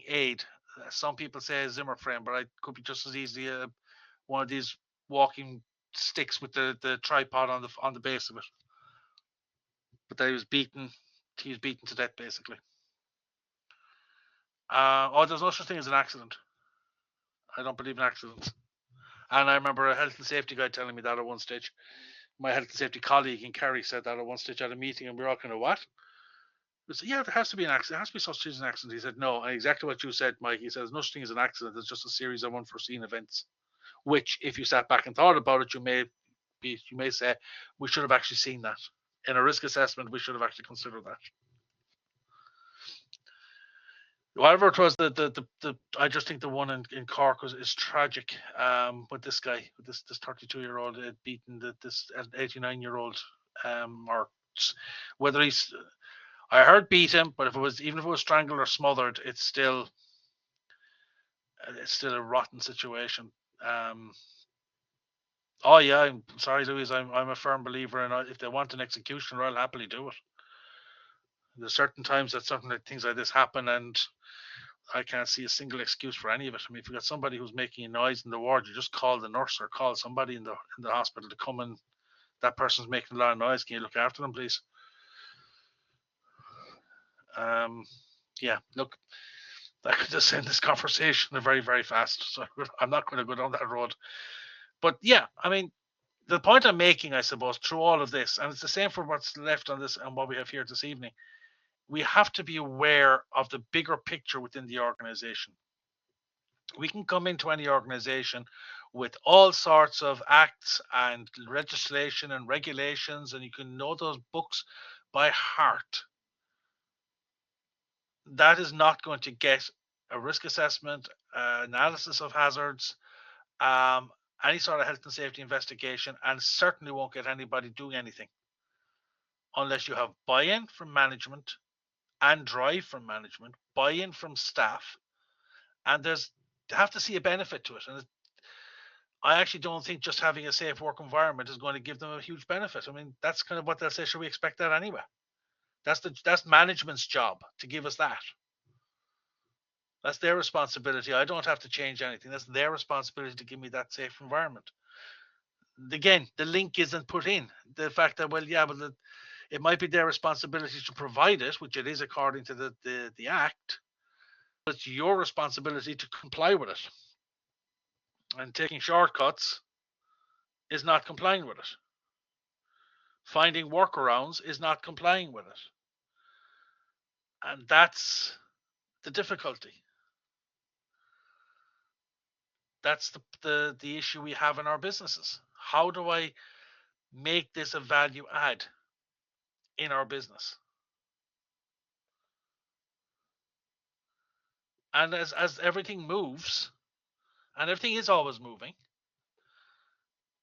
aid. Some people say a Zimmer frame, but it could be just as easily one of these walking sticks with the tripod on the base of it. But that he was beaten to death, basically. There's no such thing as an accident. I don't believe in accidents. And I remember a health and safety guy telling me that at one stage. My health and safety colleague in Kerry said that at one stage at a meeting, and we were all kind of, what? We said, yeah, there has to be an accident. There has to be such thing as an accident. He said, no. And exactly what you said, Mike. He says, no such thing as an accident. It's just a series of unforeseen events, which, if you sat back and thought about it, you may say, we should have actually seen that. In a risk assessment, we should have actually considered that. Whatever it was, I just think the one in Cork is tragic. With this guy, with this 32-year-old beaten this 89-year-old, or whether he's, I heard beat him, but even if it was strangled or smothered, it's still a rotten situation. Oh yeah, I'm sorry, Louise. I'm a firm believer in if they want an executioner, I'll happily do it. There's certain times that things like this happen, and I can't see a single excuse for any of it. I mean, if you've got somebody who's making a noise in the ward, you just call the nurse or call somebody in the hospital to come and that person's making a lot of noise. Can you look after them, please? Yeah, look, that could just end this conversation very, very fast. So I'm not going to go down that road. But yeah, I mean, the point I'm making, I suppose, through all of this, and it's the same for what's left on this and what we have here this evening, we have to be aware of the bigger picture within the organization. We can come into any organization with all sorts of acts and legislation and regulations, and you can know those books by heart. That is not going to get a risk assessment, analysis of hazards, any sort of health and safety investigation, and certainly won't get anybody doing anything unless you have buy-in from management and drive from management, buy-in from staff, and they have to see a benefit to it. And I actually don't think just having a safe work environment is going to give them a huge benefit. I mean, that's kind of what they'll say. Should we expect that anyway? That's management's job to give us that. That's their responsibility. I don't have to change anything. That's their responsibility to give me that safe environment. Again, the link isn't put in. The fact that, well, yeah, but it might be their responsibility to provide it, which it is according to the Act, but it's your responsibility to comply with it. And taking shortcuts is not complying with it. Finding workarounds is not complying with it. And that's the difficulty. That's the issue we have in our businesses. How do I make this a value add in our business? And as everything moves, and everything is always moving.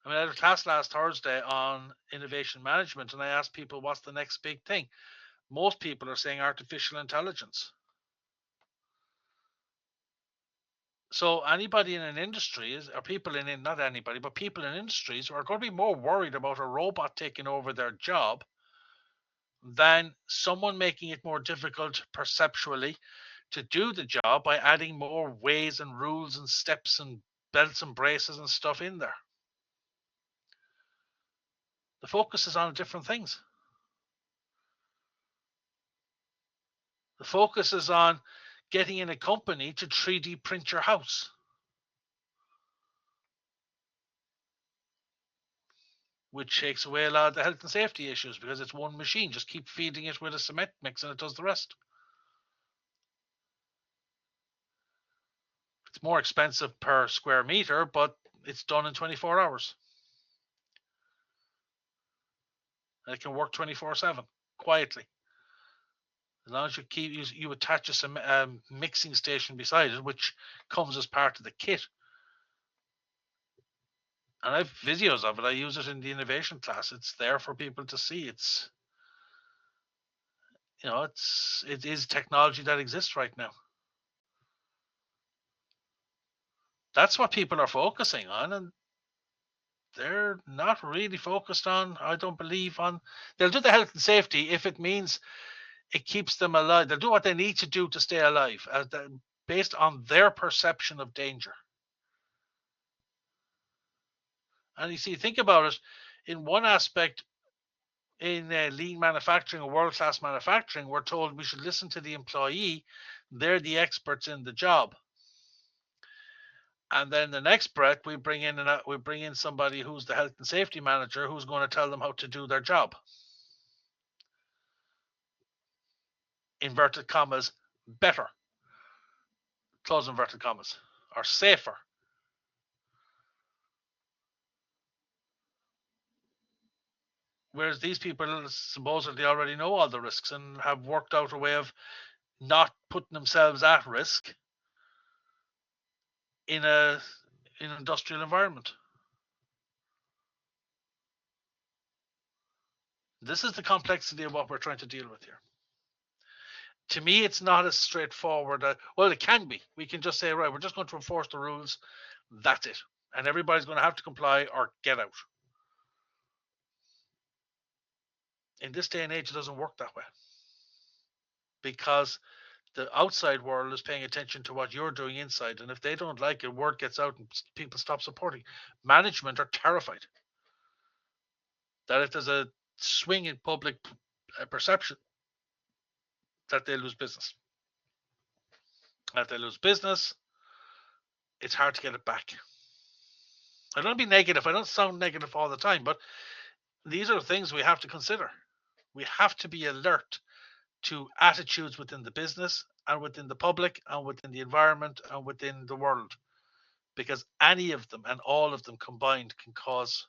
I mean, I had a class last Thursday on innovation management, and I asked people, what's the next big thing? Most people are saying artificial intelligence. So anybody in an industry or people not anybody, but people in industries are going to be more worried about a robot taking over their job than someone making it more difficult perceptually to do the job by adding more ways and rules and steps and belts and braces and stuff in there. The focus is on different things. The focus is on getting in a company to 3D print your house, which takes away a lot of the health and safety issues because it's one machine. Just keep feeding it with a cement mix and it does the rest. It's more expensive per square meter, but it's done in 24 hours. And it can work 24/7 quietly. As long as you attach a mixing station beside it, which comes as part of the kit. And I have videos of it. I use it in the innovation class. It's there for people to see. It's, it is technology that exists right now. That's what people are focusing on, and they're not really focused on, I don't believe, on. They'll do the health and safety if it means it keeps them alive. They'll do what they need to do to stay alive, based on their perception of danger. And you see, think about it. In one aspect, in lean manufacturing or world-class manufacturing, we're told we should listen to the employee. They're the experts in the job. And then the next breath, we bring in somebody who's the health and safety manager, who's going to tell them how to do their job. Inverted commas, better. Close inverted commas, or safer. Whereas these people supposedly already know all the risks and have worked out a way of not putting themselves at risk in an industrial environment. This is the complexity of what we're trying to deal with here. To me, it's not as straightforward. Well, it can be. We can just say, right, we're just going to enforce the rules. That's it. And everybody's going to have to comply or get out. In this day and age, it doesn't work that way. Because the outside world is paying attention to what you're doing inside. And if they don't like it, word gets out and people stop supporting. Management are terrified that if there's a swing in public perception, that they lose business. If they lose business, it's hard to get it back. I don't be negative. I don't sound negative all the time, but these are things we have to consider. We have to be alert to attitudes within the business and within the public and within the environment and within the world, because any of them and all of them combined can cause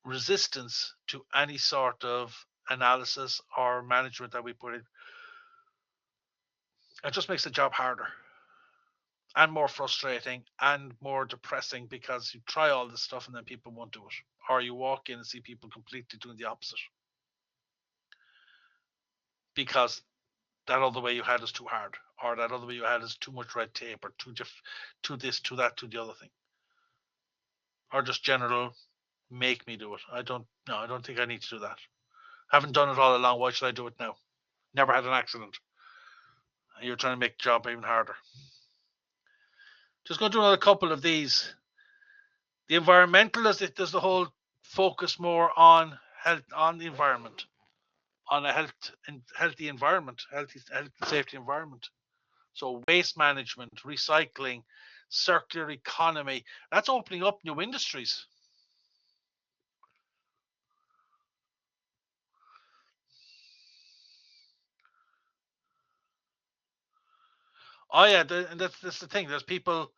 resistance to any sort of analysis or management that we put in. It just makes the job harder and more frustrating and more depressing, because you try all this stuff and then people won't do it, or you walk in and see people completely doing the opposite because that other way you had is too hard, or that other way you had is too much red tape, or too this, too that, to the other thing, or just general make me do it. I don't think I need to do that. Haven't done it all along. Why should I do it now? Never had an accident. You're trying to make the job even harder. Just going to do another couple of these. The environmentalist, there's the whole focus more on health, on the environment, on a healthy environment, healthy safety environment. So waste management, recycling, circular economy, that's opening up new industries. Oh yeah, that's the thing. There's people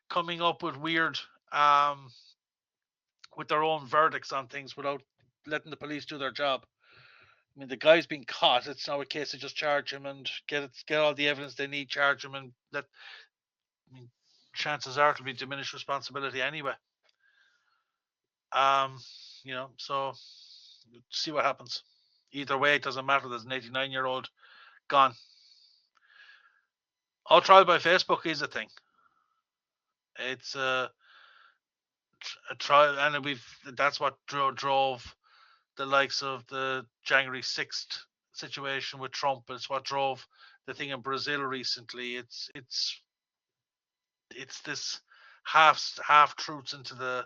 coming up with weird, with their own verdicts on things without letting the police do their job. I mean, the guy's been caught. It's now a case of just charge him and get all the evidence they need, charge him, and that. I mean, chances are it'll be diminished responsibility anyway. So see what happens. Either way, it doesn't matter. There's an 89-year-old gone. All trial by Facebook is a thing. It's a trial, and that's what drove the likes of the January 6th situation with Trump. It's what drove the thing in Brazil recently. It's this half truths into the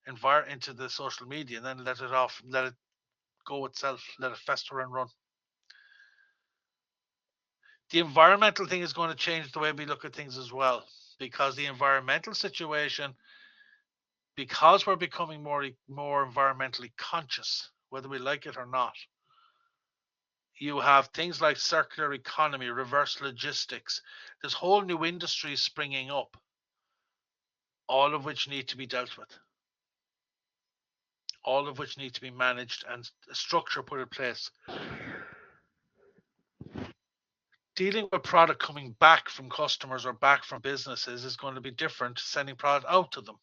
into the social media, and then let it go itself, let it fester and run. The environmental thing is going to change the way we look at things as well, because the environmental situation, because we're becoming more environmentally conscious, whether we like it or not. You have things like circular economy, reverse logistics. There's whole new industries springing up, all of which need to be dealt with, all of which need to be managed and a structure put in place. Dealing with product coming back from customers or back from businesses is going to be different to sending product out to them.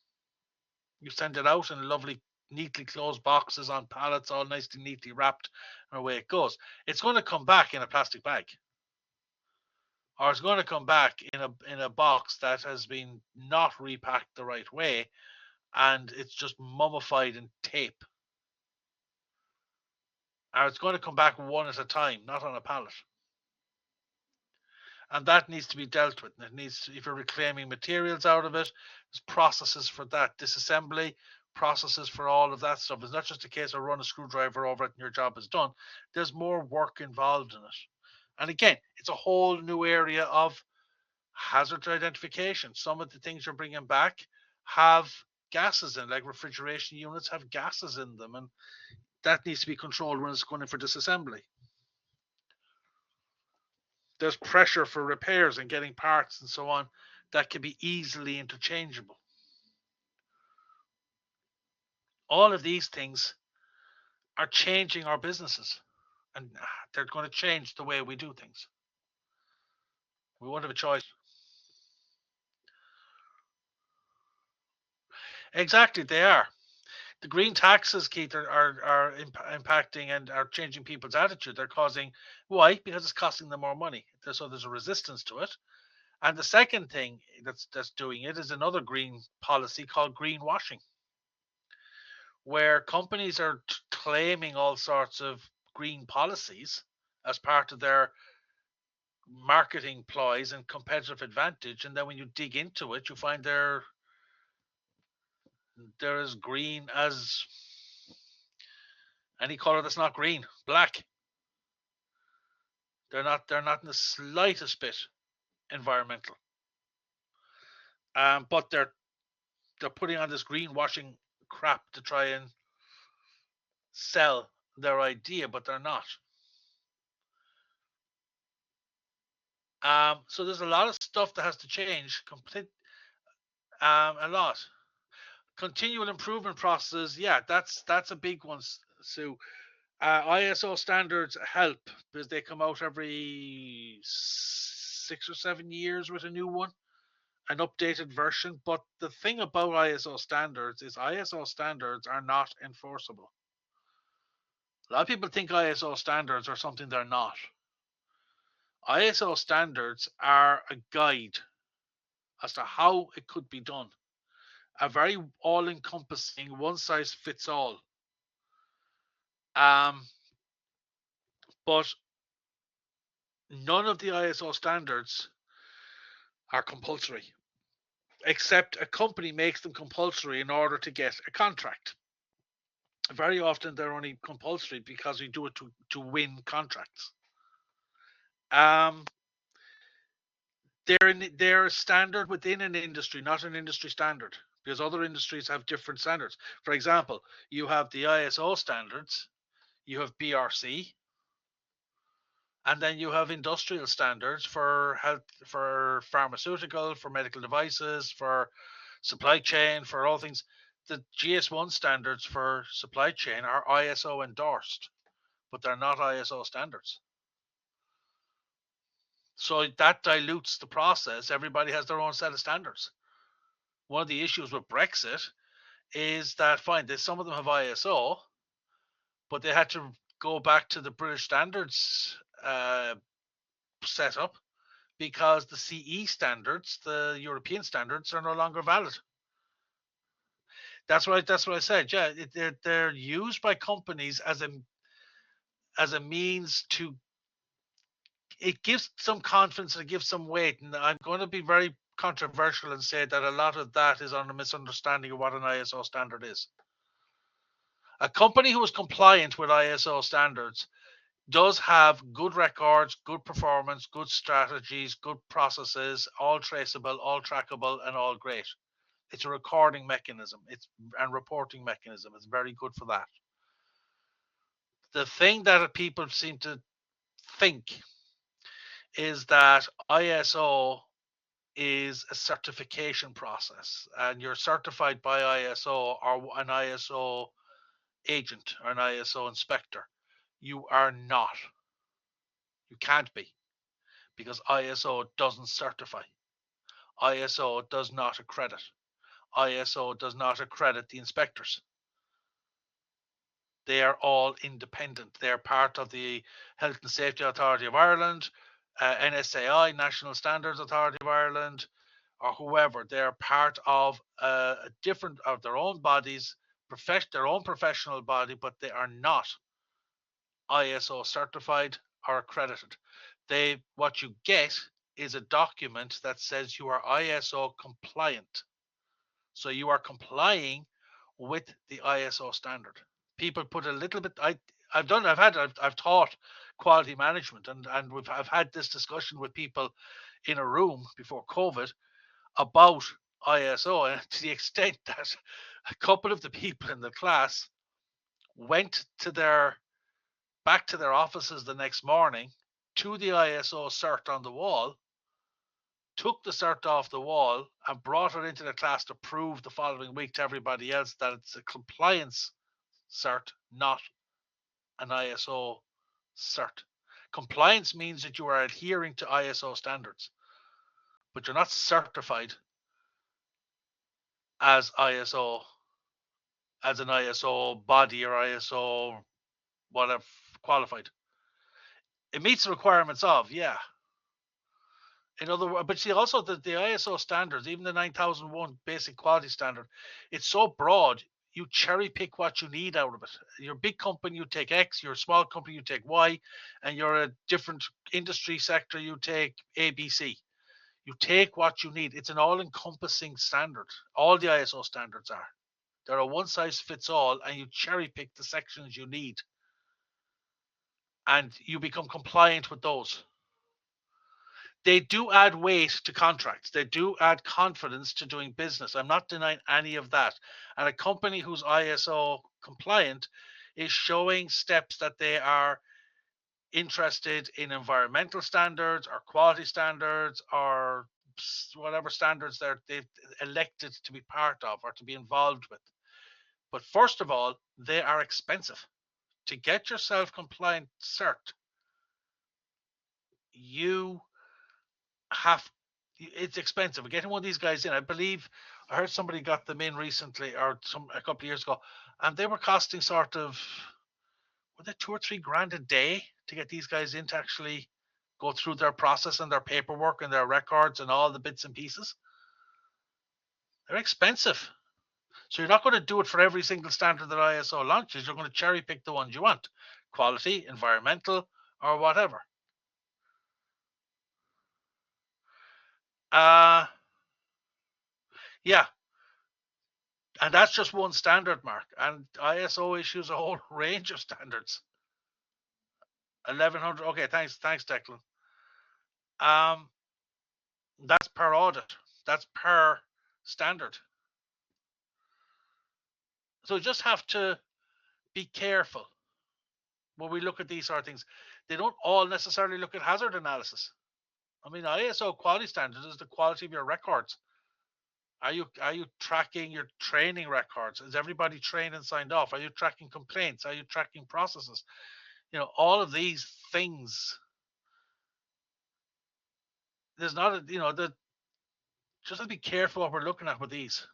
You send it out in lovely, neatly closed boxes on pallets, all nicely, neatly wrapped, and away it goes. It's going to come back in a plastic bag, or it's going to come back in a box that has been not repacked the right way, and it's just mummified in tape. Or it's going to come back one at a time, not on a pallet. And that needs to be dealt with. It needs to, if you're reclaiming materials out of it, there's processes for that, disassembly, processes for all of that stuff. It's not just a case of run a screwdriver over it and your job is done. There's more work involved in it. And again, it's a whole new area of hazard identification. Some of the things you're bringing back have gases in, like refrigeration units have gases in them, and that needs to be controlled when it's going in for disassembly. There's pressure for repairs and getting parts and so on that can be easily interchangeable. All of these things are changing our businesses, and they're going to change the way we do things. We won't have a choice. Exactly, they are. The green taxes, Keith, are impacting and are changing people's attitude. They're causing, why? Because it's costing them more money. So there's a resistance to it. And the second thing that's doing it is another green policy called greenwashing, where companies are claiming all sorts of green policies as part of their marketing ploys and competitive advantage. And then when you dig into it, you find they're as green as any color that's not green, black. They're not in the slightest bit environmental. But they're putting on this greenwashing crap to try and sell their idea, but they're not. So there's a lot of stuff that has to change. A lot. Continual improvement processes, yeah, that's a big one. So ISO standards help because they come out every 6 or 7 years with a new one, an updated version. But the thing about ISO standards is ISO standards are not enforceable. A lot of people think ISO standards are something they're not. ISO standards are a guide as to how it could be done. A very all-encompassing, one-size-fits-all. But none of the ISO standards are compulsory, except a company makes them compulsory in order to get a contract. Very often they're only compulsory because we do it to win contracts. They're a standard within an industry, not an industry standard, because other industries have different standards. For example, you have the ISO standards, you have BRC, and then you have industrial standards for health, for pharmaceutical, for medical devices, for supply chain, for all things. The GS1 standards for supply chain are ISO endorsed, but they're not ISO standards. So that dilutes the process. Everybody has their own set of standards. One of the issues with Brexit is that, fine, some of them have ISO, but they had to go back to the British standards setup because the CE standards, the European standards, are no longer valid. That's what I said. Yeah, they're used by companies as a means to. It gives some confidence and it gives some weight, and I'm going to be very controversial and say that a lot of that is on a misunderstanding of what an ISO standard is. A company who is compliant with ISO standards does have good records, good performance, good strategies, good processes, all traceable, all trackable, and all great. It's a recording mechanism, and reporting mechanism. It's very good for that. The thing that people seem to think is that ISO is a certification process, and you're certified by ISO or an ISO agent or an ISO inspector. You are not. You can't be, because ISO doesn't certify. ISO does not accredit. ISO does not accredit the inspectors. They are all independent. They are part of the Health and Safety Authority of Ireland, NSAI, National Standards Authority of Ireland, or whoever. They are part of a different of their own bodies, their own professional body, but they are not ISO certified or accredited. What you get is a document that says you are ISO compliant. So you are complying with the ISO standard. People put a little bit. I've taught quality management, and I've had this discussion with people in a room before COVID about ISO, and to the extent that a couple of the people in the class went back to their offices the next morning to the ISO cert on the wall, took the cert off the wall and brought it into the class to prove the following week to everybody else that it's a compliance cert, not an ISO cert. Compliance means that you are adhering to ISO standards, but you're not certified as ISO, as an ISO body or ISO whatever qualified. It meets the requirements of, yeah. In other words, but see also the ISO standards, even the 9001 basic quality standard, it's so broad, you cherry pick what you need out of it. You're a big company, you take X, you're a small company, you take Y, and you're a different industry sector, you take ABC. You take what you need. It's an all-encompassing standard. All the ISO standards are. They're a one-size-fits-all, and you cherry pick the sections you need. And you become compliant with those. They do add weight to contracts. They do add confidence to doing business. I'm not denying any of that. And a company who's ISO compliant is showing steps that they are interested in environmental standards or quality standards or whatever standards they've elected to be part of or to be involved with. But first of all, they are expensive. To get yourself compliant cert, it's expensive. Getting one of these guys in, I believe I heard somebody got them in recently or a couple of years ago, and they were costing sort of, were they $2 or $3 grand a day to get these guys in to actually go through their process and their paperwork and their records and all the bits and pieces. They're expensive. So you're not going to do it for every single standard that ISO launches. You're going to cherry pick the ones you want. Quality, environmental, or whatever. Yeah. And that's just one standard, Mark. And ISO issues a whole range of standards. 1100. Okay, thanks, Declan. That's per audit. That's per standard. So you just have to be careful when we look at these sort of things. They don't all necessarily look at hazard analysis. I mean, ISO quality standards is the quality of your records. Are you tracking your training records? Is everybody trained and signed off? Are you tracking complaints? Are you tracking processes? You know, all of these things. There's not a, just have to be careful what we're looking at with these.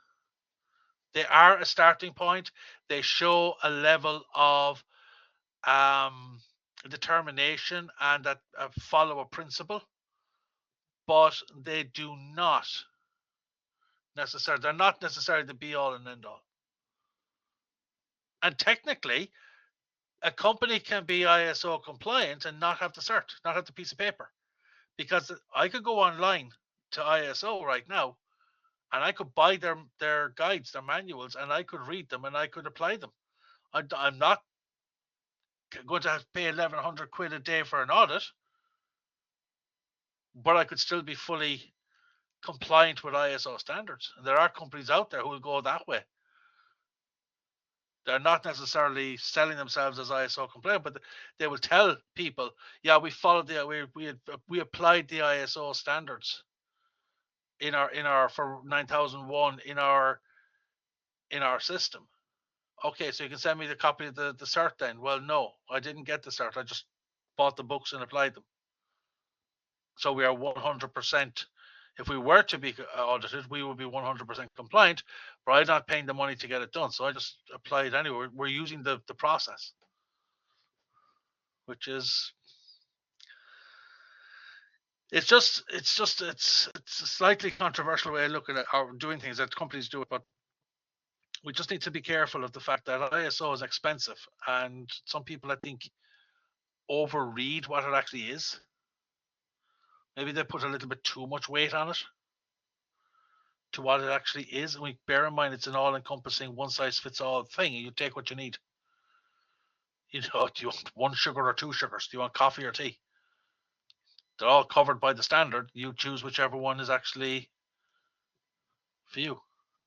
They are a starting point. They show a level of determination and that follow a principle, but they do not necessarily. They're not necessarily the be all and end all. And technically, a company can be ISO compliant and not have the cert, not have the piece of paper, because I could go online to ISO right now, and I could buy their guides, their manuals, and I could read them and I could apply them. I'm not going to have to pay 1,100 quid a day for an audit, but I could still be fully compliant with ISO standards. And there are companies out there who will go that way. They're not necessarily selling themselves as ISO compliant, but they will tell people, yeah, we followed we applied the ISO standards in our for 9001 in our system. Okay, so you can send me the copy of the cert then. Well, no, I didn't get the cert. I just bought the books and applied them. So we are 100% If we were to be audited, we would be 100% compliant, but I'm not paying the money to get it done. So I just apply it anyway. We're using the process, which is, it's a slightly controversial way of looking at or doing things that companies do it, but we just need to be careful of the fact that ISO is expensive, and some people, I think, overread what it actually is. Maybe they put a little bit too much weight on it to what it actually is. And we bear in mind it's an all-encompassing, one-size-fits-all thing. You take what you need. You know, do you want 1 sugar or 2 sugars? Do you want coffee or tea? They're all covered by the standard. You choose whichever one is actually for you.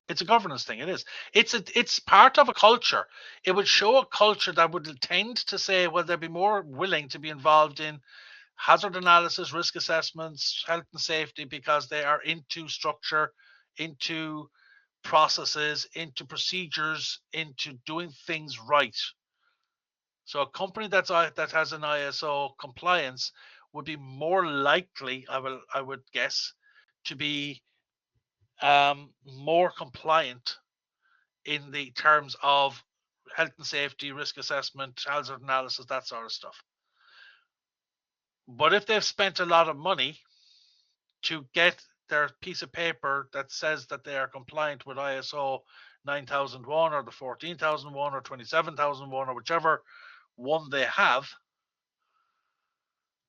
It's a governance thing. It is. It's part of a culture. It would show a culture that would tend to say, well, they'll be more willing to be involved in hazard analysis, risk assessments, health and safety, because they are into structure, into processes, into procedures, into doing things right. So a company that has an ISO compliance would be more likely, I would guess, to be more compliant in the terms of health and safety, risk assessment, hazard analysis, that sort of stuff. But if they've spent a lot of money to get their piece of paper that says that they are compliant with ISO 9001 or the 14001 or 27001 or whichever one they have,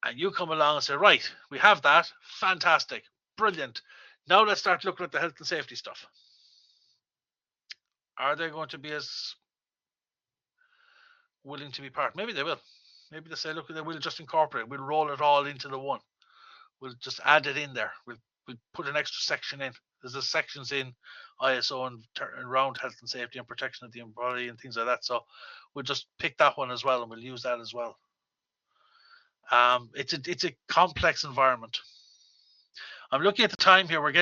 and you come along and say, right, we have that, fantastic, brilliant. Now let's start looking at the health and safety stuff. Are they going to be as willing to be part? Maybe they will. Maybe they say, look, we'll just incorporate, we'll roll it all into the one. We'll just add it in there. We'll put an extra section in. There's sections in ISO and around health and safety and protection of the employee and things like that. So we'll just pick that one as well, and we'll use that as well. It's a complex environment. I'm looking at the time here. We're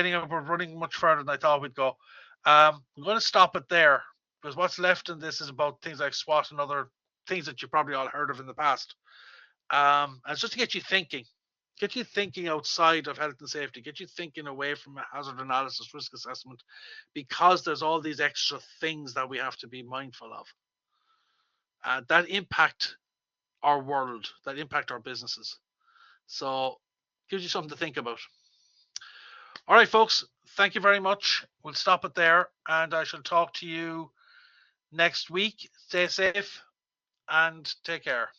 running much further than I thought we'd go. I'm going to stop it there, because what's left in this is about things like SWOT and other things that you probably all heard of in the past. And it's just to get you thinking outside of health and safety, get you thinking away from hazard analysis, risk assessment, because there's all these extra things that we have to be mindful of that impact our world, that impact our businesses. So gives you something to think about. All right, folks, thank you very much. We'll stop it there, and I shall talk to you next week. Stay safe and take care.